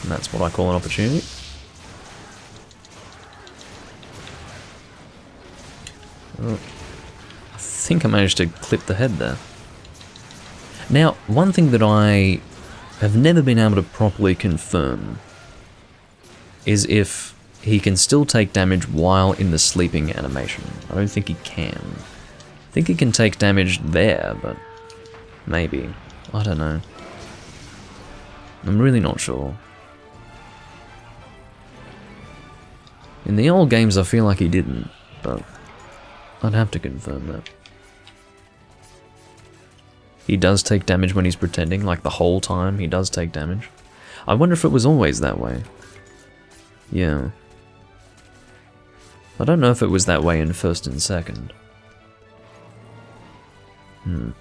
And that's what I call an opportunity. Oh, I think I managed to clip the head there. Now, one thing that I have never been able to properly confirm is if he can still take damage while in the sleeping animation. I don't think he can. I think he can take damage there, but maybe. I don't know. I'm really not sure. In the old games I feel like he didn't, but I'd have to confirm that. He does take damage when he's pretending, like the whole time he does take damage. I wonder if it was always that way. Yeah. I don't know if it was that way in 1st and 2nd.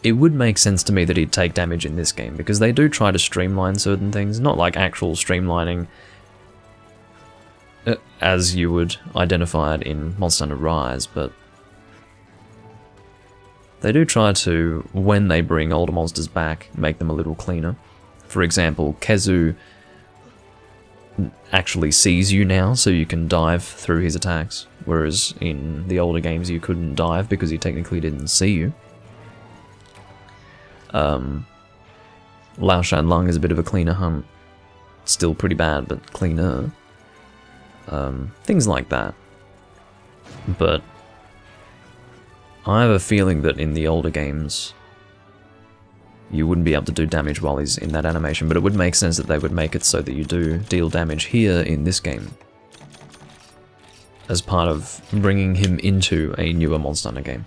It would make sense to me that he'd take damage in this game, because they do try to streamline certain things, not like actual streamlining as you would identify it in Monster Hunter Rise, but they do try to, when they bring older monsters back, make them a little cleaner. For example, Kezu actually sees you now, so you can dive through his attacks, whereas in the older games you couldn't dive because he technically didn't see you. Lao Shan Lung is a bit of a cleaner hunt. Still pretty bad, but cleaner. Things like that. But I have a feeling that in the older games you wouldn't be able to do damage while he's in that animation, but it would make sense that they would make it so that you do deal damage here in this game, as part of bringing him into a newer Monster Hunter game.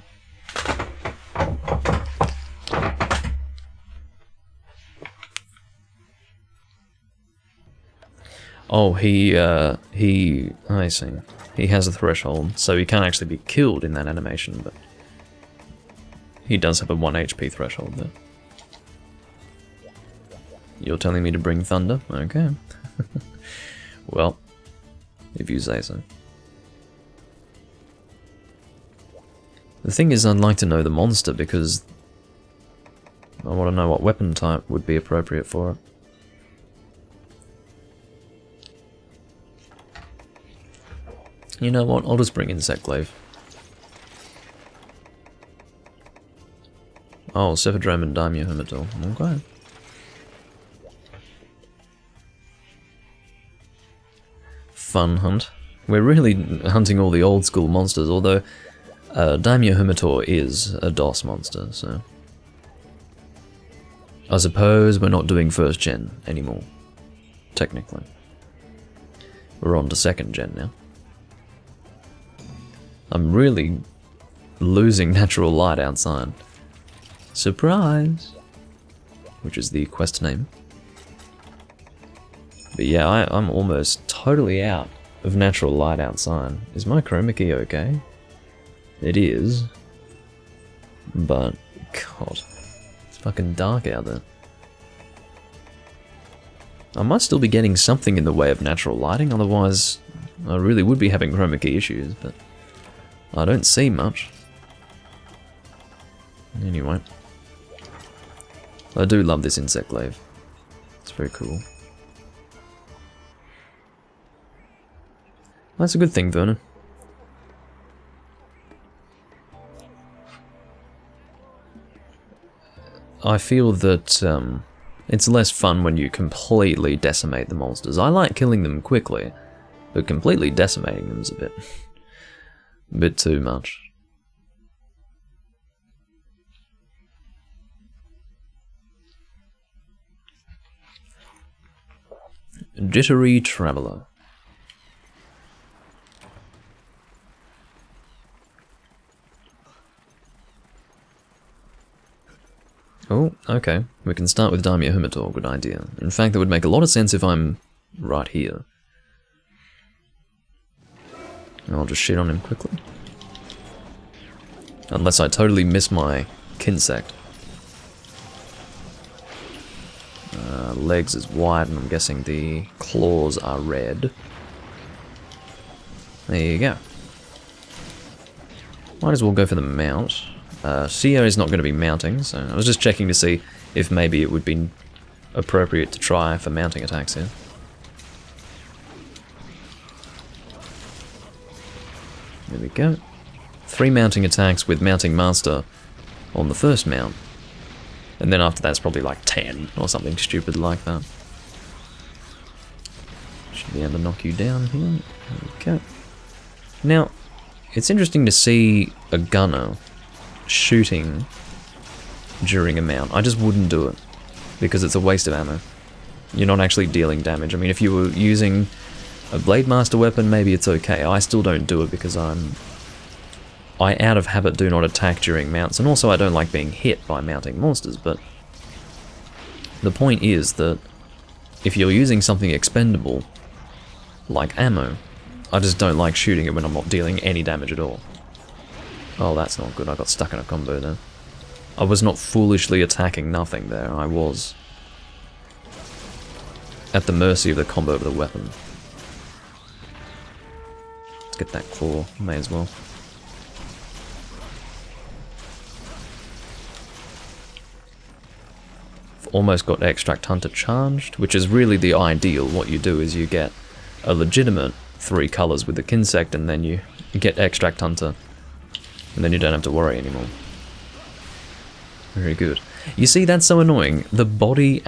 Oh, I see. he has a threshold, so he can't actually be killed in that animation, but he does have a 1 HP threshold there. You're telling me to bring thunder? Okay. Well, if you say so. The thing is, I'd like to know the monster because I want to know what weapon type would be appropriate for it. You know what, I'll just bring Insect Glaive. Oh, Cephadrome and Daimyo Humator. Okay. Fun hunt. We're really hunting all the old school monsters, although Daimyo Humator is a DOS monster, so... I suppose we're not doing first gen anymore, technically. We're on to second gen now. I'm really losing natural light outside. Surprise! Which is the quest name. But yeah, I'm almost totally out of natural light outside. Is my chroma key okay? It is. But, God, it's fucking dark out there. I might still be getting something in the way of natural lighting, otherwise I really would be having chroma key issues, but I don't see much. Anyway. I do love this Insect Glaive. It's very cool. That's a good thing, Vernon. I feel that it's less fun when you completely decimate the monsters. I like killing them quickly, but completely decimating them is a bit too much. Jittery Traveller. Oh, okay. We can start with Daimyo Humator, good idea. In fact, that would make a lot of sense if I'm right here. I'll just shit on him quickly. Unless I totally miss my Kinsect. Legs is white, and I'm guessing the claws are red. There you go. Might as well go for the mount. Sia is not going to be mounting, so I was just checking to see if maybe it would be appropriate to try for mounting attacks here. There we go. 3 mounting attacks with Mounting Master on the first mount. And then after that's probably like 10 or something stupid like that. Should be able to knock you down here. There we go. Now, it's interesting to see a gunner shooting during a mount. I just wouldn't do it because it's a waste of ammo. You're not actually dealing damage. I mean, if you were using a Blade Master weapon, maybe it's okay. I still don't do it because I out of habit do not attack during mounts, and also I don't like being hit by mounting monsters, but the point is that if you're using something expendable, like ammo, I just don't like shooting it when I'm not dealing any damage at all. Oh, that's not good. I got stuck in a combo there. I was not foolishly attacking nothing there. I was at the mercy of the combo of the weapon. Let's get that claw. May as well. I've almost got Extract Hunter charged, which is really the ideal. What you do is you get a legitimate 3 colors with the Kinsect, and then you get Extract Hunter. And then you don't have to worry anymore. Very good. You see, that's so annoying. The body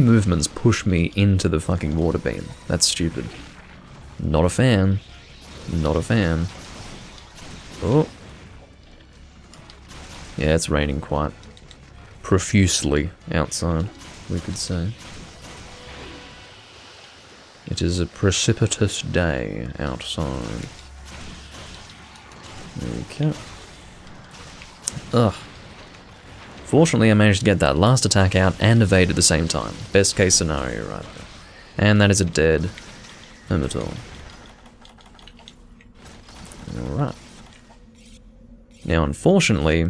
movements push me into the fucking water beam. That's stupid. Not a fan. Not a fan. Oh. Yeah, it's raining quite profusely outside, we could say. It is a precipitous day outside. There we go. Ugh. Fortunately, I managed to get that last attack out and evade at the same time. Best case scenario right there. And that is a dead Humator. Alright. Now, unfortunately,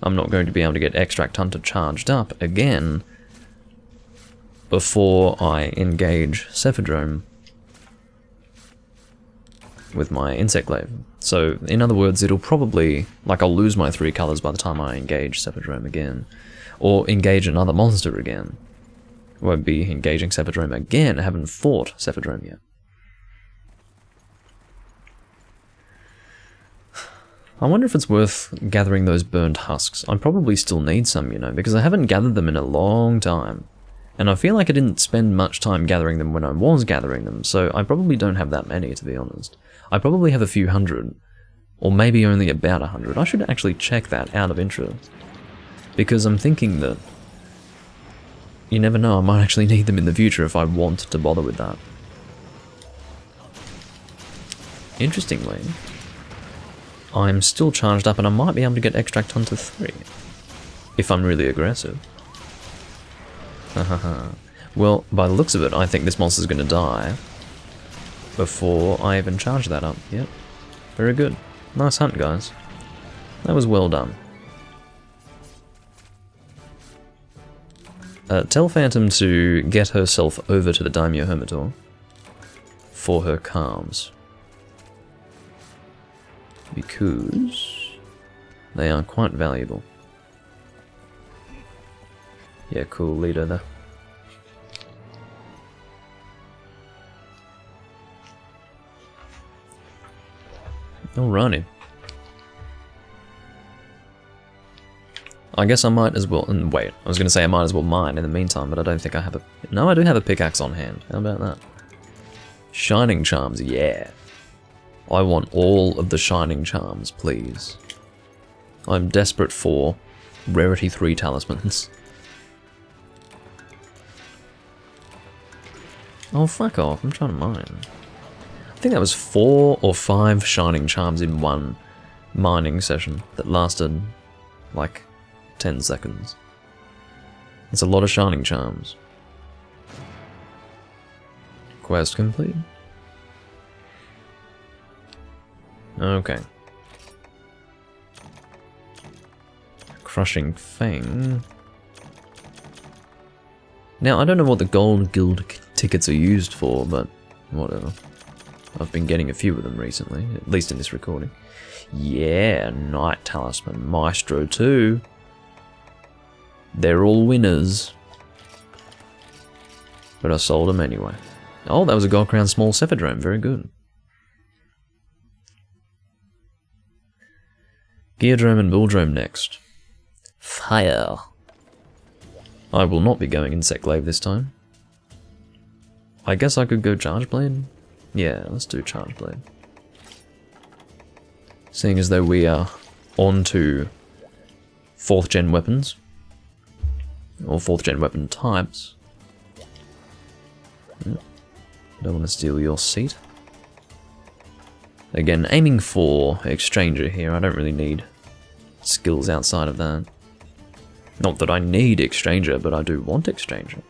I'm not going to be able to get Extract Hunter charged up again before I engage Cephadrome with my Insect Glaive. So, in other words, it'll probably, like, I'll lose my 3 colours by the time I engage Cephadrome again. Or engage another monster again. Won't be engaging Cephadrome again, I haven't fought Cephadrome yet. I wonder if it's worth gathering those burned husks. I probably still need some, you know, because I haven't gathered them in a long time. And I feel like I didn't spend much time gathering them when I was gathering them, so I probably don't have that many, to be honest. I probably have a few hundred, or maybe only about 100. I should actually check that out of interest. Because I'm thinking that, you never know, I might actually need them in the future if I want to bother with that. Interestingly, I'm still charged up and I might be able to get Extract Hunter 3. If I'm really aggressive. Well, by the looks of it, I think this monster's going to die before I even charge that up. Yep. Very good. Nice hunt, guys. That was well done. Tell Phantom to get herself over to the Daimyo Hermitor for her calves. Because they are quite valuable. Yeah, cool leader there. Alrighty. I guess I might as well, and wait, I was going to say I might as well mine in the meantime, but I don't think I have a, no, I do have a pickaxe on hand. How about that? Shining Charms, yeah. I want all of the Shining Charms, please. I'm desperate for Rarity 3 talismans. Oh, fuck off, I'm trying to mine. I think that was 4 or 5 Shining Charms in one mining session that lasted, like, 10 seconds. It's a lot of Shining Charms. Quest complete. Okay. Crushing Fang. Now, I don't know what the Gold Guild tickets are used for, but whatever. I've been getting a few of them recently, at least in this recording. Yeah, Night Talisman, Maestro 2. They're all winners. But I sold them anyway. Oh, that was a Gold Crown Small Cephadrome, very good. Geodrome and Bulldrome next. Fire. I will not be going Insect Glaive this time. I guess I could go Charge Blade? Yeah, let's do Charge Blade. Seeing as though we are on to 4th gen weapons. Or 4th gen weapon types. Don't want to steal your seat. Again, aiming for Exchanger here. I don't really need skills outside of that. Not that I need Exchanger, but I do want Exchanger.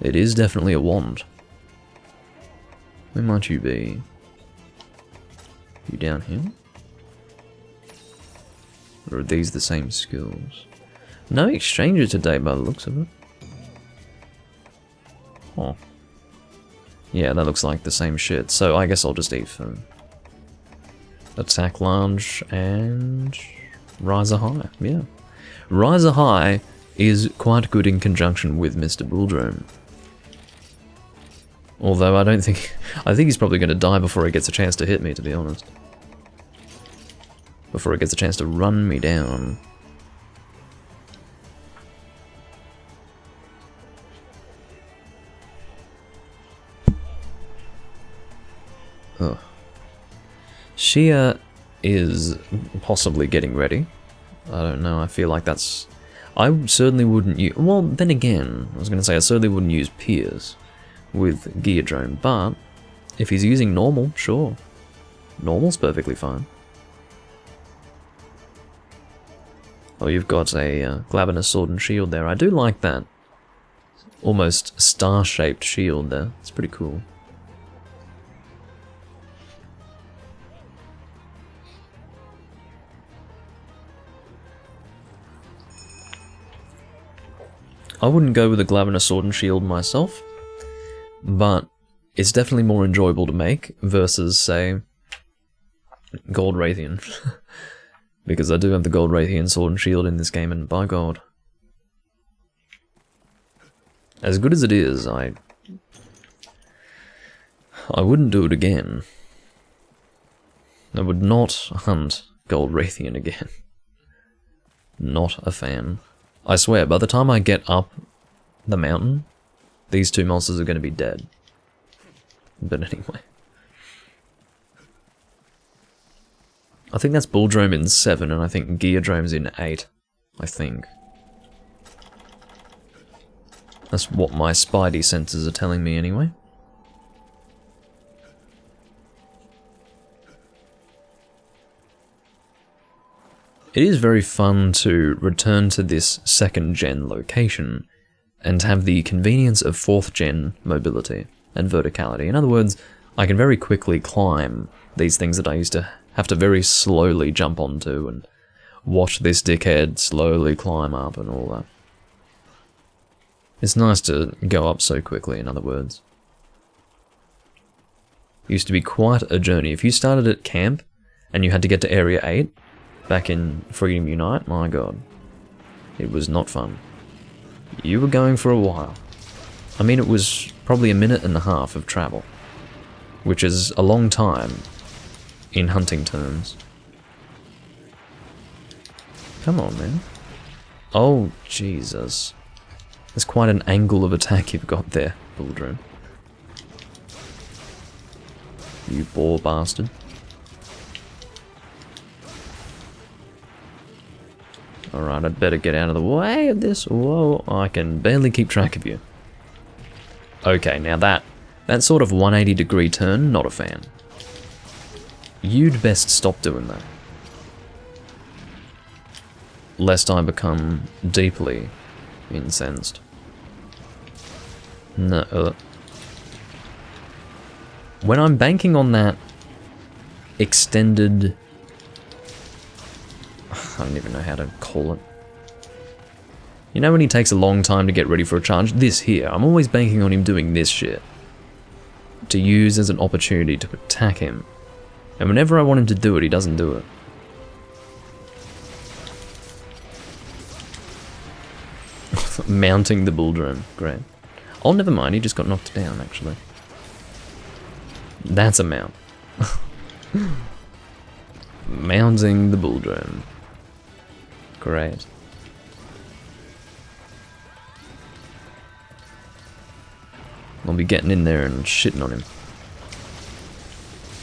It is definitely a wand. Where might you be? You down here? Or are these the same skills? No Exchanger today by the looks of it. Oh. Yeah, that looks like the same shit, so I guess I'll just eat for Attack Large and Riser High, yeah. Riser High is quite good in conjunction with Mr. Bulldrome. Although I think he's probably going to die before he gets a chance to hit me, to be honest. Before he gets a chance to run me down. Ugh. Shia is possibly getting ready. I don't know, I feel like that's... I certainly wouldn't use... Well, then again, I was going to say I certainly wouldn't use Piers with Geodrome, but if he's using normal, sure. Normal's perfectly fine. Oh, you've got a Glavenus Sword and Shield there. I do like that. Almost star-shaped shield there. It's pretty cool. I wouldn't go with a Glavenus Sword and Shield myself, but it's definitely more enjoyable to make versus, say, Gold Raytheon. Because I do have the Gold Raytheon Sword and Shield in this game, and by God. As good as it is, I wouldn't do it again. I would not hunt Gold Raytheon again. Not a fan. I swear, by the time I get up the mountain, these two monsters are going to be dead. But anyway. I think that's Bulldrome in 7, and I think Geodrome's in 8. I think. That's what my spidey senses are telling me anyway. It is very fun to return to this 2nd gen location and have the convenience of 4th gen mobility and verticality. In other words, I can very quickly climb these things that I used to have to very slowly jump onto and watch this dickhead slowly climb up and all that. It's nice to go up so quickly, in other words. It used to be quite a journey. If you started at camp and you had to get to Area 8, back in Freedom Unite, my God, it was not fun. You were going for a while. I mean, it was probably a minute and a half of travel, which is a long time in hunting terms. Come on, man. Oh, Jesus. There's quite an angle of attack you've got there, Bulldrome. You poor bastard. Alright, I'd better get out of the way of this. Whoa, I can barely keep track of you. Okay, now that sort of 180-degree turn, not a fan. You'd best stop doing that. Lest I become deeply incensed. No. When I'm banking on that extended... I don't even know how to call it. You know when he takes a long time to get ready for a charge? This here. I'm always banking on him doing this shit. To use as an opportunity to attack him. And whenever I want him to do it, he doesn't do it. Mounting the Bulldrome. Great. Oh, never mind. He just got knocked down, actually. That's a mount. Mounting the Bulldrome. Great. I'll be getting in there and shitting on him.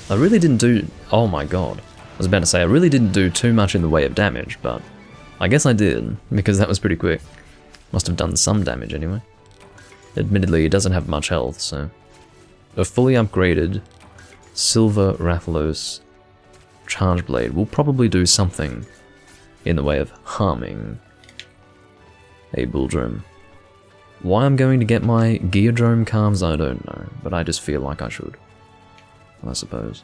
I really didn't do... Oh my God. I was about to say, I really didn't do too much in the way of damage, but I guess I did, because that was pretty quick. Must have done some damage anyway. Admittedly, it doesn't have much health, so... A fully upgraded Silver Rathalos Charge Blade will probably do something in the way of harming a Bulldrome. Why I'm going to get my Geodrome calves, I don't know, but I just feel like I should. I suppose.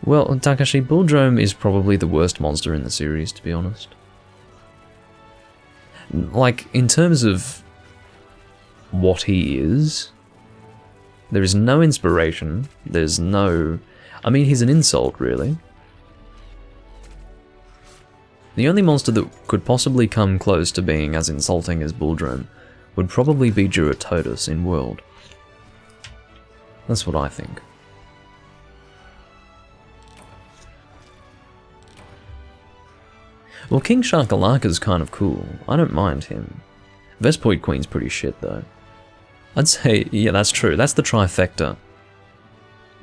Well, Takashi, Bulldrome is probably the worst monster in the series, to be honest. Like, in terms of what he is, there is no inspiration, there's no... I mean, he's an insult, really. The only monster that could possibly come close to being as insulting as Bulldrome would probably be Duratotus in World. That's what I think. Well, King Sharkalaka's kind of cool. I don't mind him. Vespoid Queen's pretty shit, though. I'd say, yeah, that's true. That's the trifecta.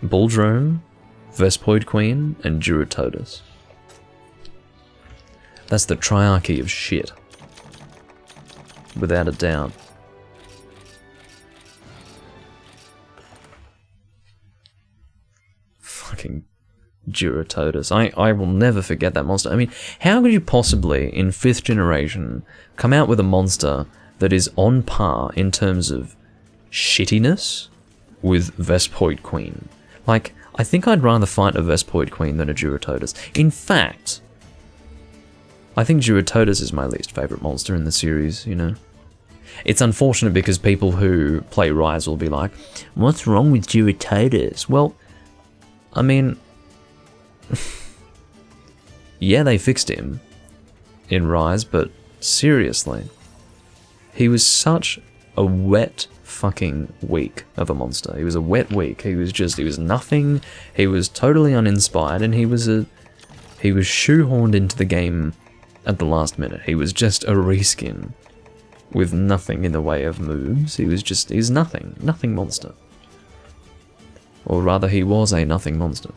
Bulldrome, Vespoid Queen, and Duratotus. That's the triarchy of shit. Without a doubt. Fucking Duratotus. I will never forget that monster. I mean, how could you possibly, in 5th generation, come out with a monster that is on par in terms of shittiness with Vespoid Queen? Like, I think I'd rather fight a Vespoid Queen than a Duratotus. In fact, I think Duratotus is my least favourite monster in the series, you know. It's unfortunate because people who play Rise will be like, what's wrong with Duratotus? Well, I mean, yeah, they fixed him in Rise, but seriously, he was such a wet fucking weak of a monster. He was a wet weak. He was nothing. He was totally uninspired, and he was shoehorned into the game at the last minute. He was just a reskin with nothing in the way of moves. He's nothing monster. Or rather, he was a nothing monster.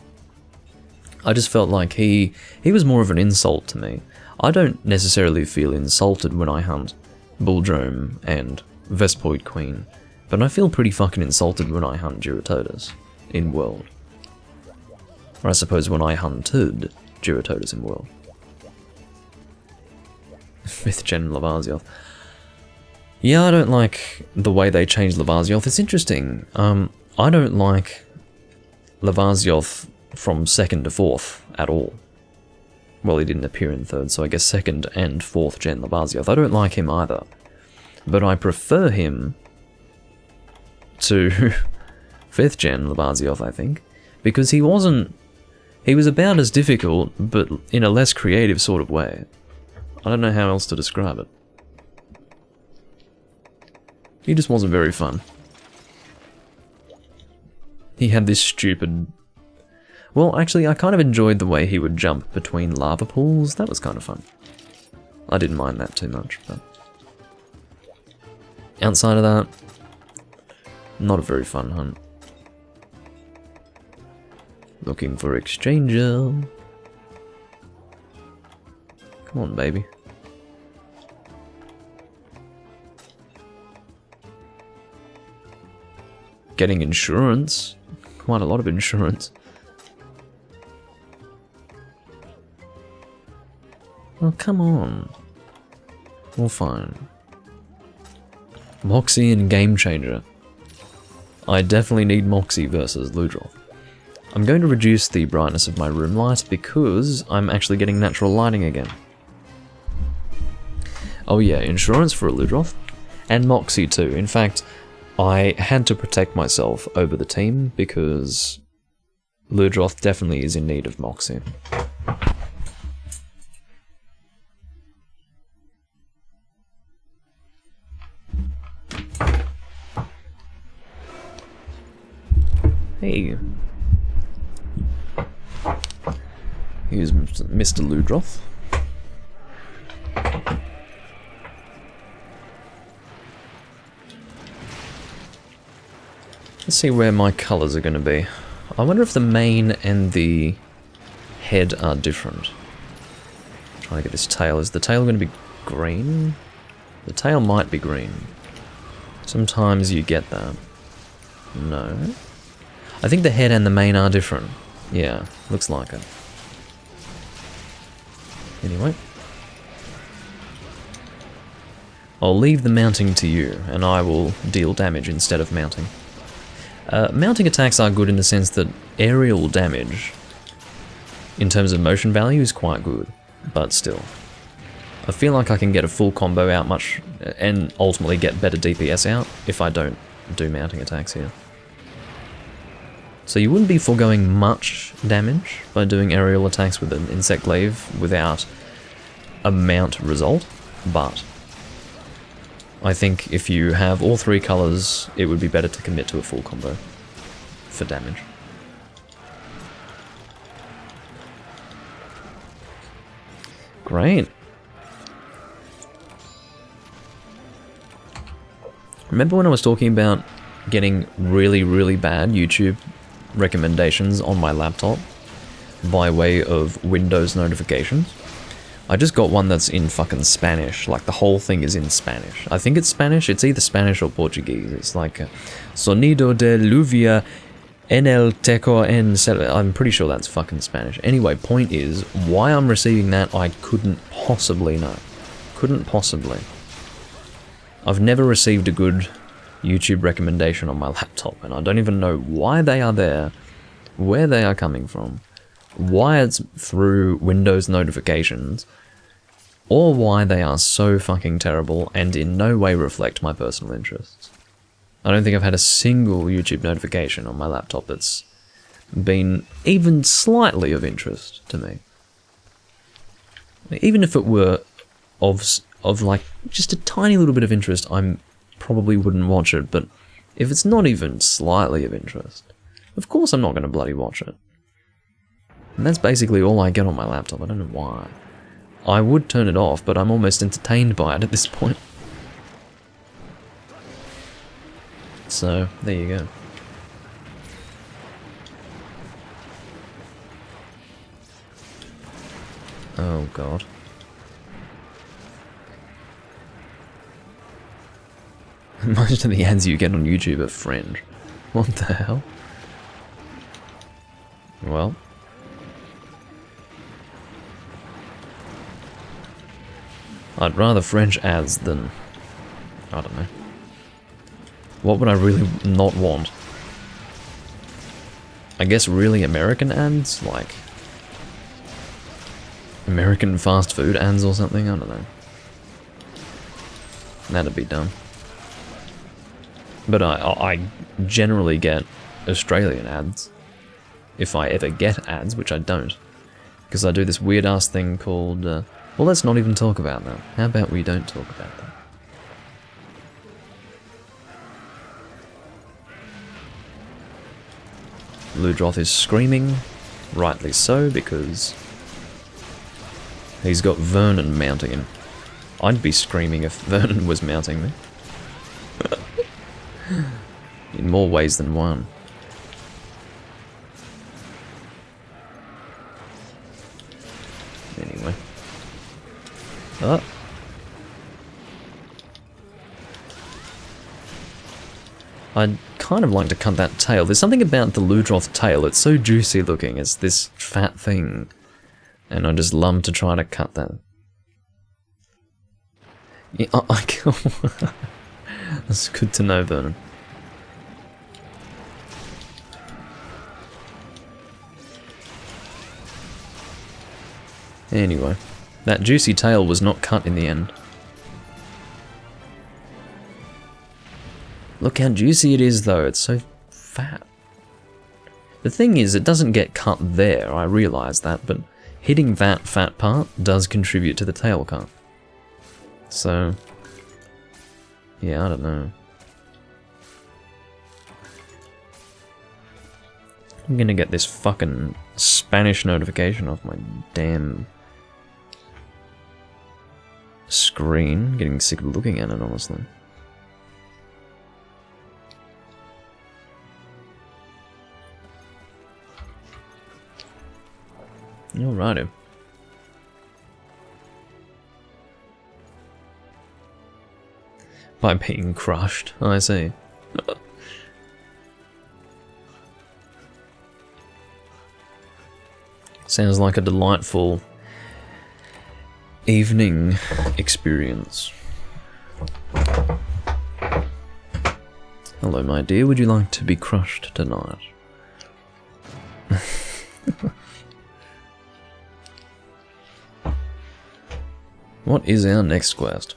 I just felt like he was more of an insult to me. I don't necessarily feel insulted when I hunt Bulldrome and Vespoid Queen, but I feel pretty fucking insulted when I hunt Duratotus in World. Or I suppose when I hunted Duratotus in World. 5th gen Lavazioth. Yeah, I don't like the way they changed Lavazioth. It's interesting. I don't like Lavazioth from 2nd to 4th at all. Well, he didn't appear in 3rd, so I guess 2nd and 4th gen Lavazioth. I don't like him either. But I prefer him to 5th gen Lavazioth, I think. Because he was about as difficult, but in a less creative sort of way. I don't know how else to describe it. He just wasn't very fun. He had this stupid... Well, actually, I kind of enjoyed the way he would jump between lava pools. That was kind of fun. I didn't mind that too much, but... outside of that, not a very fun hunt. Looking for Exchanger. Come on, baby. Getting insurance. Quite a lot of insurance. Oh, come on. Well, fine. Moxie and Game Changer. I definitely need Moxie versus Ludroth. I'm going to reduce the brightness of my room light because I'm actually getting natural lighting again. Oh yeah, insurance for a Ludroth. And Moxie too. In fact, I had to protect myself over the team because Ludroth definitely is in need of Moxie. Hey. Here's Mr. Ludroth. Let's see where my colours are going to be. I wonder if the mane and the head are different. Trying to get this tail. Is the tail going to be green? The tail might be green. Sometimes you get that. No. I think the head and the mane are different. Yeah, looks like it. Anyway. I'll leave the mounting to you, and I will deal damage instead of mounting. Mounting attacks are good in the sense that aerial damage, in terms of motion value, is quite good, but still. I feel like I can get a full combo out much, and ultimately get better DPS out, if I don't do mounting attacks here. So you wouldn't be foregoing much damage by doing aerial attacks with an Insect Glaive without a mount result, but I think if you have all three colours, it would be better to commit to a full combo for damage. Great. Remember when I was talking about getting really, really bad YouTube recommendations on my laptop by way of Windows notifications? I just got one that's in fucking Spanish. Like, the whole thing is in Spanish. I think it's Spanish. It's either Spanish or Portuguese. It's like Sonido de lluvia en el teco en... I'm pretty sure that's fucking Spanish. Anyway, point is, why I'm receiving that, I couldn't possibly know. Couldn't possibly. I've never received a good YouTube recommendation on my laptop, and I don't even know why they are there, where they are coming from, why it's through Windows notifications, or why they are so fucking terrible and in no way reflect my personal interests. I don't think I've had a single YouTube notification on my laptop that's been even slightly of interest to me. Even if it were of like just a tiny little bit of interest, I probably wouldn't watch it, but if it's not even slightly of interest, of course I'm not going to bloody watch it. And that's basically all I get on my laptop. I don't know why. I would turn it off, but I'm almost entertained by it at this point. So, there you go. Oh god. Most of the ads you get on YouTube are French. What the hell? Well. I'd rather French ads than... I don't know. What would I really not want? I guess really American ads? Like... American fast food ads or something? I don't know. That'd be dumb. But I generally get Australian ads. If I ever get ads, which I don't. Because I do this weird ass thing called... well, let's not even talk about that. How about we don't talk about that? Ludroth is screaming. Rightly so, because... he's got Vernon mounting him. I'd be screaming if Vernon was mounting me. In more ways than one. Anyway. Oh. I'd kind of like to cut that tail. There's something about the Ludroth tail. It's so juicy looking. It's this fat thing. And I just love to try to cut that. Yeah, that's good to know, Vernon. Anyway, that juicy tail was not cut in the end. Look how juicy it is though, it's so fat. The thing is, it doesn't get cut there, I realise that, but hitting that fat part does contribute to the tail cut. So, yeah, I don't know. I'm gonna get this fucking Spanish notification off my damn screen. Getting sick of looking at it, honestly. Alrighty. By being crushed, I see. Sounds like a delightful evening experience. Hello, my dear. Would you like to be crushed tonight? What is our next quest?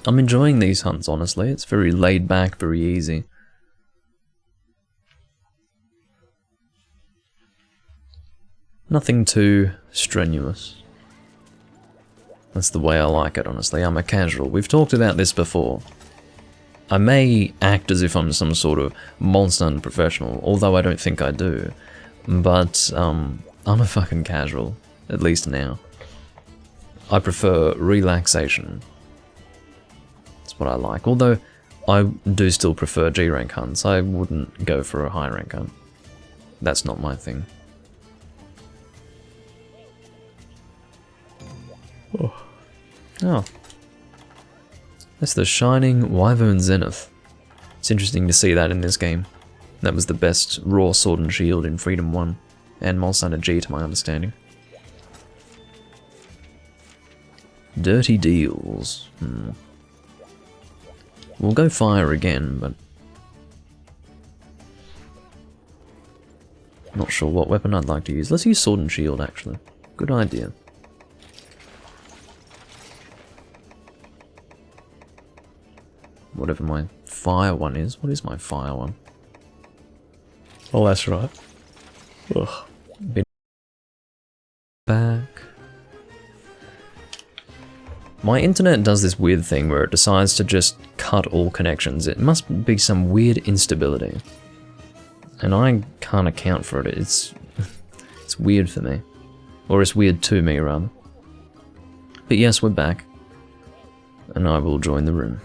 I'm enjoying these hunts, honestly. It's very laid back, very easy. Nothing too strenuous. That's the way I like it, honestly. I'm a casual. We've talked about this before. I may act as if I'm some sort of monster and professional, although I don't think I do. But, I'm a fucking casual. At least now. I prefer relaxation. That's what I like. Although, I do still prefer G-rank hunts. I wouldn't go for a high rank hunt. That's not my thing. Oh. That's the Shining Wyvern Zenith. It's interesting to see that in this game. That was the best raw sword and shield in Freedom 1. And Mulsanna G to my understanding. Dirty deals. We'll go fire again, but... Not sure what weapon I'd like to use. Let's use sword and shield, actually. Good idea. Whatever my fire one is. What is my fire one? Oh, that's right. Ugh. Been back. My internet does this weird thing where it decides to just cut all connections. It must be some weird instability. And I can't account for it. It's weird for me. Or it's weird to me, rather. But yes, we're back. And I will join the room.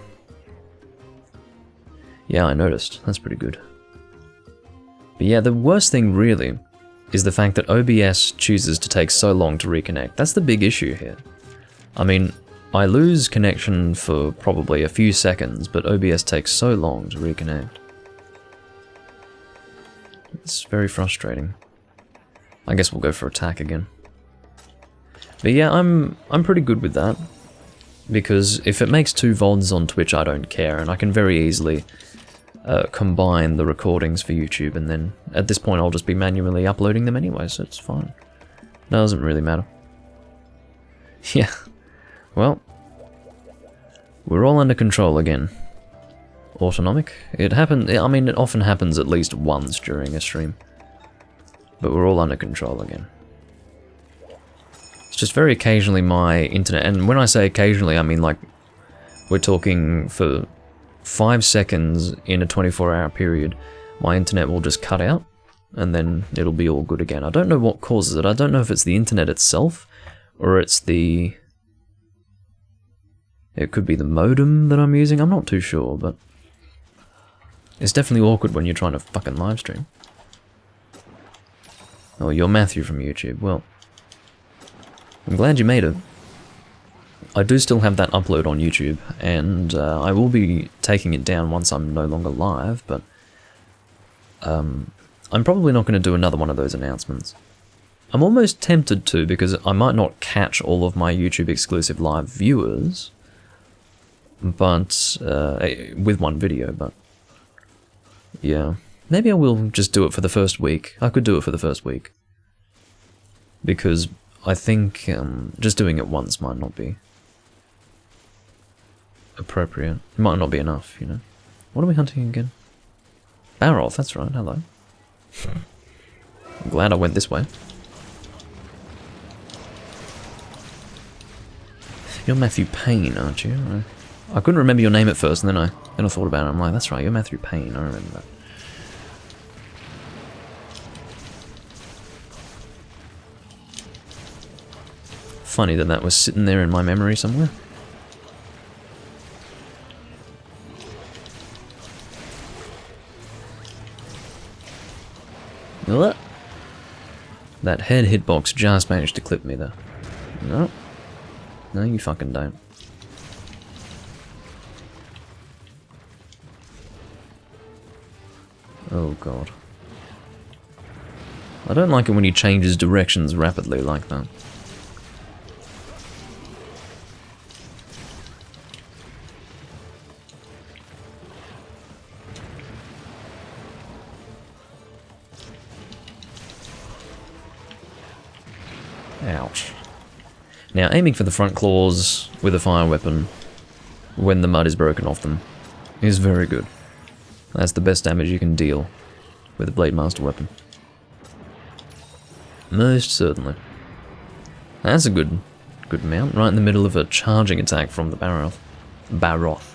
Yeah, I noticed. That's pretty good. But yeah, the worst thing really is the fact that OBS chooses to take so long to reconnect. That's the big issue here. I mean, I lose connection for probably a few seconds, but OBS takes so long to reconnect. It's very frustrating. I guess we'll go for attack again. But yeah, I'm pretty good with that. Because if it makes 2 VODs on Twitch, I don't care, and I can very easily combine the recordings for YouTube, and then at this point I'll just be manually uploading them anyway, so it's fine. Doesn't really matter. Yeah. Well, we're all under control again. Autonomic? It happened, I mean, it often happens at least once during a stream. But we're all under control again. It's just very occasionally my internet, and when I say occasionally, I mean like, we're talking for 5 seconds in a 24-hour period, my internet will just cut out, and then it'll be all good again. I don't know what causes it. I don't know if it's the internet itself, or it's the... It could be the modem that I'm using, I'm not too sure, but... It's definitely awkward when you're trying to fucking livestream. Oh, you're Matthew from YouTube. Well, I'm glad you made it. I do still have that upload on YouTube, and I will be taking it down once I'm no longer live, but I'm probably not going to do another one of those announcements. I'm almost tempted to, because I might not catch all of my YouTube exclusive live viewers, but with one video, but yeah. Maybe I will just do it for the first week. I could do it for the first week. Because I think just doing it once might not be appropriate. It might not be enough, you know. What are we hunting again? Baroth, that's right, hello. I'm glad I went this way. You're Matthew Payne, aren't you? I couldn't remember your name at first, and then I thought about it. I'm like, that's right, you're Matthew Payne. I remember that. Funny that that was sitting there in my memory somewhere. What? That head hitbox just managed to clip me there. No. No, you fucking don't. Oh god. I don't like it when he changes directions rapidly like that. Ouch. Now, aiming for the front claws with a fire weapon when the mud is broken off them is very good. That's the best damage you can deal with a Blade Master weapon. Most certainly. That's a good mount, right in the middle of a charging attack from the Baroth.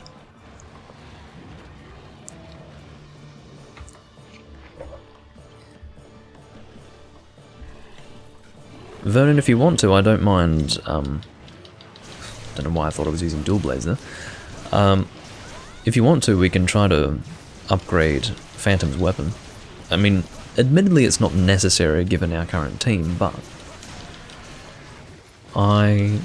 Vernon, if you want to, I don't mind, don't know why I thought I was using dual blades there. If you want to, we can try to upgrade Phantom's weapon. I mean, admittedly it's not necessary given our current team, but I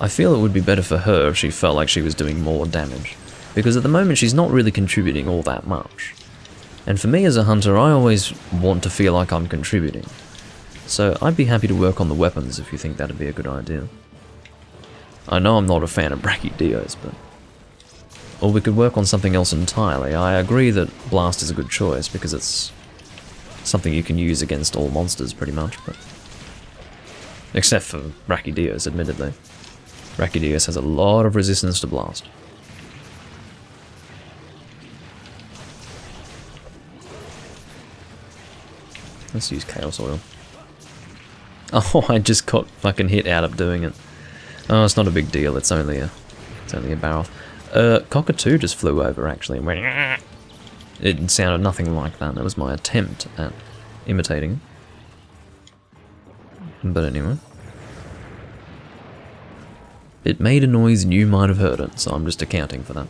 feel it would be better for her if she felt like she was doing more damage. Because at the moment she's not really contributing all that much. And for me as a hunter, I always want to feel like I'm contributing. So I'd be happy to work on the weapons if you think that'd be a good idea. I know I'm not a fan of Brachydios, but... Or we could work on something else entirely. I agree that Blast is a good choice because it's something you can use against all monsters, pretty much, but... Except for Brachydios, admittedly. Brachydios has a lot of resistance to blast. Let's use Chaos Oil. Oh, I just got fucking hit out of doing it. Oh, it's not a big deal, it's only a barrel. Cockatoo just flew over, actually, and went... It sounded nothing like that. That was my attempt at imitating. But anyway. It made a noise and you might have heard it, so I'm just accounting for that.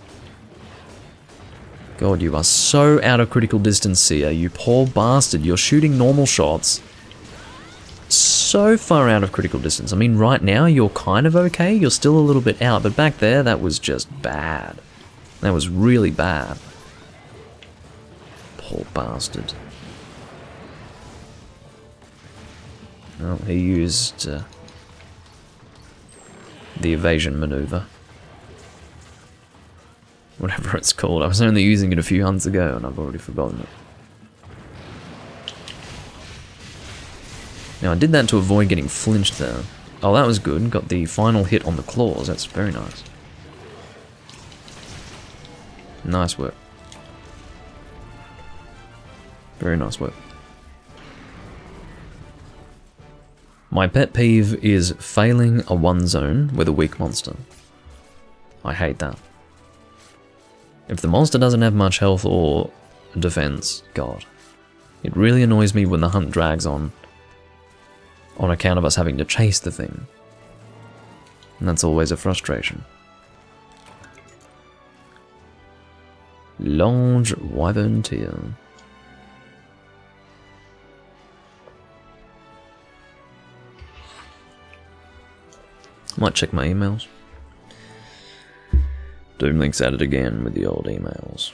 God, you are so out of critical distance, Sia. You poor bastard. You're shooting normal shots. So far out of critical distance. I mean, right now, you're kind of okay. You're still a little bit out, but back there, that was just bad. That was really bad. Poor bastard. Well, he used the evasion maneuver. Whatever it's called. I was only using it a few hunts ago and I've already forgotten it. Now I did that to avoid getting flinched there. Oh, that was good. Got the final hit on the claws. That's very nice. Nice work. Very nice work. My pet peeve is failing a one zone with a weak monster. I hate that. If the monster doesn't have much health or defense, God. It really annoys me when the hunt drags on account of us having to chase the thing. And that's always a frustration. Longe Wyvern Tear. Might check my emails. Doomlink's at it again with the old emails.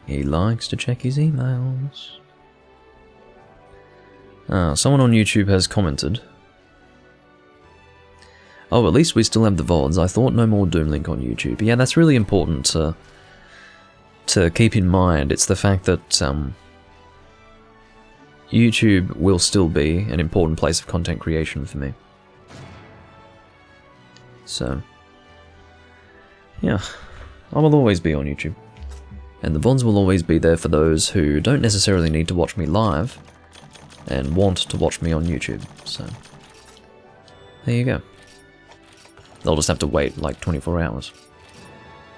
He likes to check his emails. Someone on YouTube has commented. Oh, at least we still have the VODs. I thought no more Doomlink on YouTube. Yeah, that's really important to keep in mind. It's the fact that YouTube will still be an important place of content creation for me. So, yeah, I will always be on YouTube. And the VODs will always be there for those who don't necessarily need to watch me live and want to watch me on YouTube, so there you go. They'll just have to wait like 24 hours.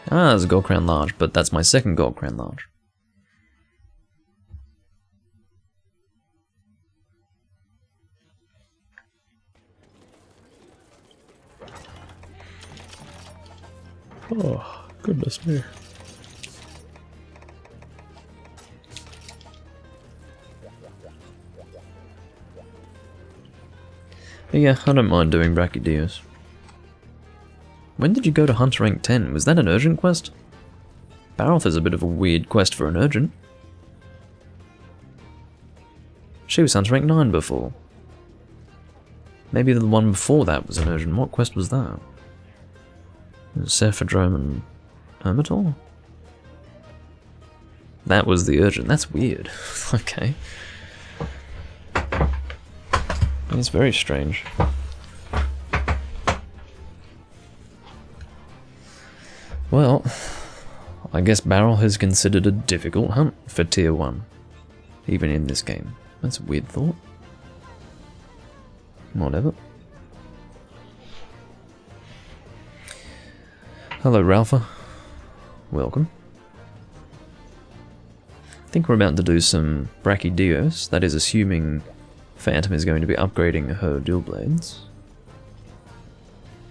Ah, there's a Gold Crown Large, but that's my second Gold Crown Large. Oh, goodness me. But yeah, I don't mind doing Brachydios. When did you go to Hunter Rank 10? Was that an urgent quest? Baroth is a bit of a weird quest for an urgent. She was Hunter Rank 9 before. Maybe the one before that was an urgent. What quest was that? Cephadrome and Hermitor? That was the urgent. That's weird. Okay. It's very strange. Well, I guess Barrel is considered a difficult hunt for tier 1, even in this game. That's a weird thought. Whatever. Hello, Ralpha. Welcome. I think we're about to do some Brachydios, that is assuming Phantom is going to be upgrading her dual blades.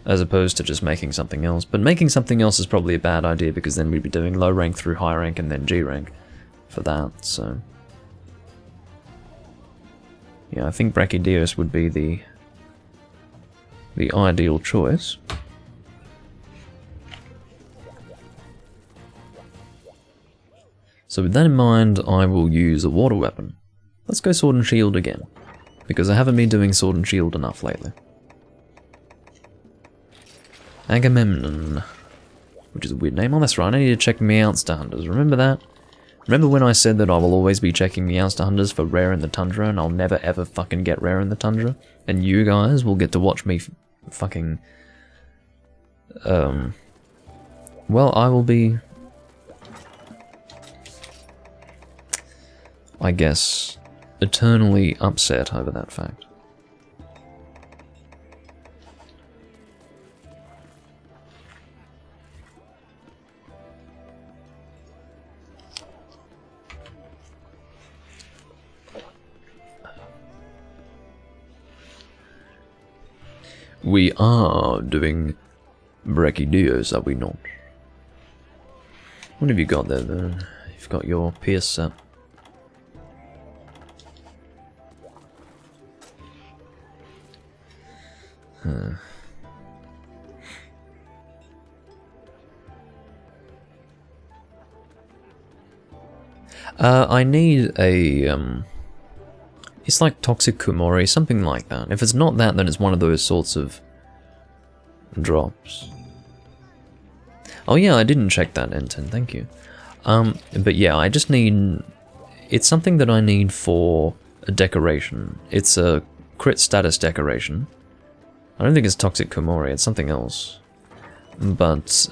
As opposed to just making something else. But making something else is probably a bad idea because then we'd be doing low rank through high rank and then G rank for that, so... yeah, I think Brachydios would be the ideal choice. So with that in mind, I will use a water weapon. Let's go Sword and Shield again, because I haven't been doing Sword and Shield enough lately. Agamemnon, which is a weird name. Oh, that's right, I need to check Meowth Hunters. Remember that? Remember when I said that I will always be checking the Monster Hunters for rare in the Tundra, and I'll never ever fucking get rare in the Tundra? And you guys will get to watch me fucking... Well, I will be... I guess, eternally upset over that fact. We are doing Brachydio's, are we not? What have you got there, though? You've got your Pierce set. I need a, it's like Toxic Kumori, something like that. If it's not that, then it's one of those sorts of drops. Oh yeah, I didn't check that, N10, thank you. But yeah, I just need, it's something that I need for a decoration. It's a crit status decoration. I don't think it's Toxic Kumori, it's something else. But,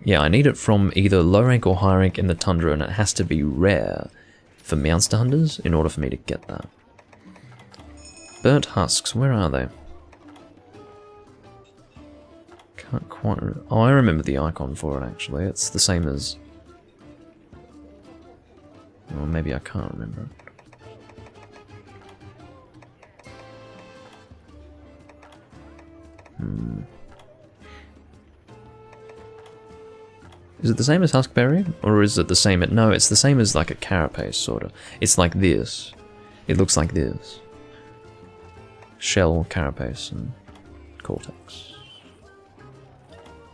yeah, I need it from either low rank or high rank in the Tundra, and it has to be rare for Monster Hunters in order for me to get that. Burnt husks, where are they? Can't quite... Oh, I remember the icon for it, actually. It's the same as... Well, maybe I can't remember it. Is it the same as Huskberry? Or is it the same at... No, it's the same as like a carapace, sort of. It's like this. It looks like this. Shell, carapace, and cortex.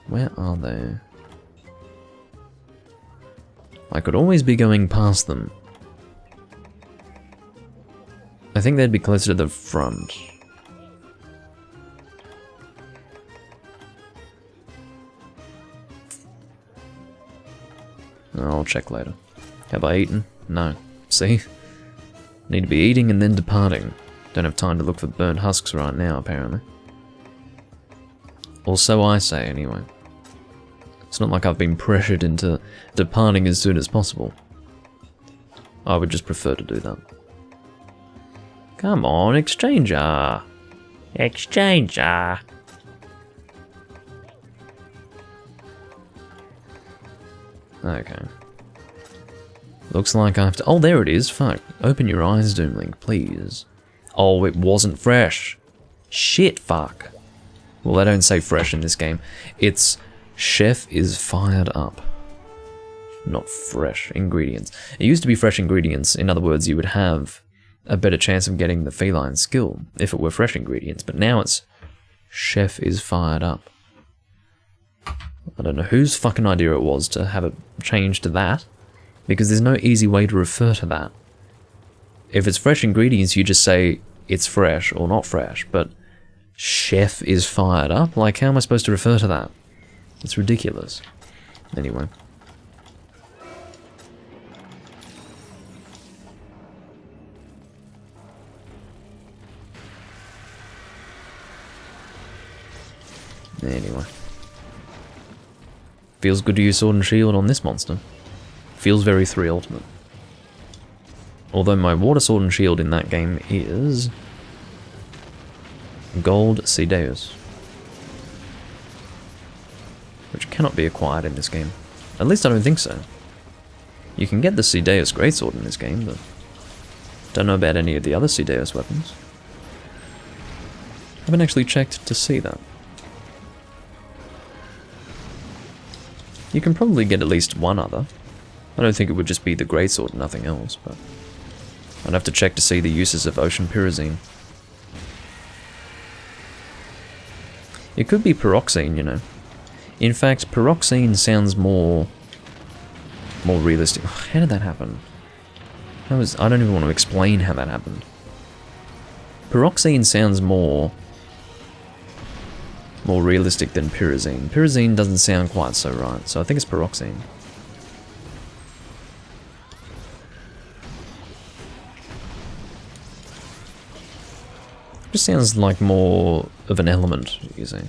Where are they? I could always be going past them. I think they'd be closer to the front. I'll check later. Have I eaten? No. See? Need to be eating and then departing. Don't have time to look for burnt husks right now, apparently. Or so I say, anyway. It's not like I've been pressured into departing as soon as possible. I would just prefer to do that. Come on, Exchanger! Exchanger! Okay. Looks like I have to... Oh, there it is. Fuck. Open your eyes, Doomlink, please. Oh, it wasn't fresh. Shit, fuck. Well, they don't say fresh in this game. It's chef is fired up. Not fresh ingredients. It used to be fresh ingredients. In other words, you would have a better chance of getting the feline skill if it were fresh ingredients. But now it's chef is fired up. I don't know whose fucking idea it was to have it change to that, because there's no easy way to refer to that. If it's fresh ingredients, you just say it's fresh or not fresh, but chef is fired up? Like, how am I supposed to refer to that? It's ridiculous. Anyway. Anyway. Feels good to use Sword and Shield on this monster. Feels very 3 Ultimate. Although my Water Sword and Shield in that game is... Gold Cedeus. Which cannot be acquired in this game. At least I don't think so. You can get the Cedeus Greatsword in this game, but... Don't know about any of the other Cedeus weapons. Haven't actually checked to see that. You can probably get at least one other. I don't think it would just be the Greatsword and nothing else, but... I'd have to check to see the uses of Ocean Pyrazine. It could be Pyroxene, you know. In fact, Pyroxene sounds more realistic. How did that happen? I don't even want to explain how that happened. Pyroxene sounds more realistic than Pyrazine. Pyrazine doesn't sound quite so right, so I think it's Pyroxene. Just sounds like more of an element, you see.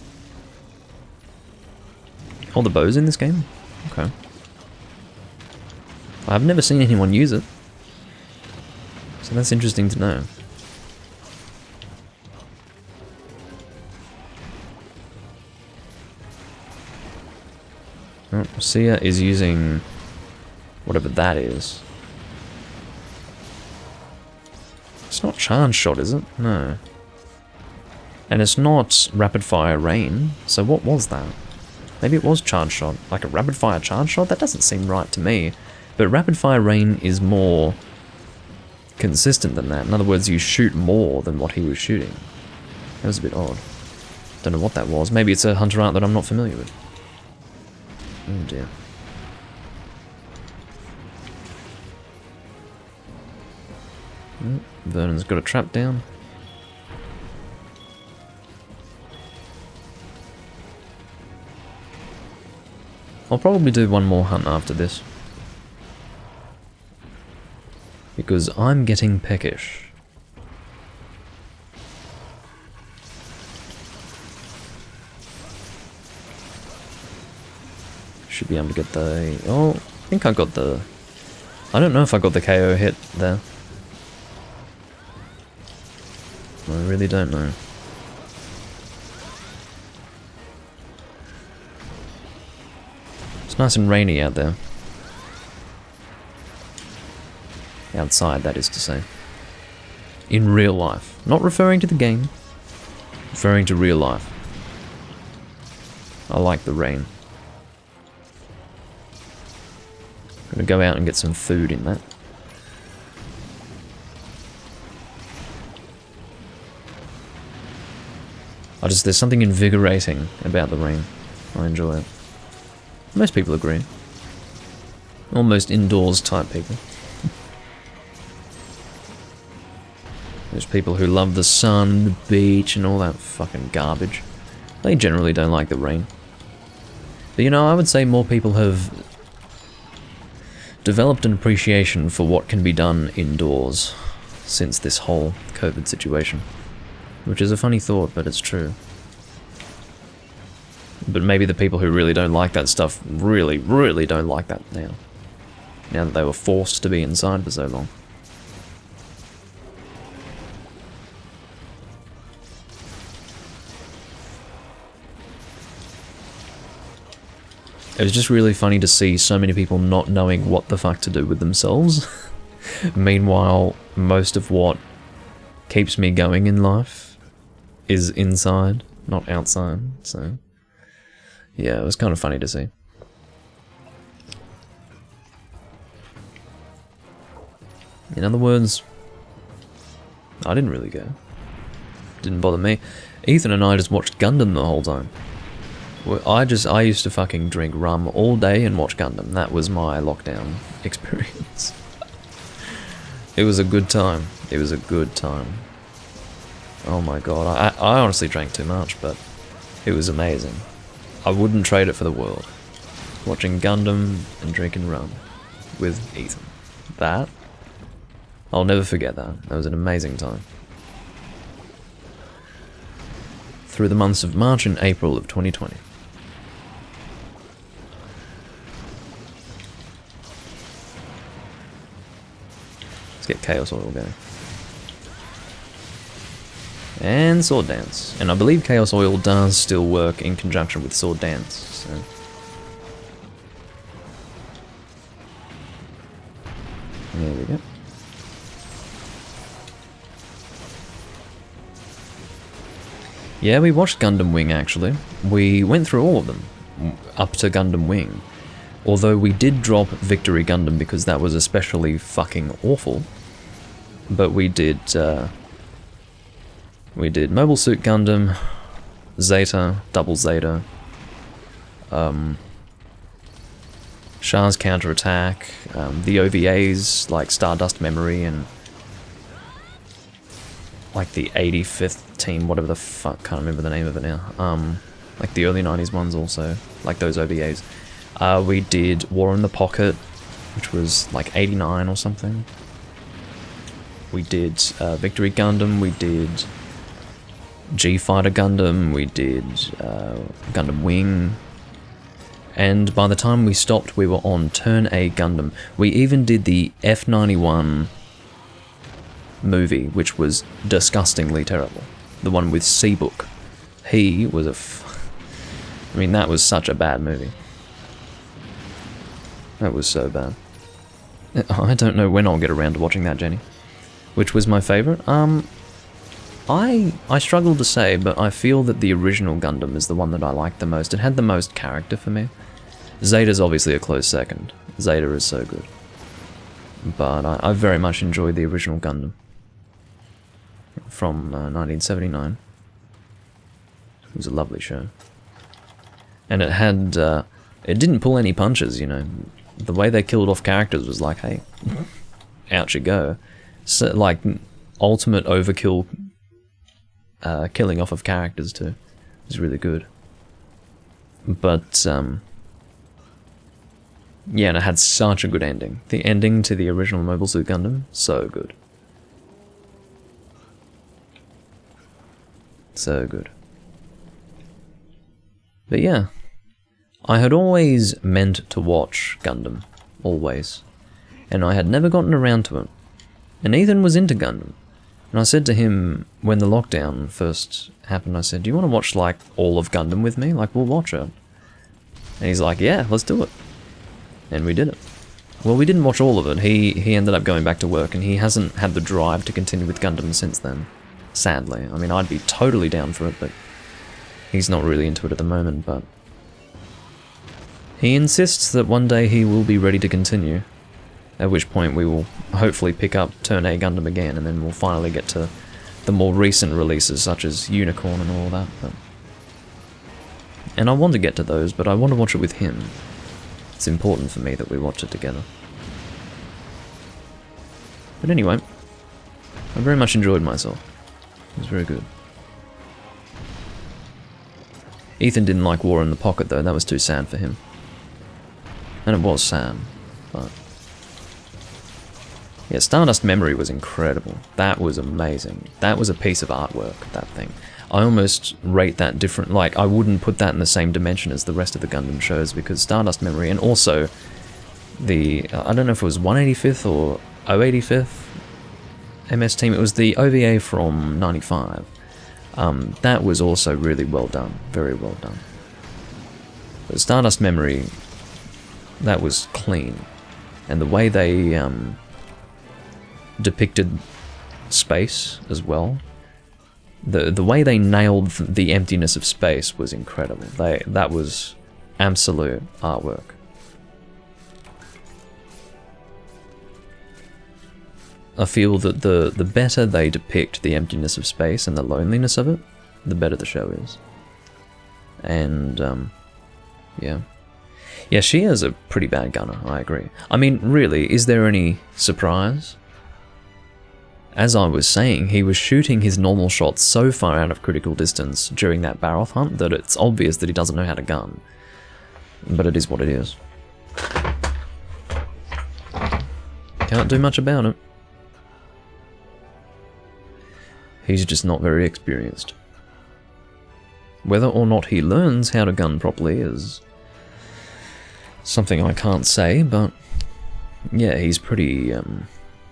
Oh, the bow's in this game? Okay. I've never seen anyone use it. So that's interesting to know. Oh, Sia is using whatever that is. It's not charge shot, is it? No. And it's not rapid fire rain, so what was that? Maybe it was charge shot. Like a rapid fire charge shot? That doesn't seem right to me. But rapid fire rain is more consistent than that. In other words, you shoot more than what he was shooting. That was a bit odd. Don't know what that was. Maybe it's a hunter art that I'm not familiar with. Oh dear. Oh, Vernon's got a trap down. I'll probably do one more hunt after this. Because I'm getting peckish. Should be able to get the... Oh, I think I got the... I don't know if I got the KO hit there. I really don't know. It's nice and rainy out there. Outside, that is to say. In real life. Not referring to the game. Referring to real life. I like the rain. Gonna go out and get some food in that. There's something invigorating about the rain. I enjoy it. Most people agree. Almost indoors type people. There's people who love the sun, the beach, and all that fucking garbage. They generally don't like the rain. But you know, I would say more people have developed an appreciation for what can be done indoors since this whole COVID situation. Which is a funny thought, but it's true. But maybe the people who really don't like that stuff really, really don't like that now. Now that they were forced to be inside for so long. It was just really funny to see so many people not knowing what the fuck to do with themselves. Meanwhile, most of what keeps me going in life is inside, not outside, so... Yeah, it was kind of funny to see. In other words, I didn't really go. Didn't bother me. Ethan and I just watched Gundam the whole time. I used to fucking drink rum all day and watch Gundam. That was my lockdown experience. It was a good time. It was a good time. Oh my god, I honestly drank too much, but it was amazing. I wouldn't trade it for the world. Watching Gundam and drinking rum with Ethan. That, I'll never forget that. That was an amazing time. Through the months of March and April of 2020. Let's get Chaos Oil going. And Sword Dance. And I believe Chaos Oil does still work in conjunction with Sword Dance, so... There we go. Yeah, we watched Gundam Wing, actually. We went through all of them, up to Gundam Wing. Although we did drop Victory Gundam because that was especially fucking awful. But we did Mobile Suit Gundam, Zeta, Double Zeta, Char's Counterattack, the OVAs like Stardust Memory and like the 85th team, whatever the fuck, can't remember the name of it now. Like the early 90s ones also, like those OVAs. We did War in the Pocket, which was like 89 or something. We did Victory Gundam, we did G-Fighter Gundam, we did Gundam Wing, and by the time we stopped, we were on Turn A Gundam. We even did the F91 movie, which was disgustingly terrible. The one with Seabook. He was I mean, that was such a bad movie. That was so bad. I don't know when I'll get around to watching that, Jenny. Which was my favourite? I struggle to say, but I feel that the original Gundam is the one that I liked the most. It had the most character for me. Zeta's obviously a close second. Zeta is so good. But I very much enjoyed the original Gundam. From 1979. It was a lovely show. And it had, it didn't pull any punches, you know. The way they killed off characters was like, hey, out you go. So, like, ultimate overkill killing off of characters too. It was really good. But, yeah, and it had such a good ending. The ending to the original Mobile Suit Gundam, so good. So good. But yeah, I had always meant to watch Gundam, always, and I had never gotten around to it. And Ethan was into Gundam, and I said to him when the lockdown first happened, I said, do you want to watch like all of Gundam with me? Like, we'll watch it. And he's like, yeah, let's do it. And we did it. Well, we didn't watch all of it. He ended up going back to work, and he hasn't had the drive to continue with Gundam since then. Sadly. I mean, I'd be totally down for it, but he's not really into it at the moment, but he insists that one day he will be ready to continue, at which point we will hopefully pick up Turn A Gundam again, and then we'll finally get to the more recent releases, such as Unicorn and all that. And I want to get to those, but I want to watch it with him. It's important for me that we watch it together. But anyway, I very much enjoyed myself. It was very good. Ethan didn't like War in the Pocket though, that was too sad for him. And it was sad, but... yeah, Stardust Memory was incredible. That was amazing. That was a piece of artwork, that thing. I almost rate that different, like, I wouldn't put that in the same dimension as the rest of the Gundam shows, because Stardust Memory, and also the, I don't know if it was 185th or 085th MS Team, it was the OVA from 95. That was also really well done, very well done. But Stardust Memory, that was clean. And the way they depicted space as well, the way they nailed the emptiness of space was incredible. That was absolute artwork. I feel that the better they depict the emptiness of space and the loneliness of it, the better the show is. And, yeah. Yeah, she is a pretty bad gunner, I agree. I mean, really, is there any surprise? As I was saying, he was shooting his normal shots so far out of critical distance during that Baroth hunt that it's obvious that he doesn't know how to gun. But it is what it is. Can't do much about it. He's just not very experienced. Whether or not he learns how to gun properly is something I can't say, but yeah, he's pretty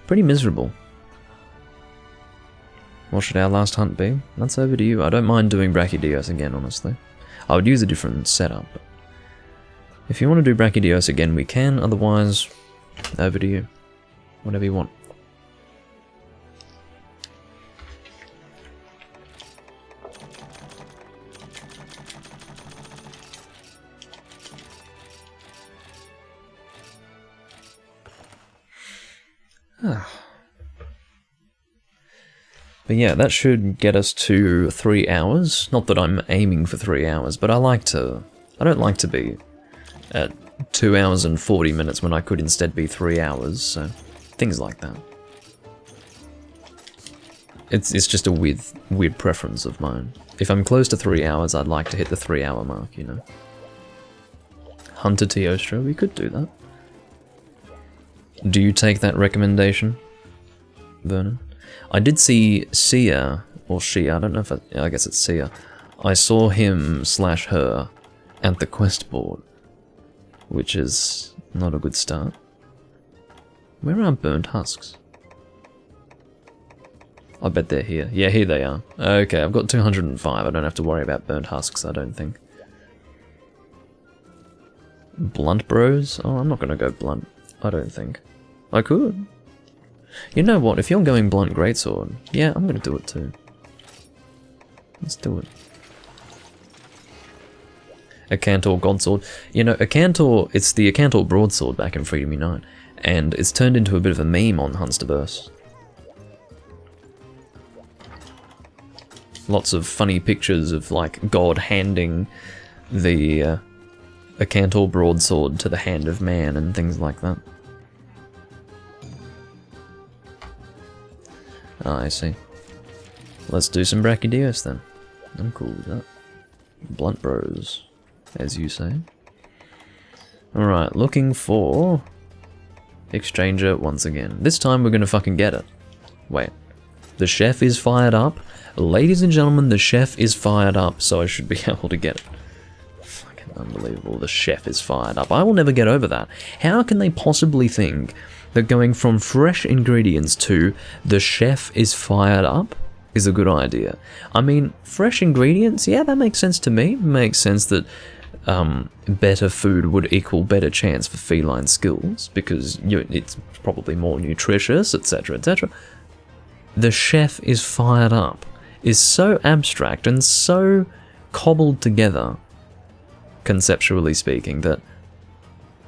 miserable. What should our last hunt be? That's over to you. I don't mind doing Brachydios again, honestly. I would use a different setup. But if you want to do Brachydios again, we can. Otherwise, over to you. Whatever you want. But yeah, that should get us to 3 hours. Not that I'm aiming for 3 hours, but I don't like to be at 2 hours and 40 minutes when I could instead be 3 hours, so things like that. It's just a weird preference of mine. If I'm close to 3 hours, I'd like to hit the 3 hour mark, you know. Hunter Teostra, we could do that. Do you take that recommendation, Vernon? I did see Sia or she, I don't know if I guess it's Sia. I saw him / her at the quest board, which is not a good start. Where are burnt husks? I bet they're here. Yeah, here they are. Okay, I've got 205. I don't have to worry about burnt husks, I don't think. Blunt bros? Oh, I'm not gonna go blunt. I don't think. I could. You know what? If you're going blunt greatsword, yeah, I'm gonna do it too. Let's do it. A Cantor Godsword. You know, a Cantor, it's the Cantor broadsword back in Freedom Unite, and it's turned into a bit of a meme on Hunsterverse. Lots of funny pictures of, like, God handing the a Cantor broadsword to the hand of man and things like that. Ah, I see. Let's do some Brachydios then. I'm cool with that. Blunt bros, as you say. Alright, looking for Exchanger once again. This time we're gonna fucking get it. Wait. The chef is fired up. Ladies and gentlemen, the chef is fired up, so I should be able to get it. Fucking unbelievable, the chef is fired up. I will never get over that. How can they possibly think that going from fresh ingredients to the chef is fired up is a good idea? I mean, fresh ingredients, yeah, that makes sense to me. It makes sense that better food would equal better chance for feline skills, because it's probably more nutritious, etc., etc. The chef is fired up is so abstract and so cobbled together, conceptually speaking, that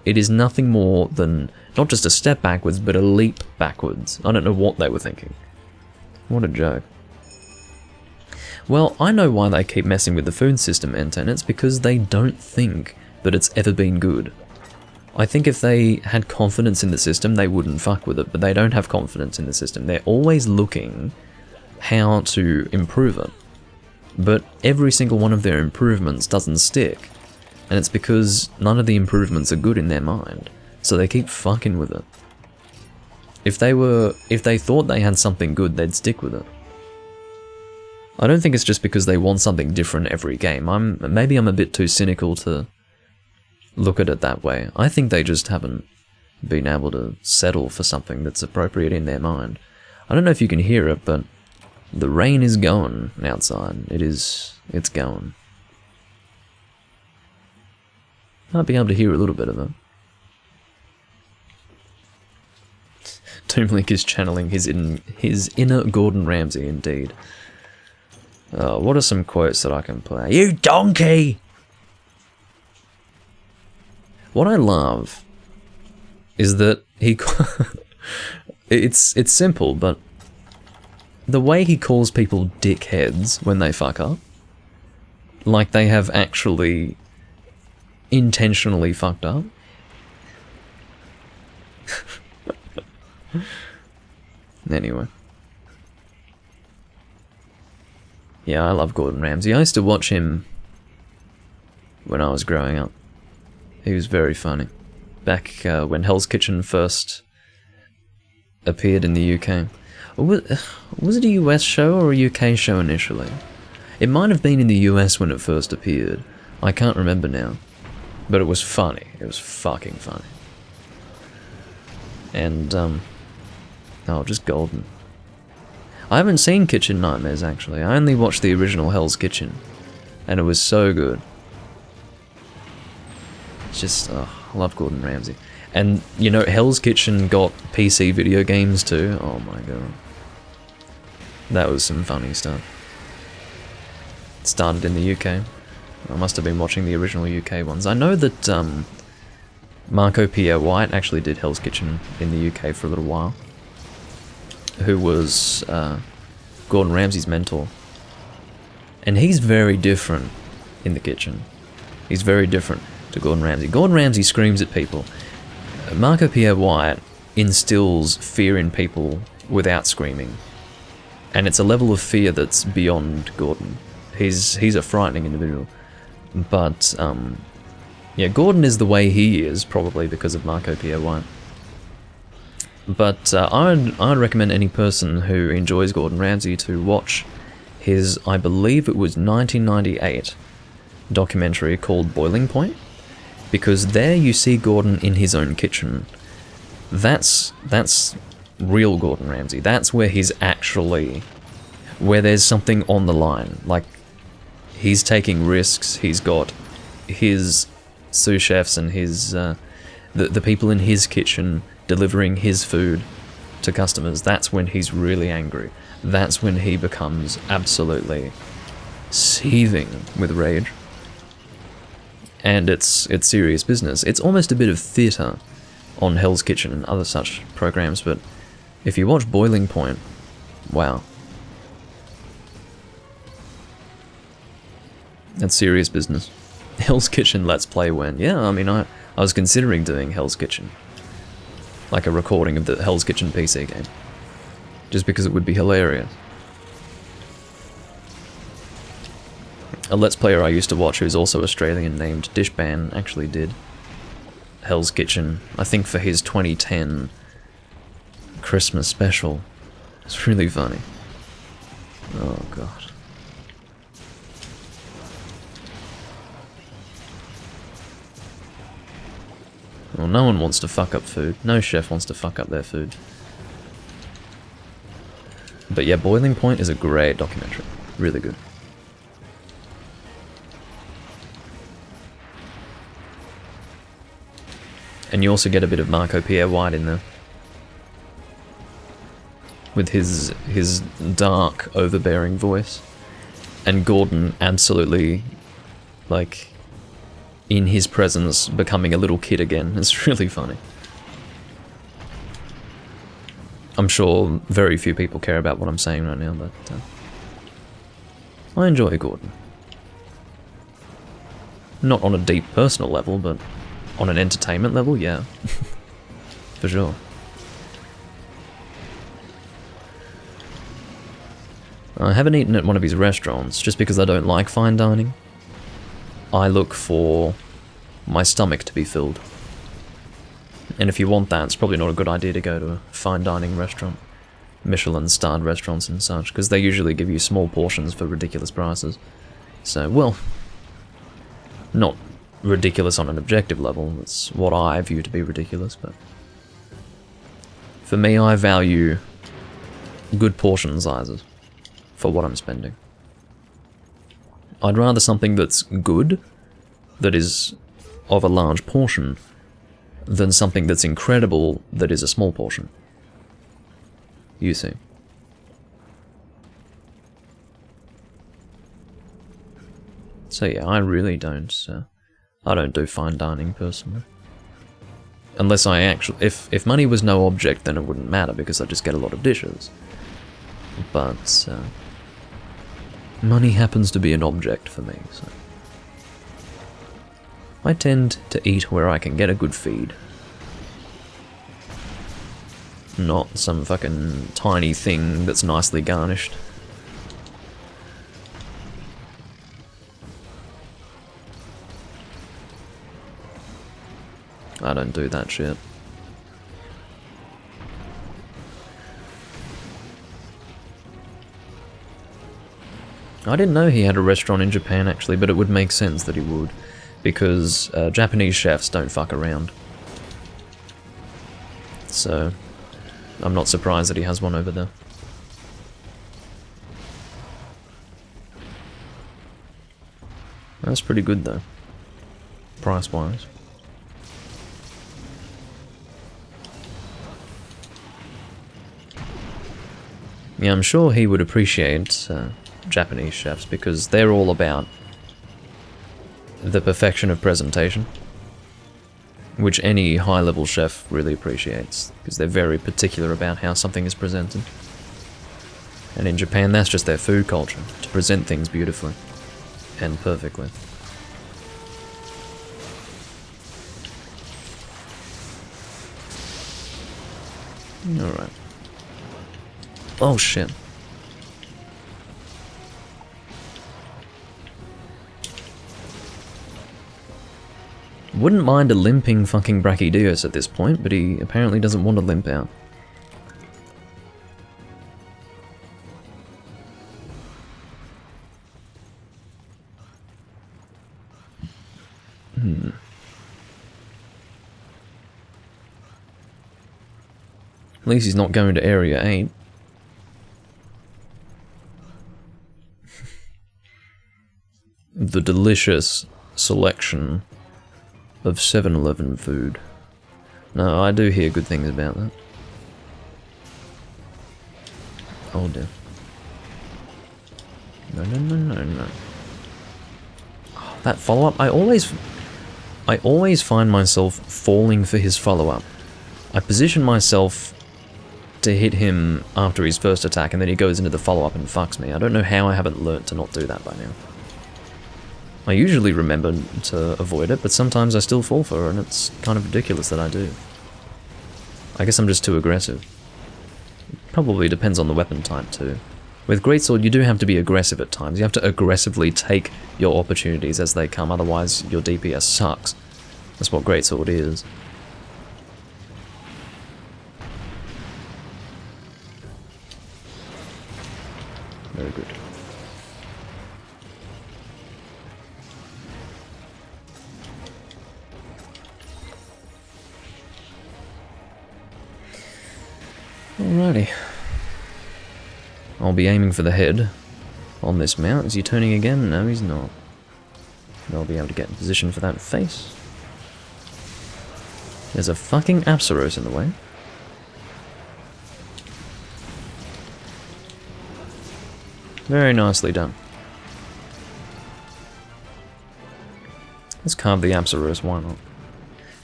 it is nothing more than not just a step backwards, but a leap backwards. I don't know what they were thinking. What a joke. Well, I know why they keep messing with the food system, Enten. It's because they don't think that it's ever been good. I think if they had confidence in the system, they wouldn't fuck with it, but they don't have confidence in the system. They're always looking how to improve it. But every single one of their improvements doesn't stick. And it's because none of the improvements are good in their mind. So they keep fucking with it. If they thought they had something good, they'd stick with it. I don't think it's just because they want something different every game. Maybe I'm a bit too cynical to look at it that way. I think they just haven't been able to settle for something that's appropriate in their mind. I don't know if you can hear it, but the rain is going outside. It's going. Might be able to hear a little bit of it. Doomlink is channeling his inner Gordon Ramsay, indeed. What are some quotes that I can play? You donkey! What I love is that he... it's simple, but the way he calls people dickheads when they fuck up, like they have actually intentionally fucked up. Anyway. Yeah, I love Gordon Ramsay. I used to watch him when I was growing up. He was very funny. Back when Hell's Kitchen first appeared in the UK. Was it a US show or a UK show initially? It might have been in the US when it first appeared. I can't remember now. But it was funny. It was fucking funny. And, oh, just golden. I haven't seen Kitchen Nightmares, actually. I only watched the original Hell's Kitchen. And it was so good. It's just, oh, I love Gordon Ramsay. And, you know, Hell's Kitchen got PC video games too. Oh my god. That was some funny stuff. It started in the UK. I must have been watching the original UK ones. I know that Marco Pierre White actually did Hell's Kitchen in the UK for a little while. Who was Gordon Ramsay's mentor. And he's very different in the kitchen. He's very different to Gordon Ramsay. Gordon Ramsay screams at people. Marco Pierre White instills fear in people without screaming. And it's a level of fear that's beyond Gordon. He's a frightening individual. But, yeah, Gordon is the way he is, probably because of Marco Pierre White. But I'd recommend any person who enjoys Gordon Ramsay to watch his, I believe it was 1998 documentary called Boiling Point, because there you see Gordon in his own kitchen. That's real Gordon Ramsay. That's where he's actually, where there's something on the line. Like, he's taking risks. He's got his sous chefs and his the people in his kitchen delivering his food to customers. That's when he's really angry. That's when he becomes absolutely seething with rage. And it's serious business. It's almost a bit of theatre on Hell's Kitchen and other such programs, but if you watch Boiling Point, wow. That's serious business. Hell's Kitchen Let's Play when, yeah, I mean, I was considering doing Hell's Kitchen. Like a recording of the Hell's Kitchen PC game. Just because it would be hilarious. A Let's Player I used to watch who's also Australian named Dishban actually did Hell's Kitchen, I think for his 2010 Christmas special. It's really funny. Oh god. Well, no one wants to fuck up food. No chef wants to fuck up their food. But yeah, Boiling Point is a great documentary. Really good. And you also get a bit of Marco Pierre White in there. With his dark, overbearing voice. And Gordon absolutely, like, in his presence, becoming a little kid again. It's really funny. I'm sure very few people care about what I'm saying right now, but I enjoy Gordon. Not on a deep personal level, but on an entertainment level, yeah. For sure. I haven't eaten at one of his restaurants, just because I don't like fine dining. I look for my stomach to be filled. And if you want that, it's probably not a good idea to go to a fine dining restaurant. Michelin-starred restaurants and such, because they usually give you small portions for ridiculous prices. So, well, not ridiculous on an objective level, it's what I view to be ridiculous, but for me, I value good portion sizes for what I'm spending. I'd rather something that's good, that is of a large portion, than something that's incredible, that is a small portion. You see. So yeah, I really don't do fine dining personally. Unless I actually, if money was no object, then it wouldn't matter because I just get a lot of dishes. But money happens to be an object for me, so I tend to eat where I can get a good feed. Not some fucking tiny thing that's nicely garnished. I don't do that shit. I didn't know he had a restaurant in Japan actually, but it would make sense that he would, because Japanese chefs don't fuck around. So, I'm not surprised that he has one over there. That's pretty good though, price-wise. Yeah, I'm sure he would appreciate Japanese chefs because they're all about the perfection of presentation, which any high-level chef really appreciates because they're very particular about how something is presented. And in Japan, that's just their food culture, to present things beautifully and perfectly. Alright. Oh shit. Wouldn't mind a limping fucking Brachydios at this point, but he apparently doesn't want to limp out. At least he's not going to Area 8. The delicious selection of 7-Eleven food. No, I do hear good things about that. Oh dear. No. Oh, that follow-up, I always find myself falling for his follow-up. I position myself to hit him after his first attack, and then he goes into the follow-up and fucks me. I don't know how I haven't learnt to not do that by now. I usually remember to avoid it, but sometimes I still fall for it, and it's kind of ridiculous that I do. I guess I'm just too aggressive. Probably depends on the weapon type too. With Greatsword you do have to be aggressive at times. You have to aggressively take your opportunities as they come, otherwise your DPS sucks. That's what Greatsword is. Very good. Alrighty. I'll be aiming for the head on this mount. Is he turning again? No, he's not. I'll be able to get in position for that face. There's a fucking Apsaros in the way. Very nicely done. Let's carve the Apsaros, why not?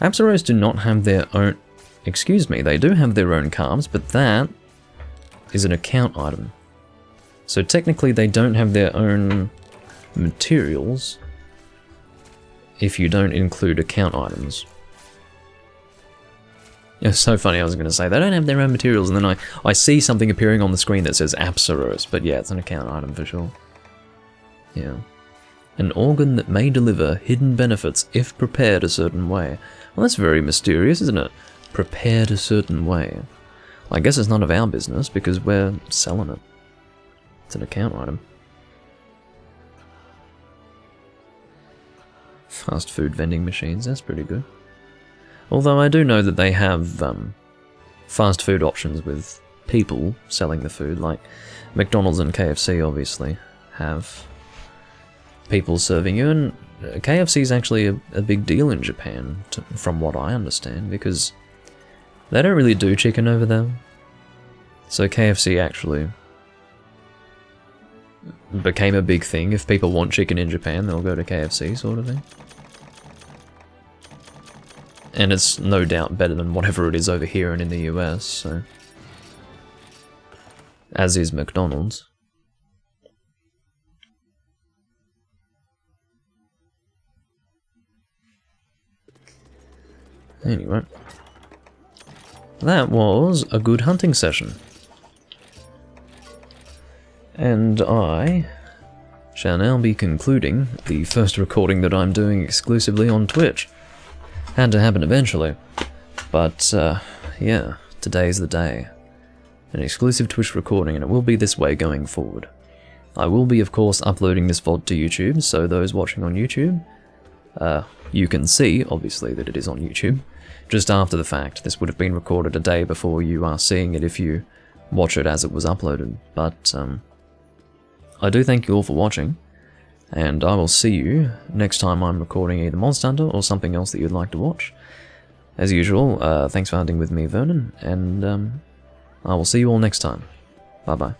Apsaros do not have their own... Excuse me, they do have their own carves, but that is an account item. So technically they don't have their own materials if you don't include account items. It's so funny, I was going to say, they don't have their own materials, and then I see something appearing on the screen that says Apsaros, but yeah, it's an account item for sure. Yeah. An organ that may deliver hidden benefits if prepared a certain way. Well, that's very mysterious, isn't it? Prepared a certain way. I guess it's none of our business because we're selling it. It's an account item. Fast food vending machines, that's pretty good. Although I do know that they have fast food options with people selling the food, like McDonald's and KFC obviously have people serving you, and KFC is actually a big deal in Japan, from what I understand, because they don't really do chicken over there. So KFC actually became a big thing. If people want chicken in Japan, they'll go to KFC, sort of thing. And it's no doubt better than whatever it is over here and in the US, so... As is McDonald's. Anyway. That was a good hunting session. And I shall now be concluding the first recording that I'm doing exclusively on Twitch. Had to happen eventually. But, yeah, today's the day. An exclusive Twitch recording, and it will be this way going forward. I will be, of course, uploading this VOD to YouTube, so those watching on YouTube, you can see, obviously, that it is on YouTube. Just after the fact, this would have been recorded a day before you are seeing it if you watch it as it was uploaded. But, I do thank you all for watching, and I will see you next time I'm recording either Monster Hunter or something else that you'd like to watch. As usual, thanks for hunting with me, Vernon, and I will see you all next time. Bye bye.